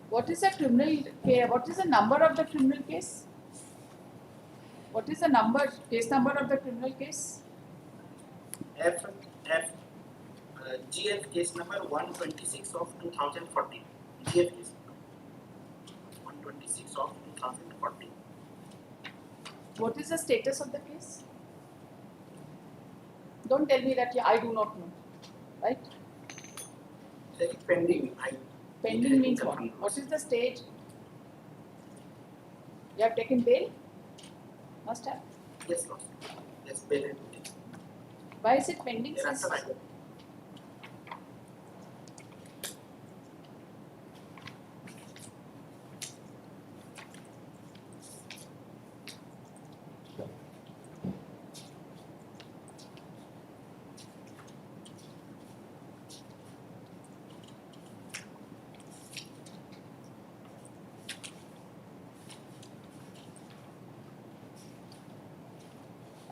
What is the criminal case? What is the number of the criminal case? What is the case number of the criminal case? GF case number 126 of 2014. GF case number 126 of 2014. What is the status of the case? Don't tell me that I do not know, right? Pending. Pending means what? What is the stage? You have taken bail? Must have. Yes, Lord. Yes, bail. Why is it pending? Yes, sir.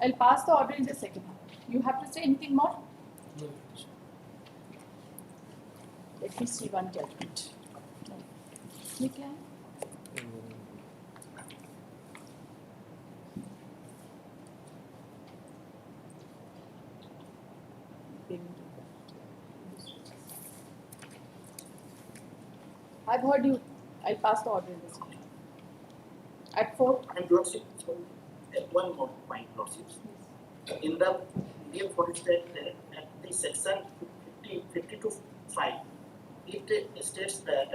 I'll pass the order in the second half. You have to say anything more? No. Let me see one judgment. You can. payment of that. I've heard you. I'll pass the order in this one. At 4. And Lordship, one more point, Lordship. In the Indian Forest Act, at the section 52(5), it states that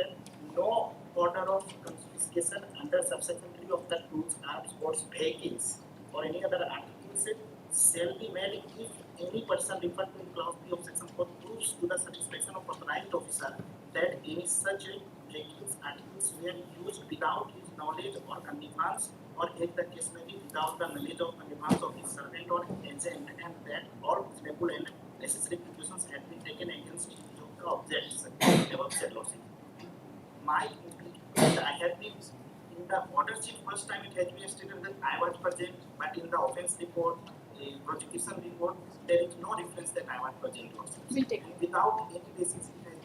no order of confiscation under subsection 3 of the tools, arms, sports vehicles, or any other articles shall be made if any person referred to in clause 3 of section 4 proves to the satisfaction of authorized officer that any such vehicles, articles were used without his knowledge or connivance, or if the case may be without the knowledge or connivance of his servant or agent, and that all reasonable and necessary precautions had been taken against the objects above said Lordship. My and I have been in the order sheet first time it has been stated that I was present, but in the offence report, prosecution report, there is no reference that I was present. We'll take it. Without any basis, it has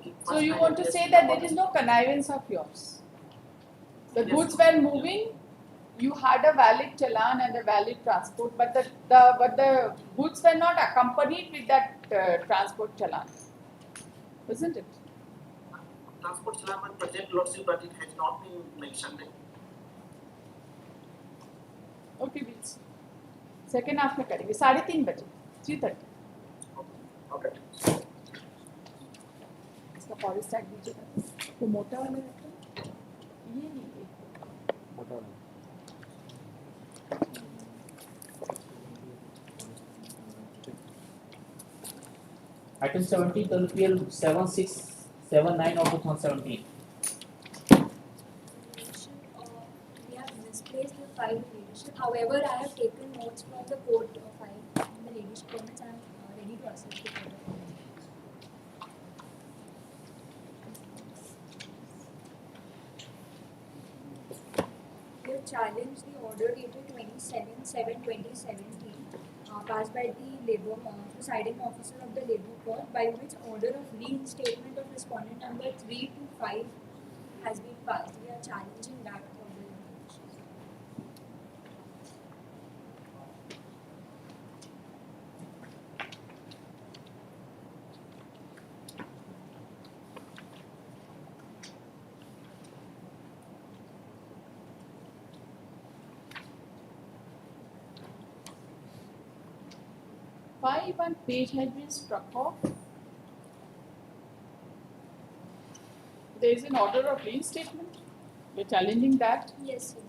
been. So you want to say that there is no connivance of yours? The goods were moving, you had a valid challan and a valid transport, but the goods were not accompanied with that transport challan, isn't it? Transport challan was present, Lordship, but it has not been mentioned. Okay, we'll see. Second half में करेंगे 3:30 बजे 3:30. Okay. इसका forest tag दीजिएगा. तो मोटा वाला रखो. ये नहीं ये. मोटा वाला. Item 17, WPL 7679 of 2017. We have misplaced the file of leadership. However, I have taken notes from the court file in the leadership comments. I am ready to accept the court comments. We have challenged the order dated 27/7/2017 passed by the Labour presiding officer of the Labour Court, by which order of reinstatement of respondent number 3 to 5 has been passed. We are challenging that order. One page has been struck off. There is an order of reinstatement. We are challenging that. Yes, sir.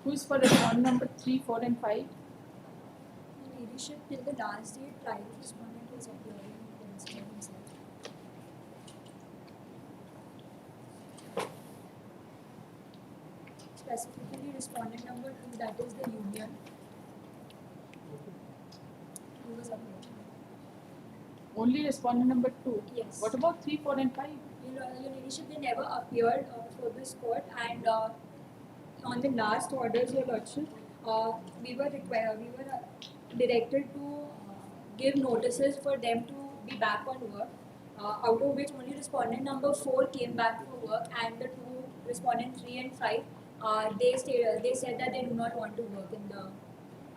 Who is for respondent number 3, 4, and 5? Leadership till the last date, private respondent was appearing himself. Specifically, respondent number 2, that is the union, who was appearing. Only respondent number 2? Yes. What about 3, 4, and 5? Your Lordship, they never appeared for this court, and on the last orders, Your Lordship, we were directed to give notices for them to be back on work, out of which only respondent number 4 came back for work, and the two respondent 3 and 5, they said that they do not want to work in the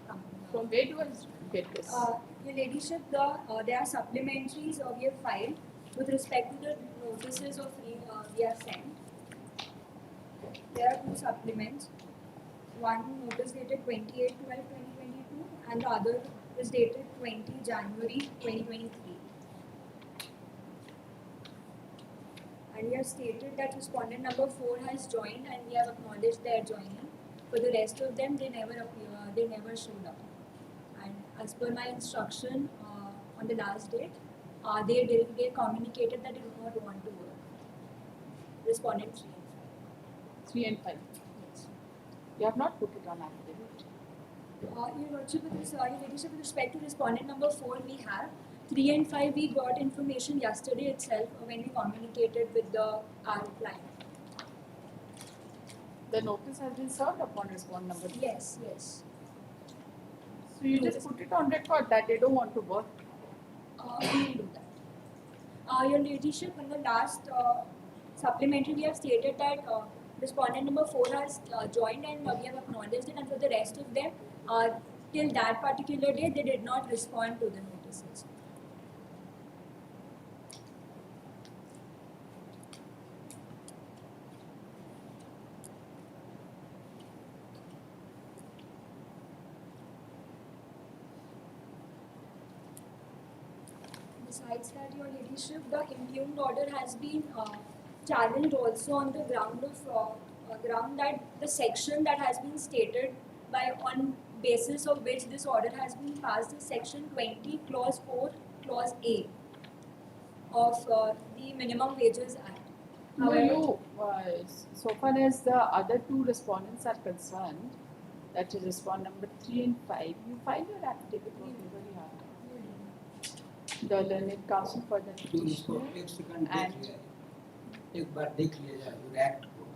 company. From where do I get this? Your Ladyship, there are supplementaries we have filed with respect to the notices of we have sent. There are two supplements. One notice dated 28/12/2022 and the other is dated 20 January 2023. And we have stated that respondent number 4 has joined and we have acknowledged their joining. For the rest of them, they never showed up. And as per my instruction on the last date, they communicated that they do not want to work. Respondent 3 and 5. Yes. You have not put it on affidavit. Your Lordship, with respect to respondent number 4, we have 3 and 5. We got information yesterday itself when we communicated with our client. The notice has been served upon respondent number 3. Yes, yes. So you just put it on record that they don't want to work. We will do that. Your Ladyship, in the last supplementary, we have stated that Respondent number 4 has joined and we have acknowledged it, and for the rest of them, till that particular day, they did not respond to the notices. Besides that, Your Ladyship, the impugned order has been challenged also on the ground of ground that the section that has been stated by on basis of which this order has been passed is section 20 clause 4 clause A of the Minimum Wages Act. No, However, you, so far as the other two respondents are concerned, that is respondent number 3 and 5, you file your affidavit whatever you have. The learned counsel for the तो इसको petitioner एक second and देख लिया एक बार देख लिया जाए act को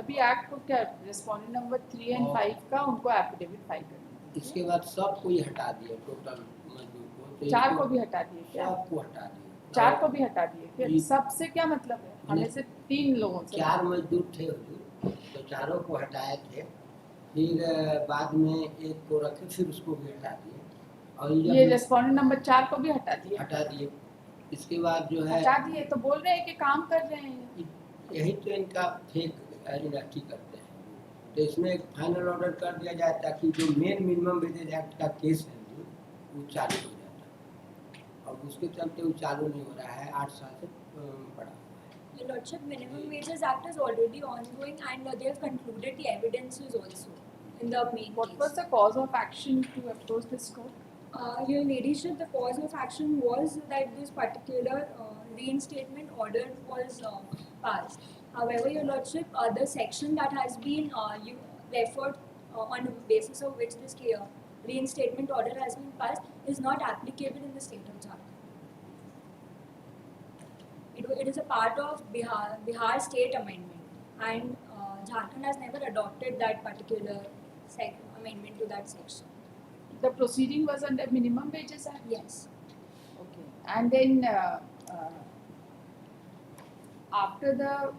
अभी एक्ट को क्या respondent number 3 and 5 का उनको affidavit फाइल करना है। इसके बाद सब कोई हटा दिया टोटल मजदूर को तो चार इसको को भी हटा दिए क्या? सबको हटा दिया चार को भी हटा दिए फिर ये- सबसे क्या मतलब है? हमें से 3 लोगों से चार मजदूर थे हुजूर तो चारों को हटाए थे फिर बाद में एक को रखे फिर उसको भी हटा दिए और ये respondent number 4 को भी हटा दिए। हटा दिए इसके बाद जो है हटा दिए तो बोल रहे हैं कि काम कर रहे हैं। यही तो इनका फेक आइडेंटिटी करते हैं तो इसमें एक फाइनल ऑर्डर कर दिया जाए ताकि जो मेन मिनिमम वेजेज एक्ट का केस है वो चालू हो जाता और उसके चलते वो चालू नहीं हो रहा है 8 साल से पड़ा Your Lordship, Minimum Wages Act is already ongoing and they have concluded the evidences also in the main What case. was the cause of action to approach this court? Your Ladyship, the cause of action was that this particular reinstatement order was passed. However, Your Lordship, the section that has been you referred on the basis of which this reinstatement order has been passed is not applicable in the state of Jharkhand. It is a part of Bihar State Amendment, and Jharkhand has never adopted that particular amendment to that section. The proceeding was under Minimum Wages Act? Yes. Okay. And then after the,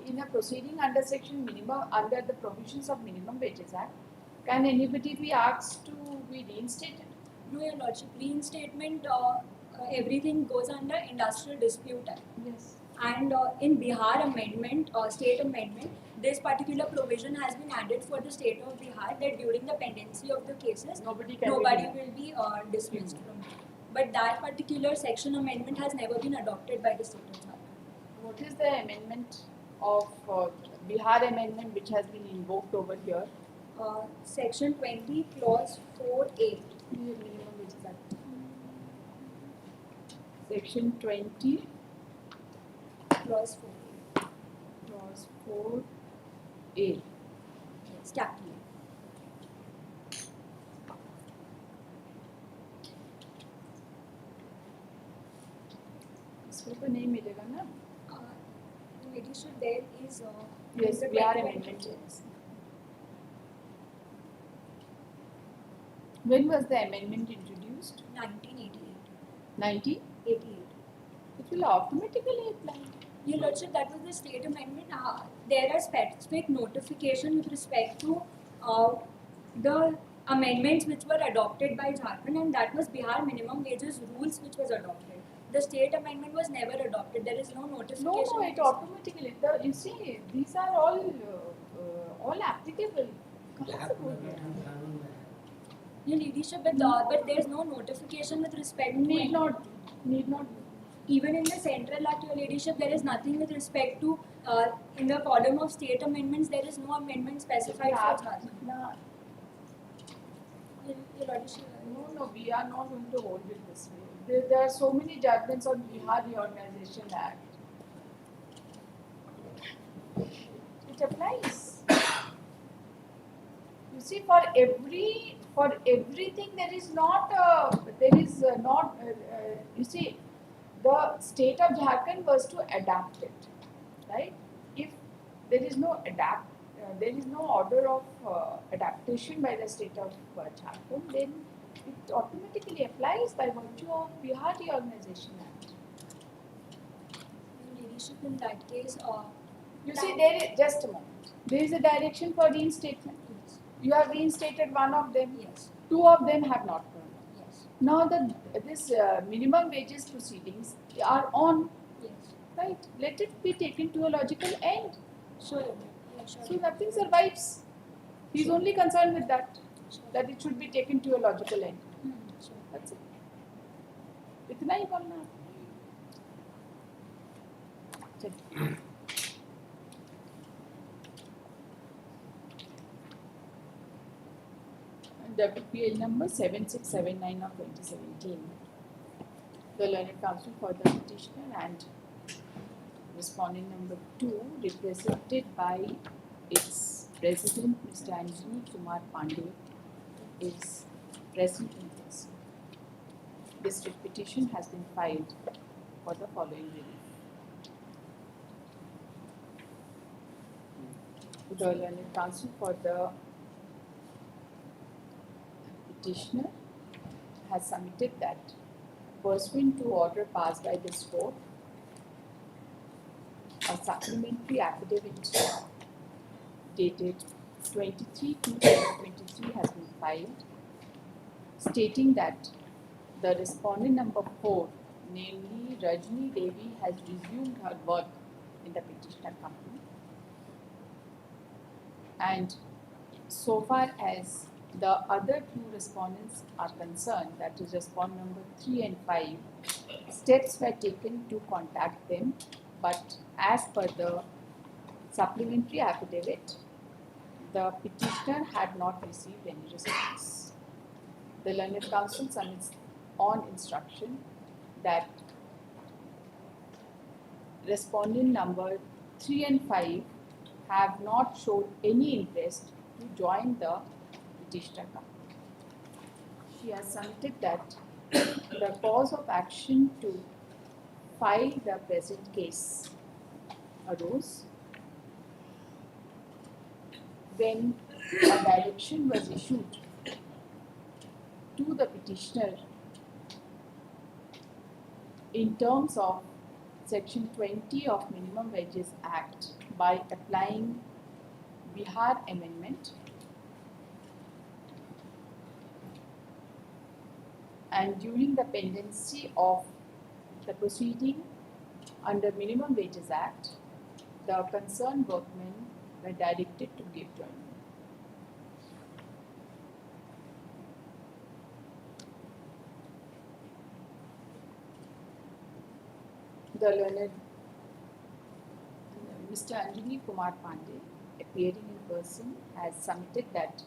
in a proceeding under section minimum, under the provisions of Minimum Wages Act, can anybody be asked to be reinstated? No, Your Lordship, reinstatement, everything goes under Industrial Dispute Act. Yes. And in Bihar amendment, state amendment, this particular provision has been added for the state of Bihar that during the pendency of the cases, nobody will be dismissed from it. But that particular section amendment has never been adopted by the state of Jharkhand. What is the amendment of Bihar amendment which has been invoked over here? Section 20, clause 4A. Minimum Wages Act. Section 20, clause 4A. Clause 4A. Yes, capital. इसको तो नहीं मिलेगा ना? Ladyship, there is Yes, the Bihar 2020 amendment. yes. When was the amendment introduced? 1988. 1988. It will automatically apply. Your Lordship, that was the state amendment. There are specific notification with respect to the amendments which were adopted by Jharkhand, and that was Bihar minimum wages rules which was adopted. The state amendment was never adopted. There is no notification. No, it automatically. You see, these are all applicable. कहाँ से बोल रहे हैं? Your Ladyship, but there is no notification with respect to Need not. Even in the Central Act, Your Ladyship, there is nothing with respect to, in the column of state amendments, there is no amendment specified for Jharkhand. No. Your Ladyship. No, we are not going to hold it this way. There are so many judgments on Bihar Reorganization Act. It applies. You see, for everything there is not. You see, the state of Jharkhand was to adapt it, right? If there is no there is no order of adaptation by the state of Jharkhand, then it automatically applies by virtue of Bihar Reorganization Act. Your Ladyship, in that case, You see, there is just a moment. There is a direction for reinstatement. You have reinstated one of them. Yes. Two of them have not turned up. Yes. Now this minimum wages proceedings are on. Yes. Right? Let it be taken to a logical end. Sure. Yeah, sure. So nothing survives. He is only concerned with that. That it should be taken to a logical end. Sure. That's it. इतना ही बोलना है. चलिए. WPL number 7679 of 2017. The learned counsel for the petitioner and respondent number 2, represented by its president, Mr. Anjani Kumar Pandey, is present in this. This petition has been filed for the following relief. The learned counsel for the petitioner has submitted that pursuant to order passed by this court, a supplementary affidavit dated 23/2/2023 has been filed, stating that the respondent number 4, namely Rajni Devi, has resumed her work in the petitioner company. And so far as the other two respondents are concerned, that is respondent number 3 and 5, steps were taken to contact them, but as per the supplementary affidavit, the petitioner had not received any response. The learned counsel submits on instruction that respondent number 3 and 5 have not shown any interest to join the petitioner company. She has submitted that the cause of action to file the present case arose when a direction was issued to the petitioner in terms of Section 20 of Minimum Wages Act by applying Bihar Amendment, and during the pendency of the proceeding under Minimum Wages Act, the concerned workmen were directed to give joining. The learned Mr. Anjani Kumar Pandey, appearing in person, has submitted that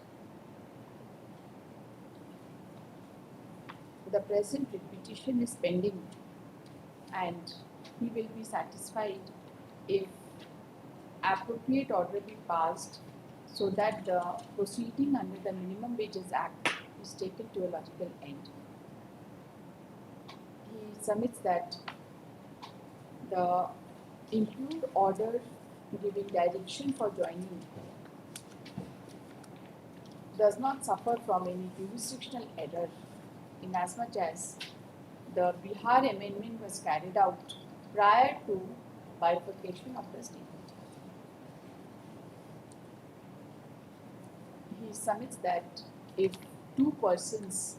the present petition is pending and he will be satisfied if appropriate order be passed so that the proceeding under the Minimum Wages Act is taken to a logical end. He submits that the improved order giving direction for joining does not suffer from any jurisdictional error, inasmuch as the Bihar Amendment was carried out prior to bifurcation of the state. He submits that if two persons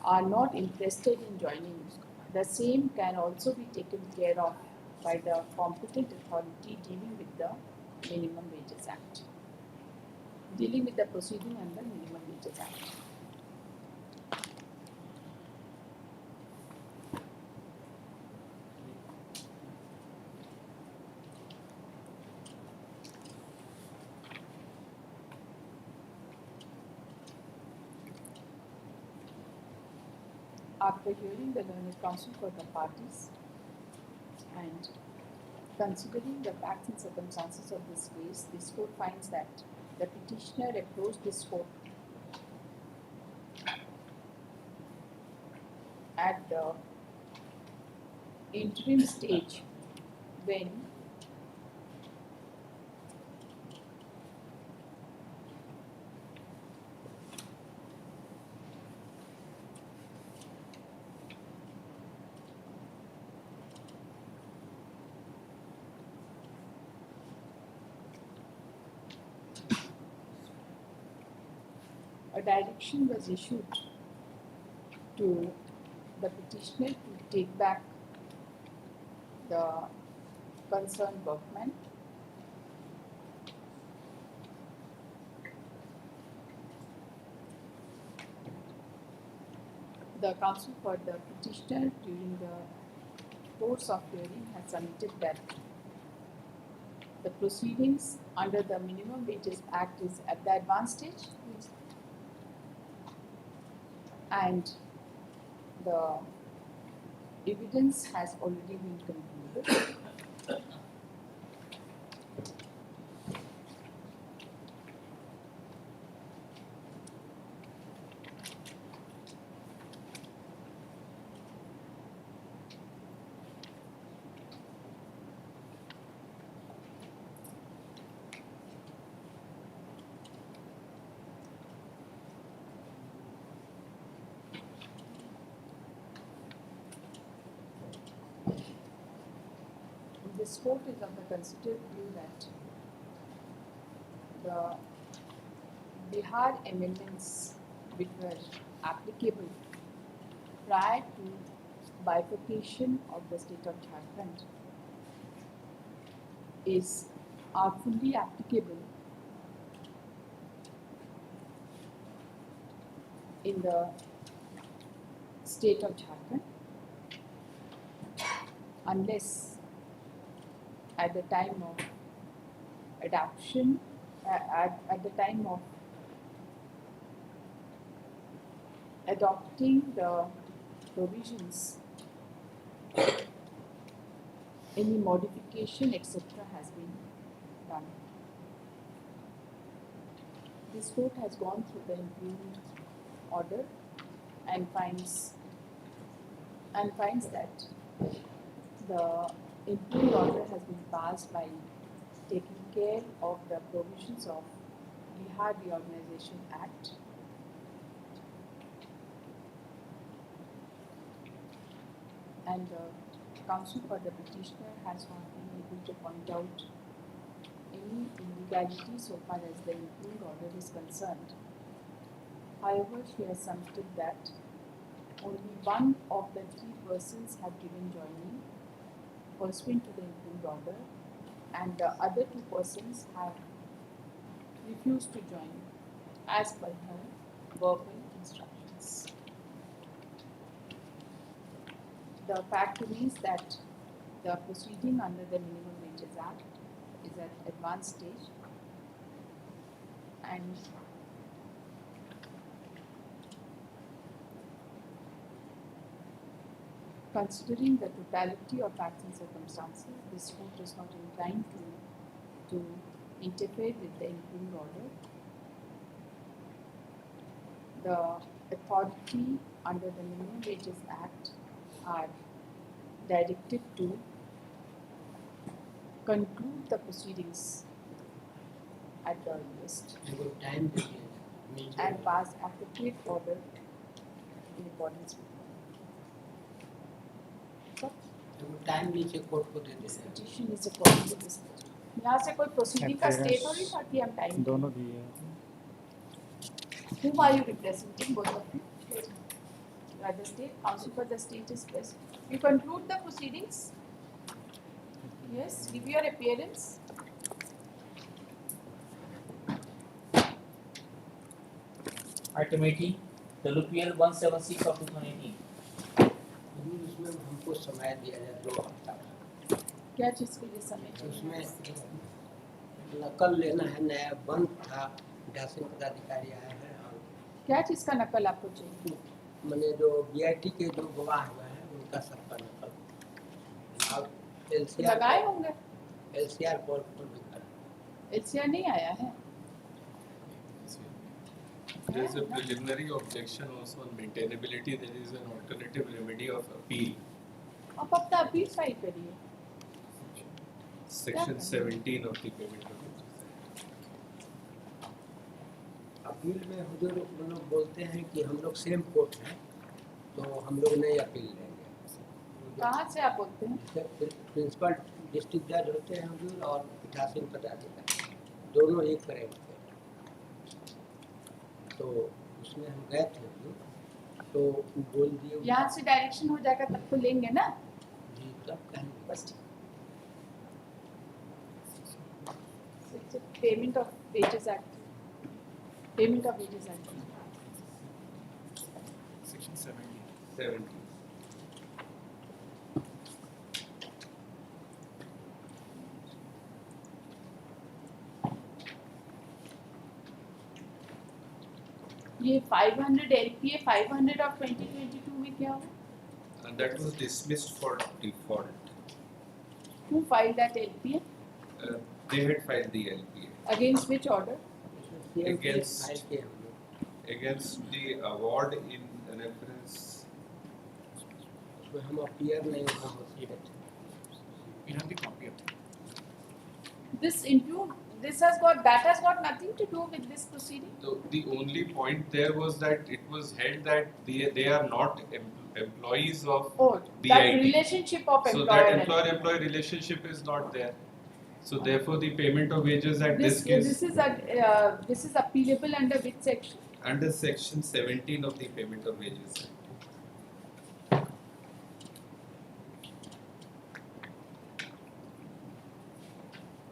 are not interested in joining, the same can also be taken care of by the competent authority dealing with the Minimum Wages Act, dealing with the proceeding under Minimum Wages Act. After hearing the learned counsel for the parties and considering the facts and circumstances of this case, this court finds that the petitioner approached this court at the interim stage when a direction was issued to the petitioner to take back the concerned workman. The counsel for the petitioner during the course of hearing has submitted that the proceedings under the Minimum Wages Act is at the advanced stage, and the evidence has already been concluded. This court is of the considered view that the Bihar amendments which were applicable prior to bifurcation of the state of Jharkhand are fully applicable in the state of Jharkhand unless at the time of adoption, at the time of adopting the provisions, any modification etc. has been done. This court has gone through the impugned order and finds that the impugned order has been passed by taking care of the provisions of Bihar Reorganization Act, and the counsel for the petitioner has not been able to point out any illegality so far as the impugned order is concerned. However, she has submitted that only one of the three persons have given joining pursuant to the impugned order, and the other two persons have refused to join as per her verbal instructions. The fact remains that the proceeding under the Minimum Wages Act is at advanced stage, and considering the totality of facts and circumstances, this court is not inclined to interfere with the impugned order. The authority under the Minimum Wages Act are directed to conclude the proceedings at the earliest and pass appropriate order in accordance with time नीचे court को दे this petition is according to this. यहाँ से कोई proceeding का stay थोड़ी था कि हम time दोनों दिए Whom are you representing, both of you? You are the state, counsel for the state is present. You conclude the proceedings? Yes, give your appearance. Ultimately, the LPL 176 of 2018. उसमें हमको समय दिया जाए 2 हफ्ता क्या चीज़ के लिए समय चाहिए? उसमें नकल लेना है, नया बंद था, पीठासीन पदाधिकारी आए हैं और क्या चीज़ का नकल आपको चाहिए? मैंने जो बीआईटी के जो गवाह हुए हैं उनका सबका नकल और एलसीआर लगाए होंगे? एलसीआर कोर्ट पर भी करा। एलसीआर नहीं आया है? There is a preliminary objection also on maintainability. There is an alternative remedy of appeal. आप अपना अपील फाइल करिए. Section 17 of the Payment Procedures Act. Appeal में हुजूर लोग बोलते हैं कि हम लोग सेम कोर्ट हैं, तो हम लोग नई अपील लेंगे। कहाँ से आप बोलते हैं? प्रिंसिपल डिस्ट्रिक्ट जज होते हैं हुजूर और पीठासीन पदाधिकारी दोनों एक करेंगे। तो उसमें हम गए थे अभी, तो वो बोल दिए यहाँ से डायरेक्शन हो जाएगा तब तो लेंगे ना जी तब कहेंगे बस payment of wages act payment of wages act Section 70. 70. ये 500 LPA 500 of 2022 में क्या हुआ? And that was dismissed for default. Who filed that LPA? They had filed the LPA. Against which order? Against the award in reference. उसमें हम appear नहीं होना होती है We have the copy of it. This has got nothing to do with this proceeding. So the only point there was that it was held that they are not employees of BIT. That relationship of So employer that and employer-employee relationship is not there. So therefore the payment of wages at this case this is appealable under which section? under section 17 of the payment of wages Act.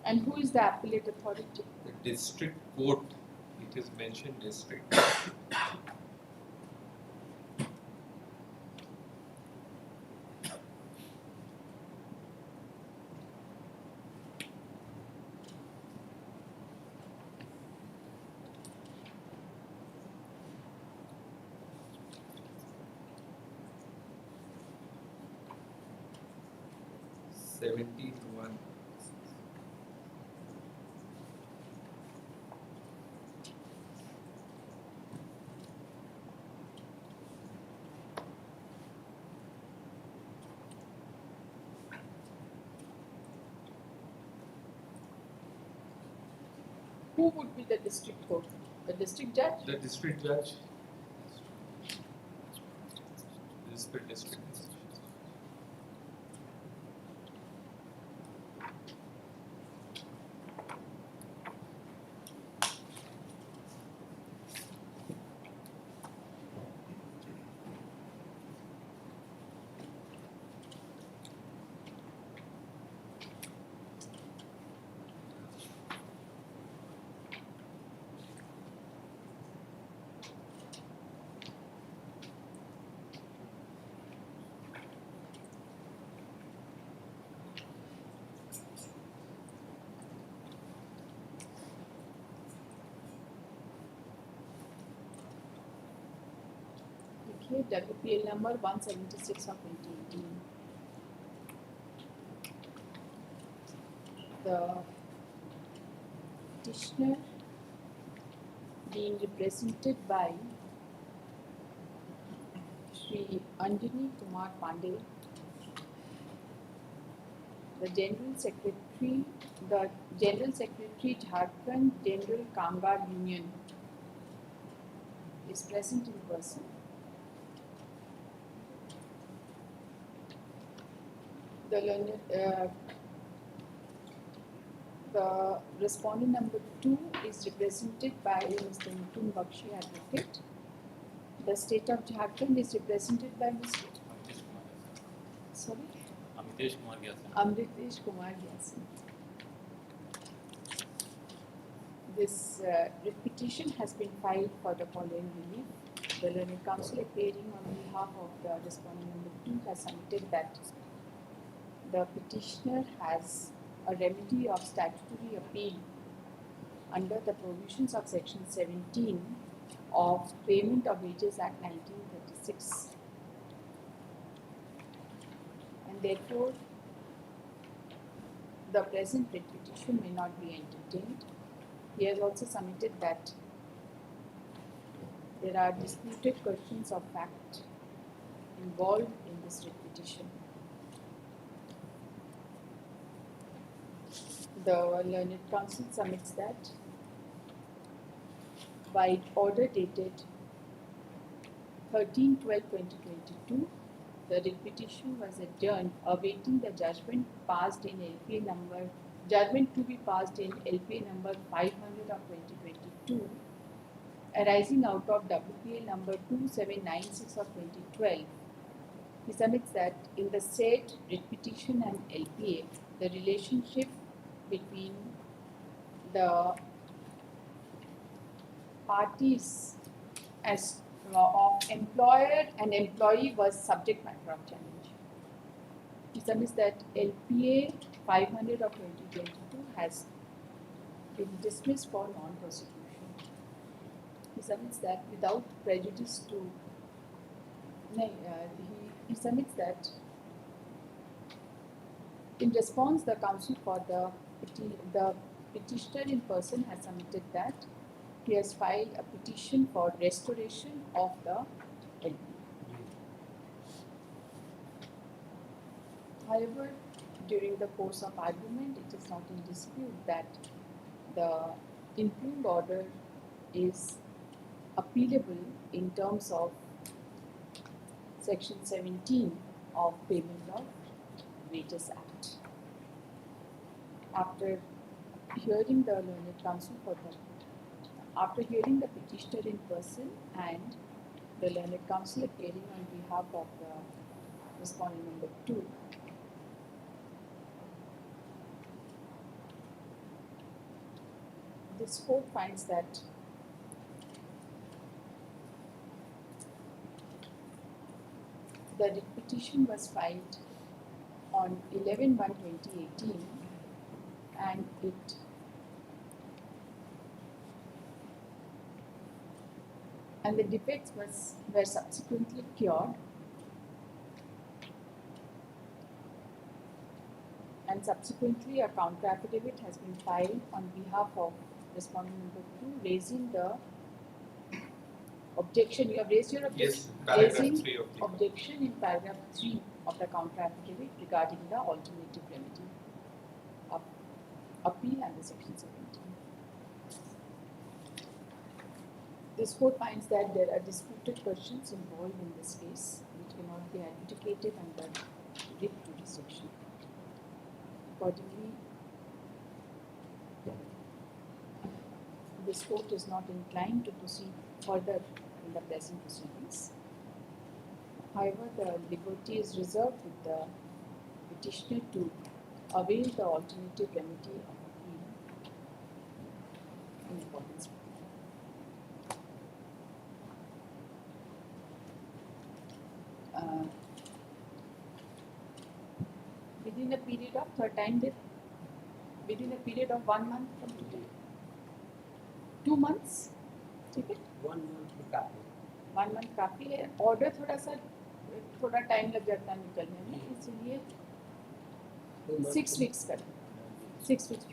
And who is the appellate authority? The district court, it is mentioned district. One. Who would be the district court? The district judge? The district judge. District. Okay, WPL number 176 of 2018. The petitioner being represented by Shri Anjani Kumar Pandey, the General Secretary Jharkhand General Kamgar Union is present in person. The respondent number 2 is represented by Mr. Mutun Bakshi Advocate. The state of Jharkhand is represented by Mr. Amritesh Kumar Gyasin. This petition has been filed for the following relief. The learned counsel appearing on behalf of the respondent number 2 has submitted that the petitioner has a remedy of statutory appeal under the provisions of section 17 of Payment of Wages Act 1936. And therefore, the present petition may not be entertained. He has also submitted that there are disputed questions of fact involved in this petition. The learned counsel submits that by order dated 13/12/2022, the writ petition was adjourned, awaiting the judgment passed in LPA number judgment to be passed in LPA number 500 of 2022 arising out of WPL number 2796 of 2012, he submits that in the said writ petition and LPA, the relationship between the parties as of employer and employee was subject matter of challenge. He submits that LPA 500 of 2022 has been dismissed for non-prosecution. He submits that without prejudice to. He submits that in response, the counsel for the petitioner in person has submitted that he has filed a petition for restoration of the LP. However, during the course of argument, it is not in dispute that the impugned order is appealable in terms of Section 17 of Payment of Wages Act. After hearing the learned counsel after hearing the petitioner in person and the learned counsel appearing on behalf of the respondent number 2, this court finds that the writ petition was filed on 11/1/2018 and the defects were subsequently cured, and subsequently a counter affidavit has been filed on behalf of respondent number 2 raising the objection. You have raised your objection. Yes, paragraph raising 3 of the objection in paragraph 3 of the counter affidavit regarding the alternative remedy of appeal under Section 17. This court finds that there are disputed questions involved in this case which cannot be adjudicated under writ jurisdiction. Accordingly, this court is not inclined to proceed further in the present proceedings. However, the liberty is reserved with the petitioner to avail the alternative remedy of appeal in accordance with within a period of within a period of 1 month from today. 2 months, ठीक है? 1 month काफी 1 month काफी है. Order थोड़ा time लग जाता है निकलने में, इसलिए 6 weeks करें. 6 weeks.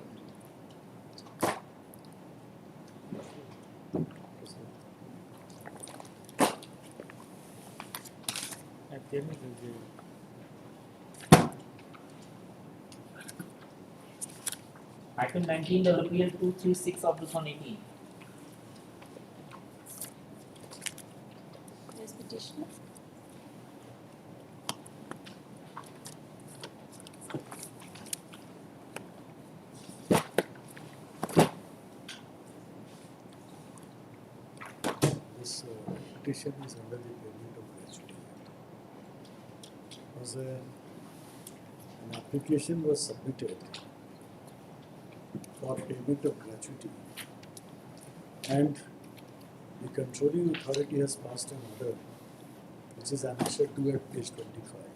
Item 19, the WPL 236 of 2018. Yes, petitioner. This petition is under the payment of gratuity. An application was submitted for payment of gratuity, and the controlling authority has passed an order which is annexed to at page 25.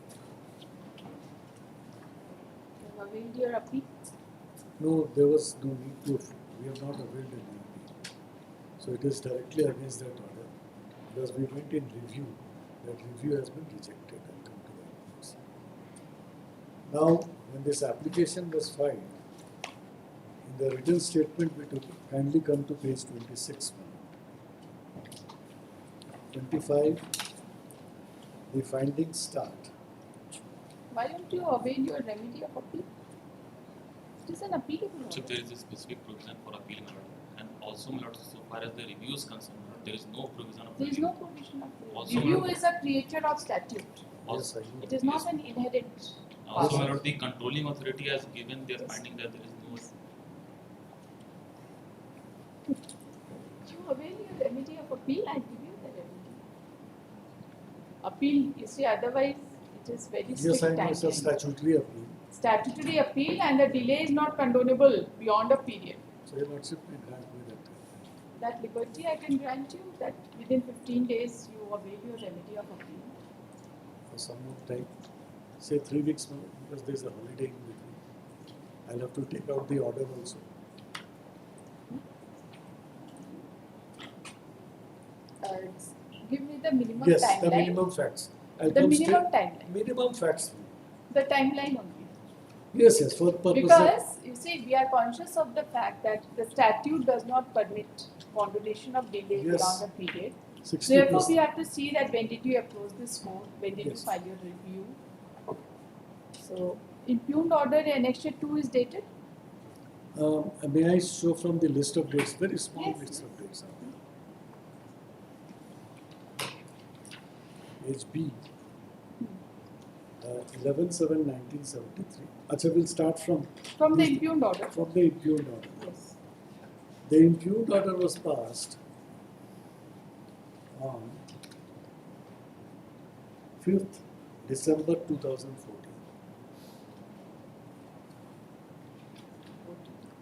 You have availed your appeal. No, there was no need to. We have not availed any appeal. So it is directly against that order because we went in review. That review has been rejected and come to that place. Now, when this application was filed, in the written statement we took kindly come to page 26. 25, the findings start. Why don't you avail your remedy of appeal? It is an appealable So order. there is a specific provision for appeal, my lord. And also, my lord, so far as the review is concerned, my lord, there is no provision of There is review. no provision of Also, review. my lord, Is a creature of statute. Also, It is not an inherent also, my power. lord, the controlling authority has given their finding that there is no. You avail your remedy of appeal, I give you the remedy. Appeal, you see, otherwise it is very strict Yes, I know time. it's a statutory appeal. Statutory appeal and the delay is not condonable beyond a period. So your Lordship may grant me that. That liberty I can grant you that within 15 days you avail your remedy of appeal. For some more time, say 3 weeks more, because there is a holiday in between. I'll have to take out the order also. Give me the minimum Yes, timeline. the minimum facts. I'll The come minimum straight- timeline. Minimum facts. The timeline only. Yes, yes, for the purpose Because you see, we are conscious of the fact that the statute does not permit condonation of delay Yes. beyond a period. 60 Therefore, plus. we have to see that when did you approach this court, when did you Yes. file your review. So, impugned order annexure 2 is dated. May I show from the list of dates? Very small Yes, list yes. of dates. Page B. 11/7/1973. Acha, we'll start from From the impugned order. From the impugned order. Yes. The impugned order was passed on 5th December 2014.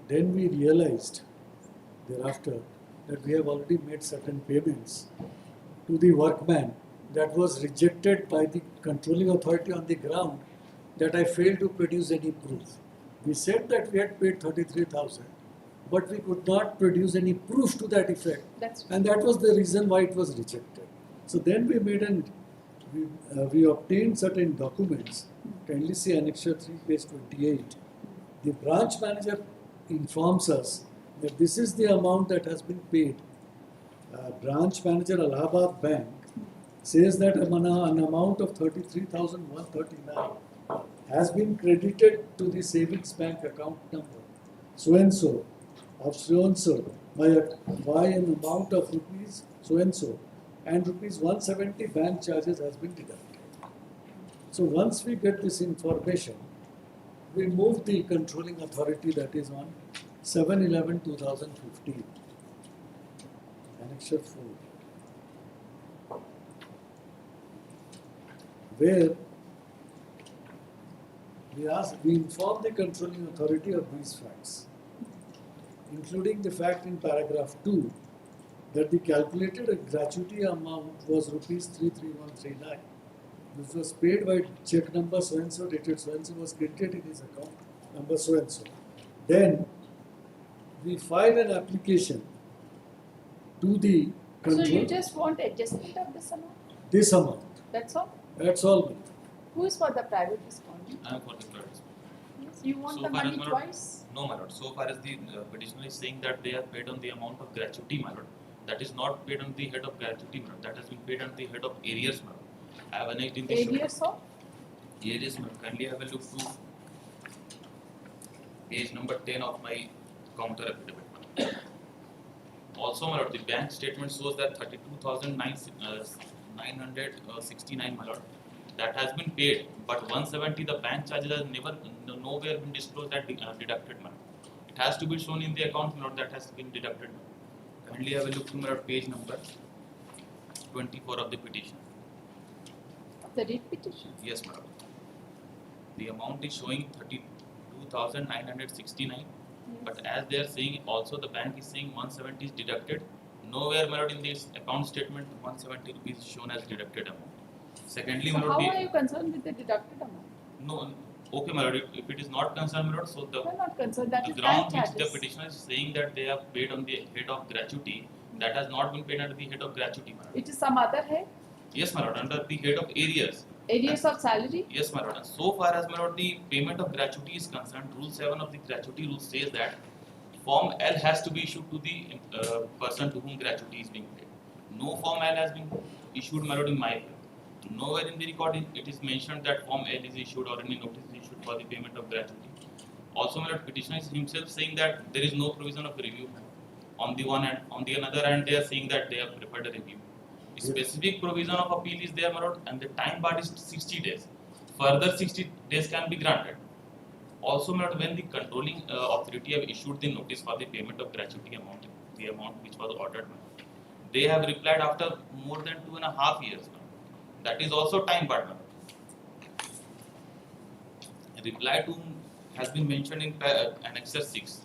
Then we realized thereafter that we have already made certain payments to the workman that was rejected by the controlling authority on the ground that I failed to produce any proof. We said that we had paid 33,000, but we could not produce any proof to that effect. That's And that was the reason why it was rejected. So then we made we obtained certain documents. Kindly see Annexure 3, page 28. The branch manager informs us that this is the amount that has been paid. Branch manager Allahabad Bank says that an amount of 33,139 has been credited to the savings bank account number so and so of so and so by an amount of rupees so and rupees 170 bank charges has been deducted. So once we get this information, we move the controlling authority, that is on 7/11/2015, Annexure 4, where we inform the controlling authority of these facts, including the fact in paragraph 2 that the calculated gratuity amount was rupees 33139. This was paid by check number so and so, dated so and so, was credited in his account number so and so. Then we file an application to the So control. you just want adjustment of this amount? This amount. That's all? That's all. Who is for the private respondent? I am for the private. Yes, you want So the far as money my lord- twice? No, my lord. So far as the petitioner is saying that they are paid on the amount of gratuity, my lord, that is not paid on the head of gratuity, my lord. That has been paid on the head of arrears, my lord. I have annexed in the Arrears of? Arrears, my lord. Kindly have a look to page number 10 of my counter affidavit, my lord. Also, my lord, the bank statement shows that 32,969, my lord, that has been paid, but 170 the bank charges has nowhere been disclosed and deducted, my lord. It has to be shown in the account, my lord, that has been deducted, my lord. Kindly have a look to my lord, page number 24 of the petition. The writ petition? Yes, my lord. The amount is showing 32,969, but as they are saying, also the bank is saying 170 is deducted. Nowhere, my lord, in this account statement 170 rupees is shown as deducted amount. Secondly, So my lord, how are you concerned with the deducted amount? no, okay, my lord, if it is not concerned, my lord, so the You are not concerned, that the is ground bank which the charges. petitioner is saying that they have paid on the head of gratuity, that has not been paid under the head of gratuity, my lord. It is some other head? Yes, my lord, under the head of arrears. Arrears of salary? Yes, my lord. And so far as, my lord, the payment of gratuity is concerned, Rule 7 of the gratuity rule says that Form L has to be issued to the person to whom gratuity is being paid. No Form L has been issued, my lord, in my view. Nowhere in the record it is mentioned that Form L is issued or any notice is issued for the payment of gratuity. Also, my lord, petitioner is himself saying that there is no provision of review. On the one hand, on the another hand, they are saying that they have preferred a review. A specific provision of appeal is there, my lord, and the time bar is 60 days. Further 60 days can be granted. Also, my lord, when the controlling authority have issued the notice for the payment of gratuity amount, the amount which was ordered, They have replied after more than 2.5 years. That is also time part. Reply to has been mentioned in Annexure 6.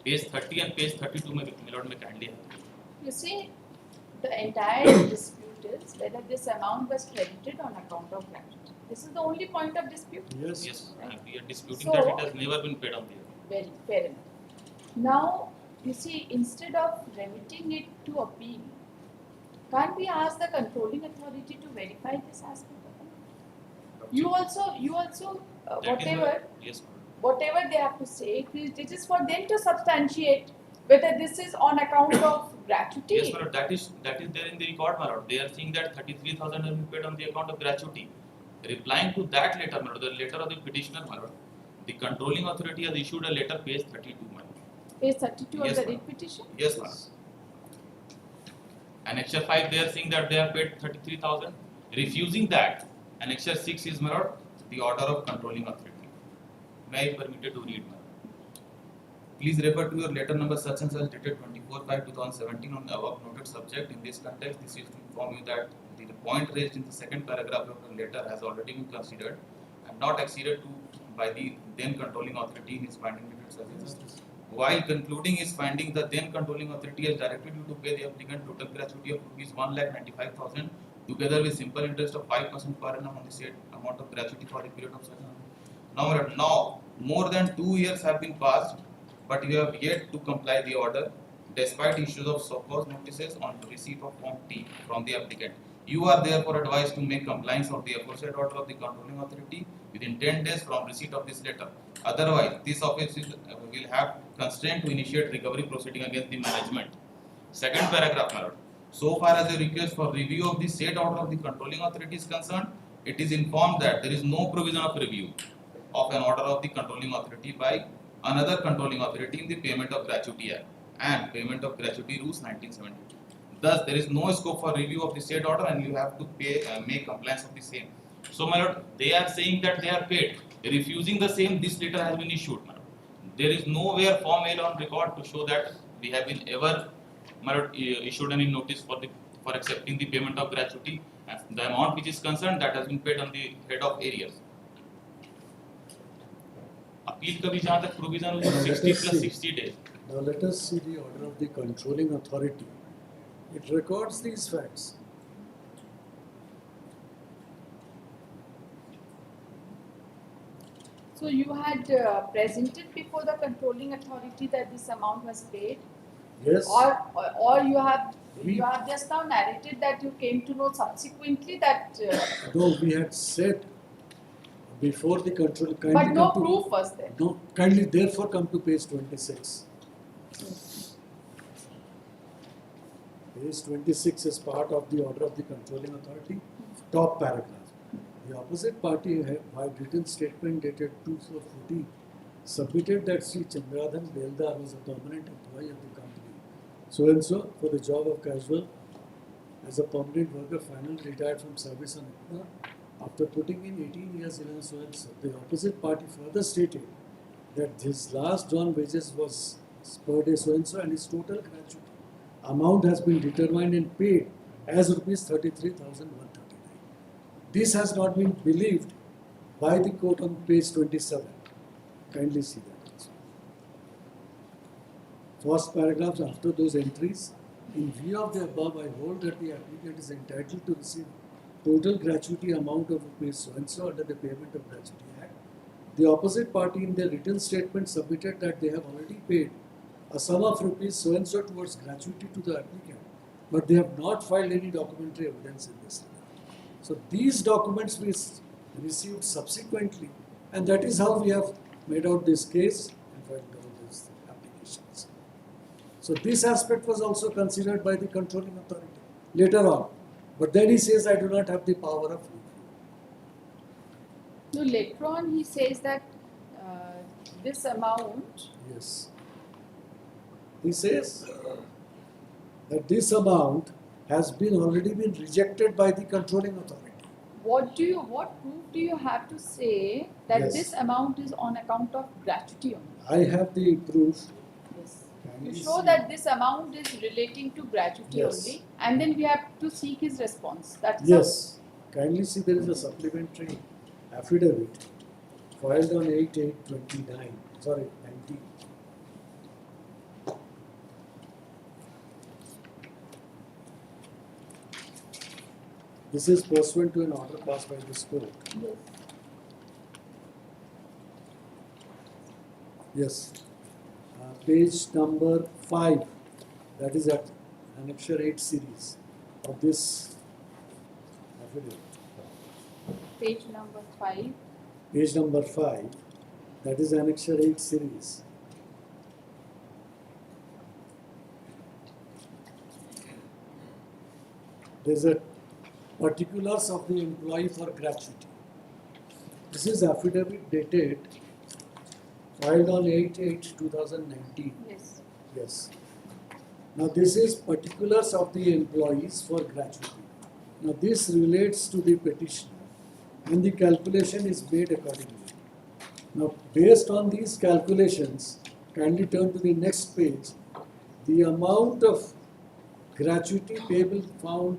Page 30 and page 32 में milord में kindly है. You see, the entire dispute is whether this amount was credited on account of gratuity. This is the only point of dispute. Yes. Yes, Right. we are disputing So- that it has never been paid on the account. Very fair enough. Now, you see, instead of remitting it to appeal, can't we ask the controlling authority to verify this aspect of it? You also, That is whatever, yes, madam. whatever they have to say, it is for them to substantiate whether this is on account of gratuity. Yes, madam. That is there in the record, madam. They are saying that 33,000 has been paid on the account of gratuity. Replying to that letter, madam, the letter of the petitioner, madam, the controlling authority has issued a letter, page 32, madam. Page 32 Yes, of the ma'am. writ petition. Yes, madam. Annexure 5, they are saying that they have paid 33,000. Refusing that, Annexure 6 is, madam, the order of controlling authority. May I be permitted to read, madam? Please refer to your letter number such and such dated 24/5/2017 on the above noted subject. In this context, this is to inform you that the point raised in the second paragraph of the letter has already been considered and not acceded to by the then controlling authority in his finding dated such. While concluding his finding, the then controlling authority has directed you to pay the applicant total gratuity of rupees 1,95,000 together with simple interest of 5% per annum on the said amount of gratuity for the period of such annum. Now, more than 2 years have been passed, but you have yet to comply the order, despite issues of so cause notices on receipt of Form T from the applicant. You are therefore advised to make compliance of the aforesaid order of the controlling authority within 10 days from receipt of this letter. Otherwise, this office will have constraint to initiate recovery proceeding against the management. Second paragraph, my lord. So far as a request for review of the said order of the controlling authority is concerned, it is informed that there is no provision of review of an order of the controlling authority by another controlling authority in the Payment of Gratuity Act and Payment of Gratuity Rules 1972. Thus, there is no scope for review of the said order and you have to make compliance of the same. So, my lord, they are saying that they are paid. Refusing the same, this letter has been issued, my lord. There is nowhere formal on record to show that we have been ever, my lord, issued any notice for accepting the payment of gratuity. And the amount which is concerned, that has been paid on the head of areas. Appeal का भी जहाँ तक provision Now, 60 plus 60 days. Now let us see the order of the controlling authority. It records these facts. So you had presented before the controlling authority that this amount was paid, Yes. or you have just now narrated that you came to know subsequently that. Though we had said before the control, But no proof was there. No, kindly therefore come to page 26. Page 26 is part of the order of the controlling authority, top paragraph. The opposite party by written statement dated 2/4/14 submitted that Sri Chandradhan Beldar was a permanent employee of the company, so and so, for the job of casual as a permanent worker, finally retired from service on ITNA after putting in 18 years in so and so. The opposite party further stated that his last drawn wages was per day so and so, and his total gratuity amount has been determined and paid as rupees 33,139. This has not been believed by the court on page 27. Kindly see that also. First paragraph after those entries, in view of the above, I hold that the applicant is entitled to receive total gratuity amount of rupees so and so under the Payment of Gratuity Act. The opposite party in their written statement submitted that they have already paid a sum of rupees so and so towards gratuity to the applicant, but they have not filed any documentary evidence in this. So these documents we received subsequently, and that is how we have made out this case and filed all these applications. So this aspect was also considered by the controlling authority later on, but then he says, I do not have the power of review. No, later on he says that this amount. Yes. He says that this amount has already been rejected by the controlling authority. What proof do you have to say that Yes. this amount is on account of gratuity only? I have the proof. Yes. Kindly kindly show see. that this amount is relating to gratuity Yes. only, and then we have to seek his response. That is Yes, kindly see there is a supplementary affidavit filed on 8/8/29, sorry, 19. This is pursuant to an order passed by this court. Yes. Yes. Page number 5, that is at Annexure 8 series of this affidavit. Page number 5. Page number 5, that is Annexure 8 series. There is a particulars of the employee for gratuity. This is affidavit dated, filed on 8/8/2019. Yes. Yes. Now this is particulars of the employees for gratuity. Now this relates to the petitioner and the calculation is made accordingly. Now based on these calculations, kindly turn to the next page. The amount of gratuity payable found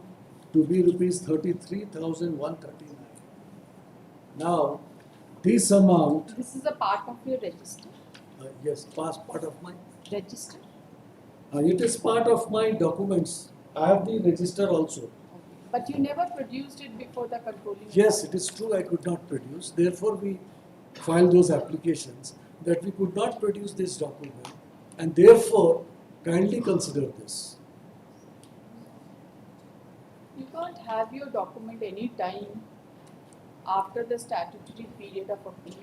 to be rupees 33,139. Now this amount, This is a part of your register. yes, part of my Register. It is part of my documents. I have the register also. But you never produced it before the controlling. Yes, it is true I could not produce. Therefore, we filed those applications that we could not produce this document, and therefore, kindly consider this. You can't have your document any time after the statutory period of appeal.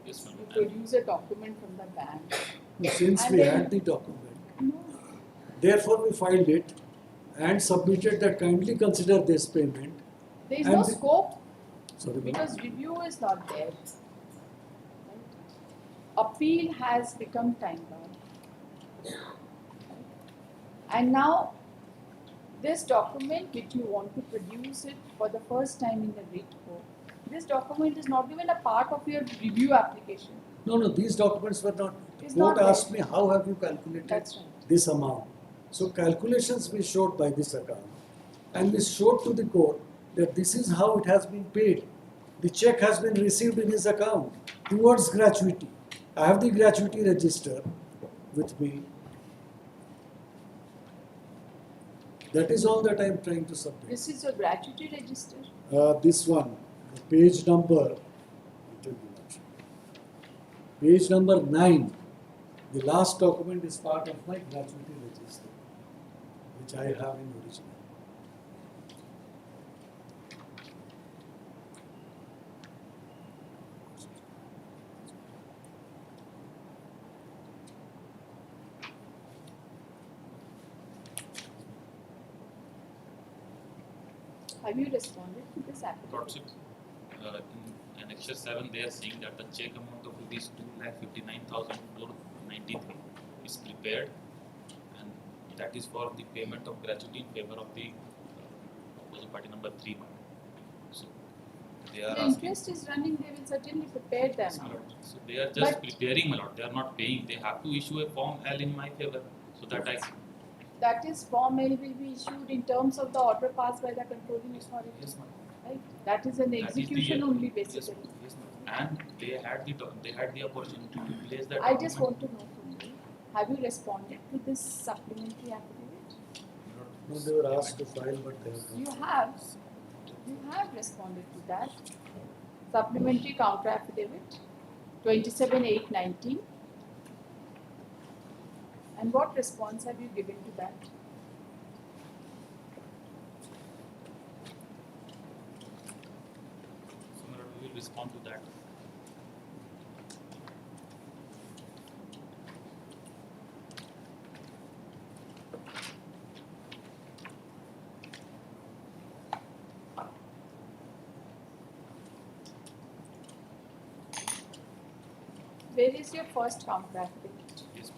Yes, ma'am. You produce a document from the bank. Since And we then- had the document, therefore we filed it and submitted that kindly consider this payment. There is And no the- scope Sorry, ma'am. because review is not there. Right? Appeal has become time bound. And now this document which you want to produce it for the first time in the writ court, this document is not even a part of your review application. No, these documents were not. It's Court not asked there. me, how have you calculated That's right. this amount? So calculations we showed by this account, and we showed to the court that this is how it has been paid. The check has been received in his account towards gratuity. I have the gratuity register with me. That is all that I am trying to submit. This is your gratuity register. This one, page number, page number 9. The last document is part of my gratuity register, which I have in original. Have you responded to this application? Lordship, in Annexure 7, they are saying that the check amount of rupees 2,59,493 is prepared, and that is for the payment of gratuity in favor of the opposite party number 3. So they are The asking. interest is running, they will certainly prepare them. Yes, my lord. So they are just But- preparing, my lord. They are not paying. They have to issue a form L in my favor so that I. That is Form L will be issued in terms of the order passed by the controlling authority. Yes, ma'am. Right? That is an That is the- execution only Yes, basically. yes, ma'am. And they had the opportunity to place that. I just want document. to know from you, have you responded to this supplementary affidavit? No, they were asked to file, but they have not. You have responded to that. Supplementary counter affidavit, 27/8/19. And what response have you given to that? So, my lord, we will respond to that. Where is your first counter affidavit? Yes.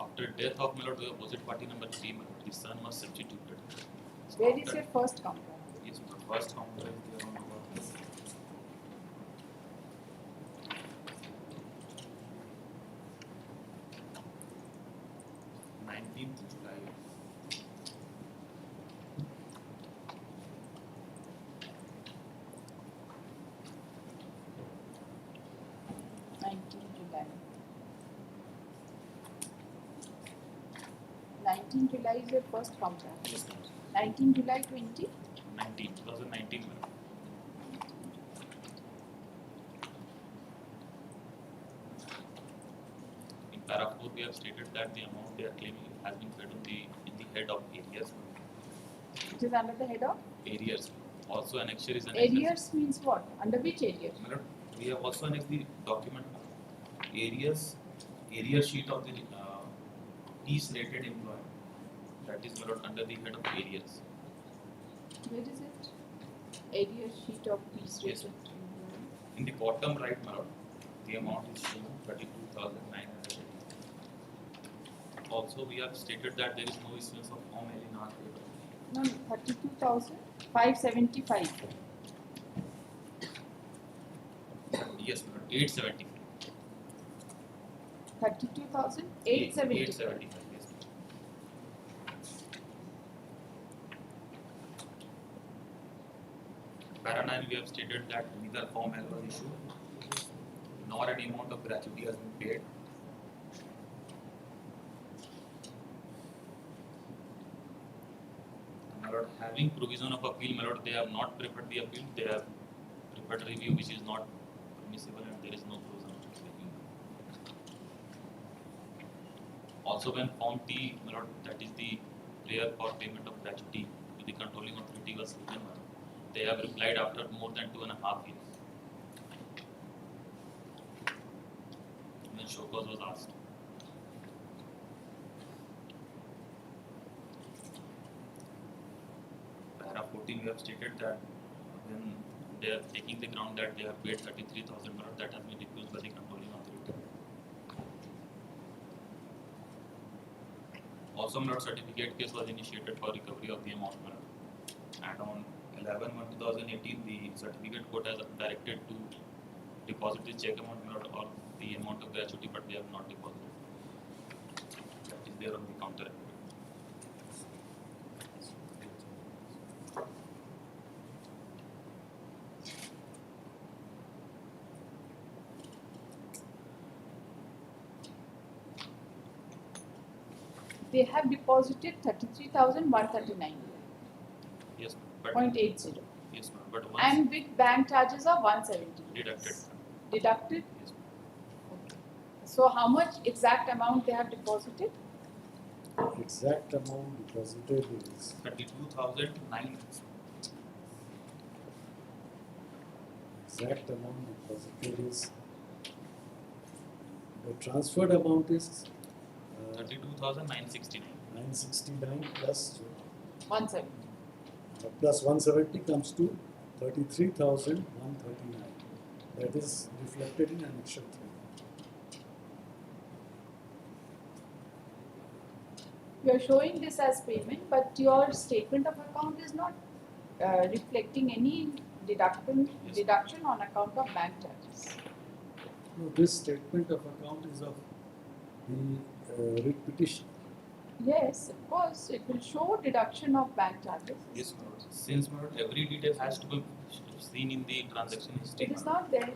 After death of my lord, the opposite party number 3, my lord, his son was substituted. So Where is your first counter? Yes, the first counter is there on the 19th July. July. 19 July is your first counter. Yes, ma'am. 19 July 20? 2019, ma'am. In para 4, we have stated that the amount they are claiming has been paid in the head of areas. It is under the head of? Areas. Also, annexure is annexed. Areas means what? Under which area? Madam, we have also annexed the document areas, area sheet of the piece rated employee. That is madam, under the head of areas. Where is it? Area sheet of piece Yes. rated. In the bottom right, madam, the amount is shown 32,900. Also, we have stated that there is no issuance of Form L in our favor. No, 32,575. Yes, madam, 875. 32,875. 875, yes. Para 9, we have stated that neither Form L was issued, nor any amount of gratuity has been paid. My lord, having provision of appeal, my lord, they have not preferred the appeal, they have preferred review, which is not permissible, and there is no provision of review. Also, when Form T, my lord, that is the prayer for payment of gratuity to the controlling authority was written, my lord, they have replied after more than 2.5 years. When show cause was asked. Para 14, we have stated that when they are taking the ground that they have paid 33,000, that has been refused by the controlling authority. Also, my lord, certificate case was initiated for recovery of the amount, my lord. And on 11/1/2018, the certificate court has directed to deposit the check amount, my lord, or the amount of gratuity, but they have not deposited. That is there on the counter. They have deposited 33,139. Yes, but 0.80. yes, ma'am. But once And with bank charges of 170. deducted. Deducted? Yes. Okay. So how much exact amount they have deposited? Exact amount deposited is 32,009. exact amount deposited is the transferred amount is 32,969. 969 plus 170. plus 170 comes to 33,139. That is reflected in annexure 3. You are showing this as payment, but your statement of account is not reflecting any deduction on account of bank charges. No, this statement of account is of the writ petition. Yes, of course, it will show deduction of bank charges. Yes, ma'am. Since ma'am, every detail has to be seen in the transaction history. It is not there.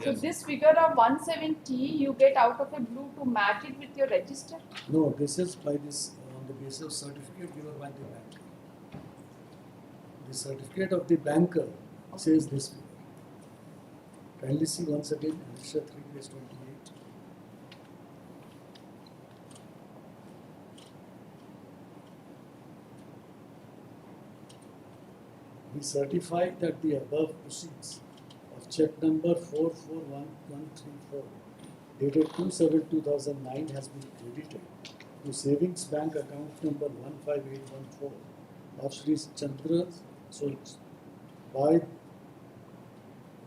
So Yes. this figure of 170 you get out of a blue to match it with your register? No, this is by this on the basis of certificate given by the banker. The certificate of the banker says this figure. Kindly see once again annexure 3 page 28. We certify that the above proceeds of check number 441134 dated 2/7/2009 has been credited to savings bank account number 15814 of Sri Chandra Sols by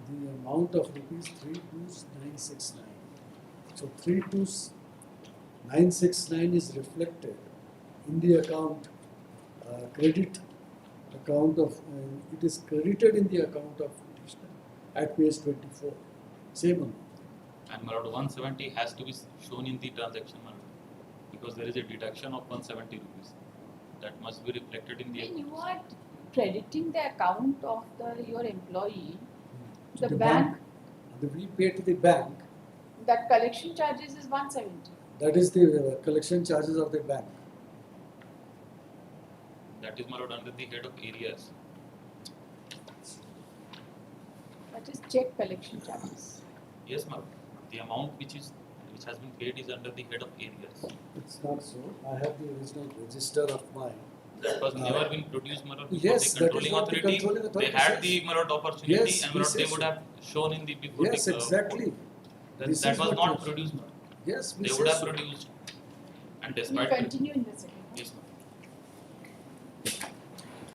the amount of rupees 32969. So 32969 is reflected in the account, credit account of, it is credited in the account of petitioner at page 24, same amount. And my lord, 170 has to be shown in the transaction, my lord, because there is a deduction of 170 rupees. That must be reflected in the. When you are crediting the account of your employee, To the bank, we pay to the bank, that collection charges is 170. that is the collection charges of the bank. That is, my lord, under the head of areas. That is check collection charges. Yes, my lord. The amount which has been paid is under the head of areas. It's not so. I have the original register of mine. That was never been produced, my lord, before Yes, the that is controlling what the authority. controlling authority They had says. the, my lord, opportunity, Yes, and my lord, we they say would so. have shown in the before Yes, the. exactly. This That is was what not we- produced, my lord. Yes, we They say would have so. produced. And We despite. continue in the second.